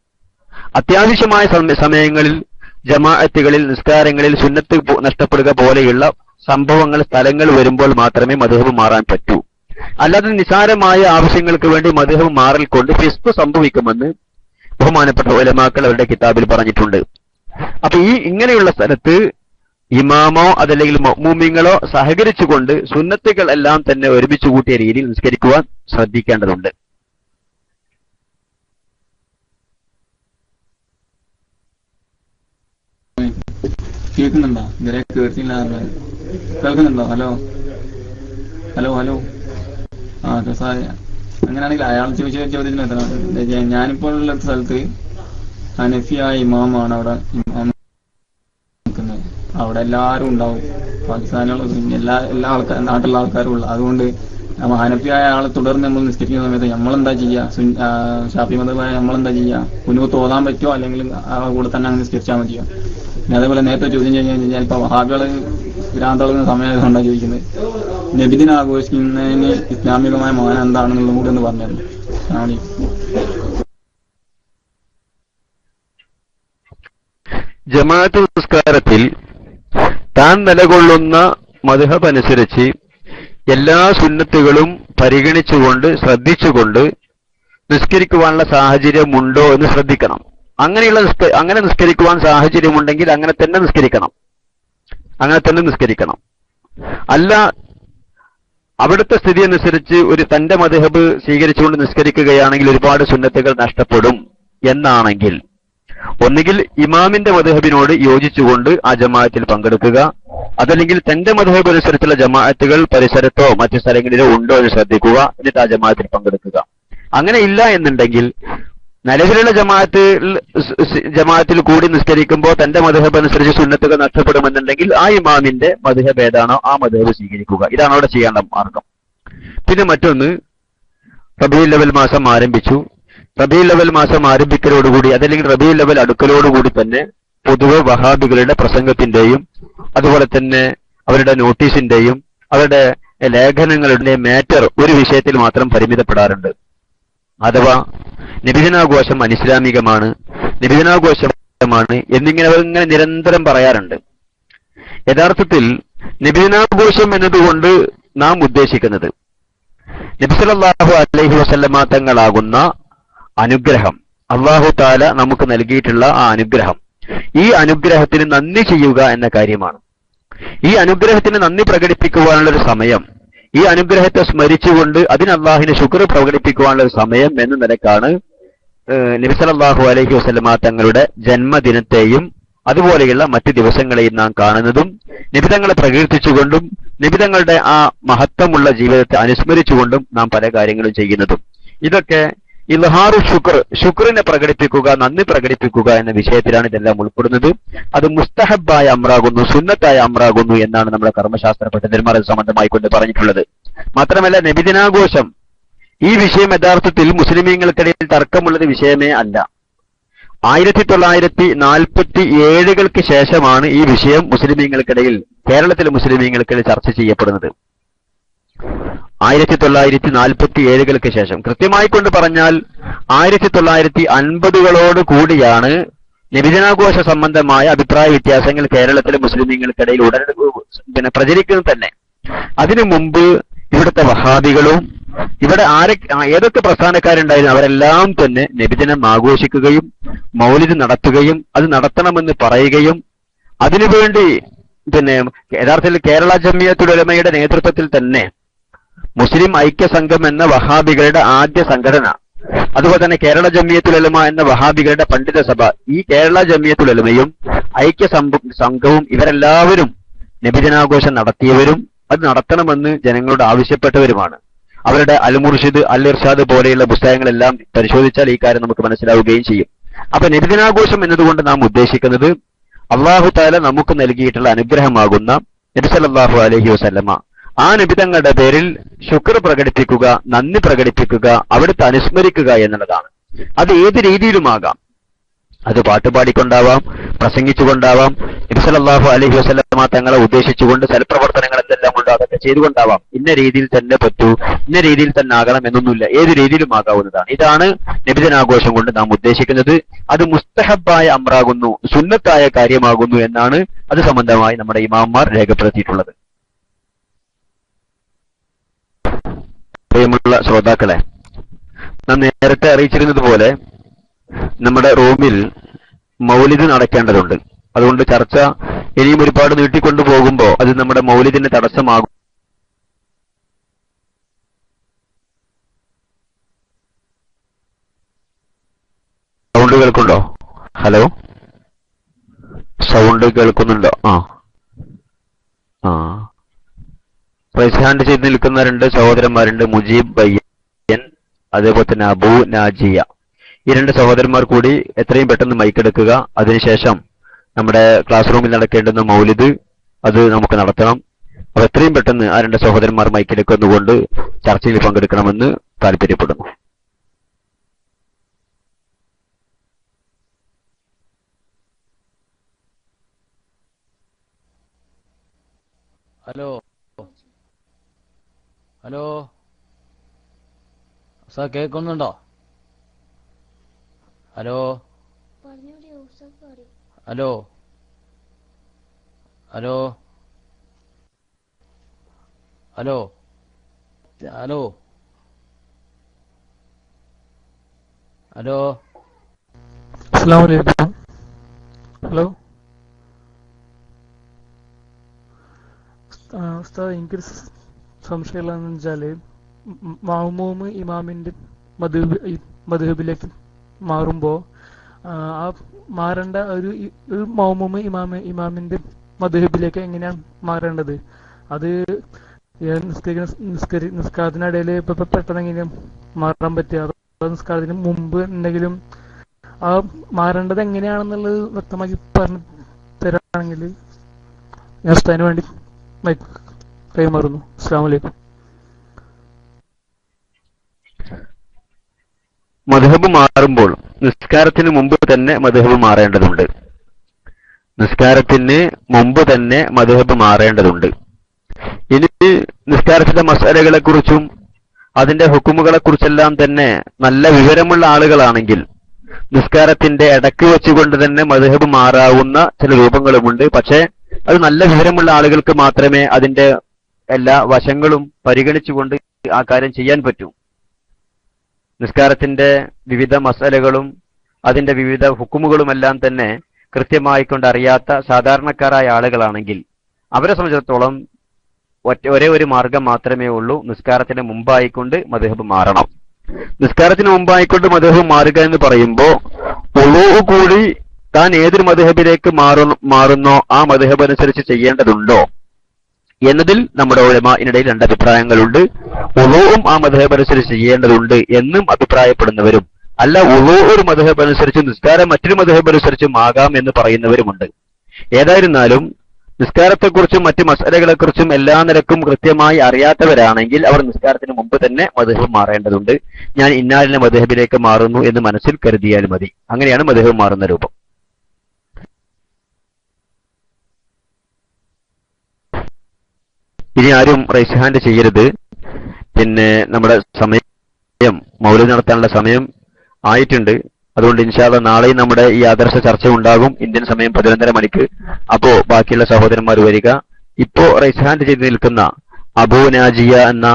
അത്യാവശ്യമായ സമയങ്ങളിൽ ജമാഅത്തുകളിൽ, നിസ്കാരങ്ങളിൽ സുന്നത്ത് നഷ്ടപ്പെടുക പോലെയുള്ള സംഭവങ്ങൾ, സ്ഥലങ്ങൾ വരുമ്പോൾ മാത്രമേ മദ്ഹബ് മാറാൻ പറ്റൂ. അല്ലാതെ നിസാരമായ ആവശ്യങ്ങൾക്ക് വേണ്ടി മദ്ഹബ് മാറൽ കൊണ്ട് ഫിസ്ഖ് സംഭവിക്കുമെന്ന് ബഹുമാനപ്പെട്ട ഉലമാക്കൾ അവരുടെ കിതാബിൽ പറഞ്ഞിട്ടുണ്ട്. അപ്പൊ ഇങ്ങനെയുള്ള സ്ഥലത്ത് ഇമാമോ അതല്ലെങ്കിൽ മഅ്മൂമിങ്ങളോ സഹകരിച്ചുകൊണ്ട് സുന്നത്തുകൾ എല്ലാം തന്നെ ഒരുമിച്ച് കൂട്ടിയ രീതിയിൽ നിസ്കരിക്കുവാൻ ശ്രദ്ധിക്കേണ്ടതുണ്ട്. കേൾക്കുന്നുണ്ടോ? ഇതുവരെ കേൾക്കുന്നില്ല. കേൾക്കുന്നുണ്ടോ? ഹലോ ഹലോ ഹലോ അങ്ങനെയാണെങ്കിൽ അയാൾ ചോദിച്ച ചോദ്യത്തിന് എത്ര ഞാനിപ്പോൾ ഉള്ള സ്ഥലത്ത് ഹനഫിയായ ഇമാമാണ് അവിടെ ഇമാം നിൽക്കുന്നത്. അവിടെ എല്ലാവരും ഉണ്ടാവും, പാകിസ്ഥാനിലുള്ള എല്ലാ ആൾക്കാരും നാട്ടിലുള്ള ആൾക്കാരും ഉള്ള. അതുകൊണ്ട് ഹനഫിയായ ആളെ തുടർന്ന് നമ്മൾ നിസ്കരിക്കുന്ന സമയത്ത് നമ്മളെന്താ ചെയ്യുക? ഷാഫി മദ്ഹബായ നമ്മളെന്താ ചെയ്യുക? കുനുവത്ത് ഓതാൻ പറ്റുമോ അല്ലെങ്കിൽ ആ കൂടെ തന്നെ അങ്ങ് നിസ്കരിച്ചാൽ മതിയോ? പിന്നെ അതേപോലെ നേരത്തെ ചോദ്യം കഴിഞ്ഞാൽ ഇപ്പൊ വഹാബികള് ഭ്രാന്തളകുന്ന സമയമായതുകൊണ്ടാണ് ചോദിക്കുന്നത്, നബിദിനം ആഘോഷിക്കുന്നതിന് ഇസ്ലാമികമായ മാനം എന്താണെന്നുള്ളതും കൂടി ഒന്ന് പറഞ്ഞിരുന്നു. ജമാഅത്ത് നിസ്കാരത്തിൽ താൻ നിലകൊള്ളുന്ന മദ്ഹബ് അനുസരിച്ച് എല്ലാ സുന്നത്തുകളും പരിഗണിച്ചുകൊണ്ട് ശ്രദ്ധിച്ചുകൊണ്ട് നിസ്കരിക്കുവാനുള്ള സാഹചര്യമുണ്ടോ എന്ന് ശ്രദ്ധിക്കണം. അങ്ങനെ നിസ്കരിക്കുവാൻ സാഹചര്യമുണ്ടെങ്കിൽ അങ്ങനെ തന്നെ നിസ്കരിക്കണം. അല്ല, അവിടുത്തെ സ്ഥിതി അനുസരിച്ച് തന്റെ മദ്ഹബ് സ്വീകരിച്ചുകൊണ്ട് നിസ്കരിക്കുകയാണെങ്കിൽ ഒരുപാട് സുന്നത്തുകൾ നഷ്ടപ്പെടും എന്നാണെങ്കിൽ ഒന്നുകിൽ ഇമാമിന്റെ മദ്ഹബിനോട് യോജിച്ചുകൊണ്ട് ആ ജമാഅത്തിൽ പങ്കെടുക്കുക, അതല്ലെങ്കിൽ തന്റെ മദ്ഹബ് അനുസരിച്ചുള്ള ജമാഅത്തുകൾ പരിസരത്തോ മറ്റു സ്ഥലങ്ങളിലോ ഉണ്ടോ എന്ന് ശ്രദ്ധിക്കുക, എന്നിട്ട് ആ ജമാഅത്തിൽ പങ്കെടുക്കുക. അങ്ങനെ ഇല്ല എന്നുണ്ടെങ്കിൽ നിലവിലുള്ള ജമാഅത്തിൽ കൂടി നിസ്കരിക്കുമ്പോൾ തന്റെ മദ്ഹബ് അനുസരിച്ച് സുന്നത്തുകൾ നഷ്ടപ്പെടുമെന്നുണ്ടെങ്കിൽ ആ ഇമാമിന്റെ മദ്ഹബ് ഏതാണോ ആ മദ്ഹബ് സ്വീകരിക്കുക. ഇതാണ് അവിടെ ചെയ്യേണ്ട മാർഗം. പിന്നെ മറ്റൊന്ന്, റബീഉൽ അവ്വൽ മാസം ആരംഭിച്ചു. റബീഉൽ അവ്വൽ മാസം ആരംഭിക്കലോടുകൂടി അതല്ലെങ്കിൽ റബീഉൽ അവ്വൽ അടുക്കലോടുകൂടി തന്നെ പൊതുവെ വഹാബികളുടെ പ്രസംഗത്തിന്റെയും അതുപോലെ തന്നെ അവരുടെ നോട്ടീസിന്റെയും അവരുടെ ലേഖനങ്ങളുടെ മാറ്റർ ഒരു വിഷയത്തിൽ മാത്രം പരിമിതപ്പെടാറുണ്ട്. അഥവാ നബിദിനാഘോഷം അനിസ്ലാമികമാണ്, നബിദിനാഘോഷമാണ് എന്നിങ്ങനെ അവരിങ്ങനെ നിരന്തരം പറയാറുണ്ട്. യഥാർത്ഥത്തിൽ നബിദിനാഘോഷം എന്നതുകൊണ്ട് നാം ഉദ്ദേശിക്കുന്നത് നബി സല്ലല്ലാഹു അലൈഹി വസല്ലമ തങ്ങളാകുന്ന അനുഗ്രഹം, അല്ലാഹു തആല നമുക്ക് നൽകിയിട്ടുള്ള ആ അനുഗ്രഹം, ഈ അനുഗ്രഹത്തിന് നന്ദി ചെയ്യുക എന്ന കാര്യമാണ്. ഈ അനുഗ്രഹത്തിന് നന്ദി പ്രകടിപ്പിക്കുവാനുള്ള ഒരു സമയം, ഈ അനുഗ്രഹത്തെ സ്മരിച്ചുകൊണ്ട് അതിന് അല്ലാഹുവിന് ശുക്ർ പ്രകടിപ്പിക്കുവാനുള്ള ഒരു സമയം എന്ന നിലക്കാണ് നബി സല്ലല്ലാഹു അലൈഹി വസല്ലമ തങ്ങളുടെ ജന്മദിനത്തെയും അതുപോലെയുള്ള മറ്റു ദിവസങ്ങളെയും നാം കാണുന്നതും നിബിതങ്ങളെ പ്രകീർത്തിച്ചുകൊണ്ടും നിബിതങ്ങളുടെ ആ മഹത്വമുള്ള ജീവിതത്തെ അനുസ്മരിച്ചുകൊണ്ടും നാം പല കാര്യങ്ങളും ചെയ്യുന്നതും. ഇതൊക്കെ ഇൽഹാറു ശുക്റിനെ പ്രകടിപ്പിക്കുക, നന്ദി പ്രകടിപ്പിക്കുക എന്ന വിഷയത്തിലാണ് ഇതെല്ലാം ഉൾപ്പെടുന്നത്. അത് മുസ്തഹബായ അമ്രാകുന്നു, സുന്നത്തായ അമ്രാകുന്നു എന്നാണ് നമ്മുടെ കർമ്മശാസ്ത്ര പണ്ഡിതന്മാർ അത് സംബന്ധമായി കൊണ്ട് പറഞ്ഞിട്ടുള്ളത്. മാത്രമല്ല നബിദിനാഘോഷം ഈ വിഷയം യഥാർത്ഥത്തിൽ മുസ്ലിമീങ്ങൾക്കിടയിൽ തർക്കമുള്ളത് വിഷയമേ അല്ല. 1947 ശേഷമാണ് ഈ വിഷയം മുസ്ലിമീങ്ങൾക്കിടയിൽ, കേരളത്തിലെ മുസ്ലിമീങ്ങൾക്കിടയിൽ ചർച്ച ചെയ്യപ്പെടുന്നത്. 1947 ശേഷം, കൃത്യമായി കൊണ്ട് പറഞ്ഞാൽ 1950 കൂടിയാണ് നബിദിനാഘോഷ സംബന്ധമായ അഭിപ്രായ വ്യത്യാസങ്ങൾ കേരളത്തിലെ മുസ്ലിമീങ്ങൾക്കിടയിൽ പ്രചരിക്കുന്നത് തന്നെ. അതിനു മുമ്പ് ഇവിടുത്തെ വഹാബികളും ഇവിടെ ഏതൊക്കെ പ്രസ്ഥാനക്കാരുണ്ടായിരുന്നു അവരെല്ലാം തന്നെ നബിദിനം ആഘോഷിക്കുകയും മൗലിദ് നടത്തുകയും അത് നടത്തണമെന്ന് പറയുകയും അതിനുവേണ്ടി യഥാർത്ഥത്തിൽ കേരള ജമിയത്തുൽ ഉലമയുടെ നേതൃത്വത്തിൽ തന്നെ മുസ്ലിം ഐക്യ സംഘം എന്ന വഹാബികളുടെ ആദ്യ സംഘടന, അതുപോലെ തന്നെ കേരള ജമിയത്തുൽ ഉലമ എന്ന വഹാബികളുടെ പണ്ഡിത സഭ, ഈ കേരള ജമിയത്തുൽ ഉലമയും ഐക്യ സംഘവും ഇവരെല്ലാവരും നബിദിനാഘോഷം നടത്തിയവരും അത് നടത്തണമെന്ന് ജനങ്ങളോട് ആവശ്യപ്പെട്ടവരുമാണ്. അവരുടെ അൽ മുർഷിദ്, അൽ ഇർഷാദ് പോലെയുള്ള പുസ്തകങ്ങളെല്ലാം പരിശോധിച്ചാൽ ഈ കാര്യം നമുക്ക് മനസ്സിലാവുകയും ചെയ്യും. അപ്പൊ നബിദിനാഘോഷം എന്നതുകൊണ്ട് നാം ഉദ്ദേശിക്കുന്നത് അല്ലാഹു തആല നമുക്ക് നൽകിയിട്ടുള്ള അനുഗ്രഹമാകുന്ന നബി സല്ലല്ലാഹു അലൈഹി വസല്ലമ, ആ നബിതങ്ങളുടെ പേരിൽ ശുക്ർ പ്രകടിപ്പിക്കുക, നന്ദി പ്രകടിപ്പിക്കുക, അവിടുത്തെ അനുസ്മരിക്കുക എന്നുള്ളതാണ്. അത് ഏത് രീതിയിലുമാകാം. അത് പാട്ടുപാടിക്കൊണ്ടാവാം, പ്രസംഗിച്ചുകൊണ്ടാവാം, നബി സല്ലല്ലാഹു അലൈഹി വസല്ലമ തങ്ങളെ ഉദ്ദേശിച്ചുകൊണ്ട് സൽപ്രവർത്തനങ്ങൾ എന്തെല്ലാം ഉണ്ടോ അതൊക്കെ ചെയ്തുകൊണ്ടാവാം. ഇന്ന രീതിയിൽ തന്നെ പറ്റൂ, ഇന്ന രീതിയിൽ തന്നെ ആകണം എന്നൊന്നുമില്ല, ഏത് രീതിയിലും ആകാവുന്നതാണ്. ഇതാണ് നബിദിനാഘോഷം കൊണ്ട് നാം ഉദ്ദേശിക്കുന്നത്. അത് മുസ്തഹബായ അമ്രാകുന്നു, സുന്നത്തായ കാര്യമാകുന്നു എന്നാണ് അത് സംബന്ധമായി നമ്മുടെ ഇമാംമാർ രേഖപ്പെടുത്തിയിട്ടുള്ളത്. പ്രിയമുള്ള ശ്രോതാക്കളെ, നാം നേരത്തെ അറിയിച്ചിരുന്നത് പോലെ നമ്മുടെ റൂമിൽ മൗലിദ് നടക്കേണ്ടതുണ്ട്. അതുകൊണ്ട് ചർച്ച ഇനിയും ഒരുപാട് നീട്ടിക്കൊണ്ടു പോകുമ്പോൾ അത് നമ്മുടെ മൗലിദിന് തടസ്സമാകും. സൗണ്ട് കേൾക്കുന്നുണ്ടോ? ഹലോ, സൗണ്ട് കേൾക്കുന്നുണ്ടോ? റൈസ് ഹാൻഡ് ചെയ്ത് നിൽക്കുന്ന രണ്ട് സഹോദരന്മാരുണ്ട്, മുജീബ് ബയ്യൻ അതേപോലെ തന്നെ അബു നാജിയ. ഈ രണ്ട് സഹോദരന്മാർ കൂടി എത്രയും പെട്ടെന്ന് മൈക്കെടുക്കുക. അതിനുശേഷം നമ്മുടെ ക്ലാസ് റൂമിൽ നടക്കേണ്ടുന്ന മൗലിദ് അത് നമുക്ക് നടത്തണം. അപ്പൊ എത്രയും പെട്ടെന്ന് ആ രണ്ട് സഹോദരന്മാർ മൈക്കെടുക്കുന്നുകൊണ്ട് ചർച്ചയിൽ പങ്കെടുക്കണമെന്ന് താല്പര്യപ്പെടുന്നു. ഹലോ ഹലോ സാർ കേൾക്കുന്നുണ്ടോ? Hello hello hello hello hello hello അസ്സലാമു അലൈക്കും. ഹലോ ഉസ്താദ്, എനിക്കൊരു സംശയമുള്ളതെന്ന് വെച്ചാല് മഅ്മൂം ഇമാമിന്റെ മദ്ഹബിലേക്ക് മാറുമ്പോ ആ മാറേണ്ട ഒരു മഅ്മൂം ഇമാമിന്റെ മദ്ഹബിലേക്ക് എങ്ങനെയാണ് മാറേണ്ടത്? അത് നിസ്കാരത്തിനിടയിൽ ഇപ്പൊ പെട്ടെന്ന് എങ്ങനെയാണ് മാറാൻ പറ്റുക? അതോ നിസ്കാരത്തിന് മുമ്പ് എന്തെങ്കിലും ആ മാറേണ്ടത് എങ്ങനെയാണെന്നുള്ളത് വ്യക്തമാക്കി പറഞ്ഞു തരാണെങ്കിൽ ഞാൻ ഉസ്താദിന് വേണ്ടി കൈമാറുന്നു. അസ്സലാമു അലൈക്കും. മദ്ഹബ് മാറുമ്പോൾ നിസ്കാരത്തിന് മുമ്പ് തന്നെ മദ്ഹബ് മാറേണ്ടതുണ്ട്. നിസ്കാരത്തിന് മുമ്പ് തന്നെ മദ്ഹബ് മാറേണ്ടതുണ്ട്. ഇനി നിസ്കാരത്തിന്റെ മസലകളെ കുറിച്ചും അതിന്റെ ഹുക്കുമുകളെ കുറിച്ചെല്ലാം തന്നെ നല്ല വിവരമുള്ള ആളുകളാണെങ്കിൽ നിസ്കാരത്തിന്റെ ഇടയ്ക്ക് വെച്ചുകൊണ്ട് തന്നെ മദ്ഹബ് മാറാവുന്ന ചില രൂപങ്ങളുമുണ്ട്. പക്ഷേ അത് നല്ല വിവരമുള്ള ആളുകൾക്ക് മാത്രമേ അതിന്റെ എല്ലാ വശങ്ങളും പരിഗണിച്ചുകൊണ്ട് ആ കാര്യം ചെയ്യാൻ പറ്റൂ. നിസ്കാരത്തിന്റെ വിവിധ മസലകളും അതിന്റെ വിവിധ ഹുക്കുമുകളുമെല്ലാം തന്നെ കൃത്യമായിക്കൊണ്ട് അറിയാത്ത സാധാരണക്കാരായ ആളുകളാണെങ്കിൽ അവരെ സംബന്ധിച്ചിടത്തോളം ഒരേ ഒരു മാർഗം മാത്രമേ ഉള്ളൂ, നിസ്കാരത്തിന് മുമ്പായിക്കൊണ്ട് മദ്ഹബ് മാറണം. നിസ്കാരത്തിന് മുമ്പായിക്കൊണ്ട് മദ്ഹബ് മാറുക എന്ന് പറയുമ്പോൾ വുളൂ കൂടി താൻ ഏതൊരു മദ്ഹബിലേക്ക് മാറുന്നോ ആ മദ്ഹബ് അനുസരിച്ച് ചെയ്യേണ്ടതുണ്ടോ എന്നതിൽ നമ്മുടെ ഉലമാഇനിടയിൽ രണ്ട് അഭിപ്രായങ്ങളുണ്ട്. വുളൂഉം ആ മദ്ഹബ് അനുസരിച്ച് ചെയ്യേണ്ടതുണ്ട് എന്നും അഭിപ്രായപ്പെടുന്നവരും, അല്ല വുളൂ ഒരു മദ്ഹബ് അനുസരിച്ച് നിസ്കാരം മറ്റൊരു മദ്ഹബ് അനുസരിച്ചും ആകാം എന്ന് പറയുന്നവരുമുണ്ട്. ഏതായിരുന്നാലും നിസ്കാരത്തെക്കുറിച്ചും മറ്റ് മസലകളെക്കുറിച്ചും എല്ലാ നിലക്കും കൃത്യമായി അറിയാത്തവരാണെങ്കിൽ അവർ നിസ്കാരത്തിന് മുമ്പ് തന്നെ മദ്ഹബ് മാറേണ്ടതുണ്ട്. ഞാൻ ഇന്നാലിന്റെ മദ്ഹബിലേക്ക് മാറുന്നു എന്ന് മനസ്സിൽ കരുതിയാൽ മതി. അങ്ങനെയാണ് മദ്ഹബ് മാറുന്ന രൂപം. ഇനി ആരും റൈസ് ഹാൻഡ് ചെയ്യരുത്. പിന്നെ നമ്മുടെ സമയം മൗലിദ് നടത്താനുള്ള സമയം ആയിട്ടുണ്ട്. അതുകൊണ്ട് ഇൻഷാ അല്ലാഹ് നാളെയും നമ്മുടെ ഈ ആദർശ ചർച്ച ഉണ്ടാകും ഇന്ത്യൻ സമയം 11:30 മണിക്ക്. അപ്പോ ബാക്കിയുള്ള സഹോദരന്മാർ വരിക. ഇപ്പോ റൈസ് ഹാൻഡ് ചെയ്ത് നിൽക്കുന്ന അബൂ നാജിയ എന്ന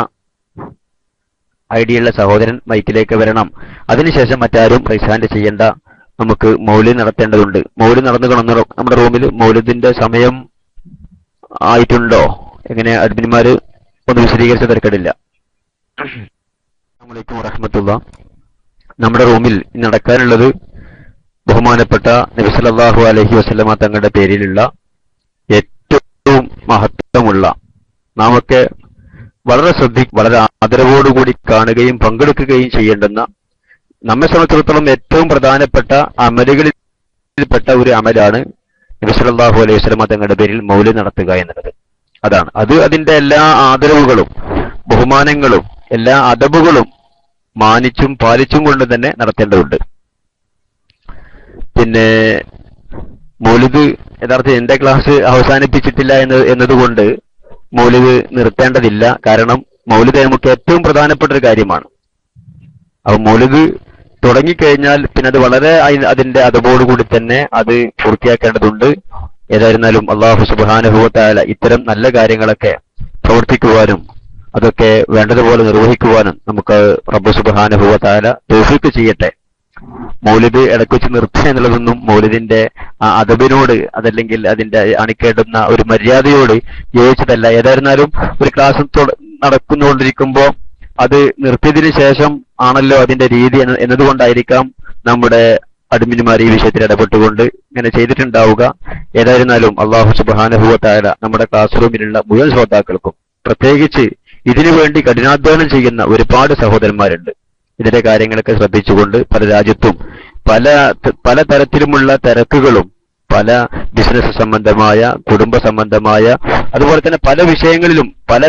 ഐഡിയുള്ള സഹോദരൻ മൈക്കിലേക്ക് വരണം. അതിനുശേഷം മറ്റാരും റൈസ് ഹാൻഡ് ചെയ്യേണ്ട. നമുക്ക് മൗലിദ് നടത്തേണ്ടതുണ്ട്. മൗലിദ് നടന്നു നമ്മുടെ റൂമിൽ മൗലിദിന്റെ സമയം ആയിട്ടുണ്ടോ? എങ്ങനെ അഡ്മിന്മാര് ഒന്ന് വിശദീകരിച്ച തിരക്കടില്ല. അസ്സലാമു അലൈക്കും വറഹ്മത്തുള്ളാഹി. നമ്മുടെ റൂമിൽ നടക്കാനുള്ളത് ബഹുമാനപ്പെട്ട നബി സല്ലല്ലാഹു അലൈഹി വസല്ലമ തങ്ങളുടെ പേരിലുള്ള ഏറ്റവും മഹത്വമുള്ള, നാമൊക്കെ വളരെ വളരെ ആദരവോടുകൂടി കാണുകയും പങ്കെടുക്കുകയും ചെയ്യേണ്ടുന്ന, നമ്മെ സംബന്ധിച്ചിടത്തോളം ഏറ്റവും പ്രധാനപ്പെട്ട അമലുകളിൽപ്പെട്ട ഒരു അമലാണ് നബി സല്ലല്ലാഹു അലൈഹി വസല്ലമ തങ്ങളുടെ പേരിൽ മൗലിദ് നടത്തുക എന്നുള്ളത്. അതാണ് അതിന്റെ എല്ലാ ആദരവുകളും ബഹുമാനങ്ങളും എല്ലാ അദബുകളും മാനിച്ചും പാലിച്ചും കൊണ്ട് തന്നെ നടത്തേണ്ടതുണ്ട്. പിന്നെ മൗലിദ് യഥാർത്ഥത്തിൽ എന്റെ ക്ലാസ് അവസാനിപ്പിച്ചിട്ടില്ല എന്നതുകൊണ്ട് മൗലിദ് നിർത്തേണ്ടതില്ല. കാരണം മൗലിദ് നമുക്ക് ഏറ്റവും പ്രധാനപ്പെട്ട ഒരു കാര്യമാണ്. അപ്പൊ മൗലിദ് തുടങ്ങിക്കഴിഞ്ഞാൽ പിന്നെ അത് വളരെ അതിന്റെ അതബോടുകൂടി തന്നെ അത് പൂർത്തിയാക്കേണ്ടതുണ്ട്. ഏതായിരുന്നാലും അല്ലാഹു സുബ്ഹാനഹു വ തആല ഇത്തരം നല്ല കാര്യങ്ങളൊക്കെ പ്രവർത്തിക്കുവാനും അതൊക്കെ വേണ്ടതുപോലെ നിർവഹിക്കുവാനും നമുക്ക് റബ്ബ് സുബ്ഹാനഹു വ തആല തൗഫീഖ് ചെയ്യട്ടെ. മൗലിദ് ഇടയ്ക്ക് വെച്ച് നിർത്തുക എന്നുള്ളതൊന്നും മൗലിദിന്റെ അദബിനോട് അതല്ലെങ്കിൽ അതിന്റെ അണിക്കേണ്ടുന്ന ഒരു മര്യാദയോട് യോജിച്ചതല്ല. ഏതായിരുന്നാലും ഒരു ക്ലാസ് നടക്കുന്നുകൊണ്ടിരിക്കുമ്പോൾ അത് നിർത്തിയതിനു ശേഷം ആണല്ലോ അതിന്റെ രീതി എന്നതുകൊണ്ടായിരിക്കാം നമ്മുടെ അഡ്മിന്മാർ ഈ വിഷയത്തിൽ ഇടപെട്ടുകൊണ്ട് ഇങ്ങനെ ചെയ്തിട്ടുണ്ടാവുക. ഏതായിരുന്നാലും അല്ലാഹു സുബ്ഹാനഹു വ തആല നമ്മുടെ ക്ലാസ് റൂമിലുള്ള മുഴുവൻ ശ്രോതാക്കൾക്കും പ്രത്യേകിച്ച് ഇതിനു വേണ്ടി കഠിനാധ്വാനം ചെയ്യുന്ന ഒരുപാട് സഹോദരന്മാരുണ്ട്. ഇതിന്റെ കാര്യങ്ങളൊക്കെ ശ്രദ്ധിച്ചുകൊണ്ട് പല രാജ്യത്തും പല തരത്തിലുമുള്ള തിരക്കുകളും, പല ബിസിനസ് സംബന്ധമായ, കുടുംബ സംബന്ധമായ, അതുപോലെ തന്നെ പല വിഷയങ്ങളിലും പല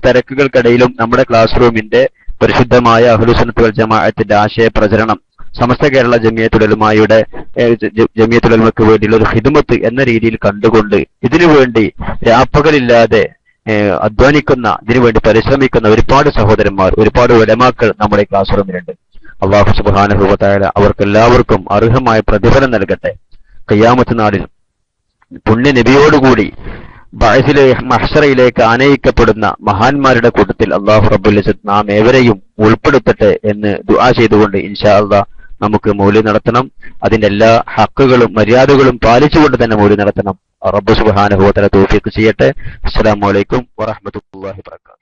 തിരക്കുകൾക്കിടയിലും നമ്മുടെ ക്ലാസ് റൂമിന്റെ പരിശുദ്ധമായ അഹ്ലുസുന്നത്ത് വൽ ജമാഅത്തിന്റെ ആശയ പ്രചരണം സമസ്ത കേരള ജമിയത്തുൽ ഉലമക്ക് വേണ്ടിയുള്ള ഒരു ഖിദ്മത്ത് എന്ന രീതിയിൽ കണ്ടുകൊണ്ട് ഇതിനുവേണ്ടി രാപ്പകലില്ലാതെ അധ്വാനിക്കുന്ന, ഇതിനുവേണ്ടി പരിശ്രമിക്കുന്ന ഒരുപാട് സഹോദരന്മാർ, ഒരുപാട് ഉലമാക്കൾ നമ്മുടെ ക്ലാസ് റൂമിലുണ്ട്. അല്ലാഹു സുബ്ഹാനഹു വ തആല അവർക്കെല്ലാവർക്കും അർഹമായ പ്രതിഫലം നൽകട്ടെ. ഖിയാമത്ത് നാളിൽ പുണ്യ നബിയോടുകൂടി മഹ്ശറയിലേക്ക് ആനയിക്കപ്പെടുന്ന മഹാന്മാരുടെ കൂട്ടത്തിൽ അല്ലാഹു റബ്ബുൽ ഇസ്സത്ത് നാം ഏവരെയും ഉൾപ്പെടുത്തട്ടെ എന്ന് ദുആ ചെയ്തുകൊണ്ട് ഇൻഷാ അല്ലാഹ് നമുക്ക് മൗലിദ് നടത്തണം. അതിന്റെ എല്ലാ ഹക്കുകളും മര്യാദകളും പാലിച്ചുകൊണ്ട് തന്നെ മൗലിദ് നടത്തണം. റബ്ബ് സുബ്ഹാനഹു വ തആല തൗഫീഖ് ചെയ്യട്ടെ. അസ്സലാമു അലൈക്കും വറഹ്മത്തുള്ളാഹി വബറകാതുഹു.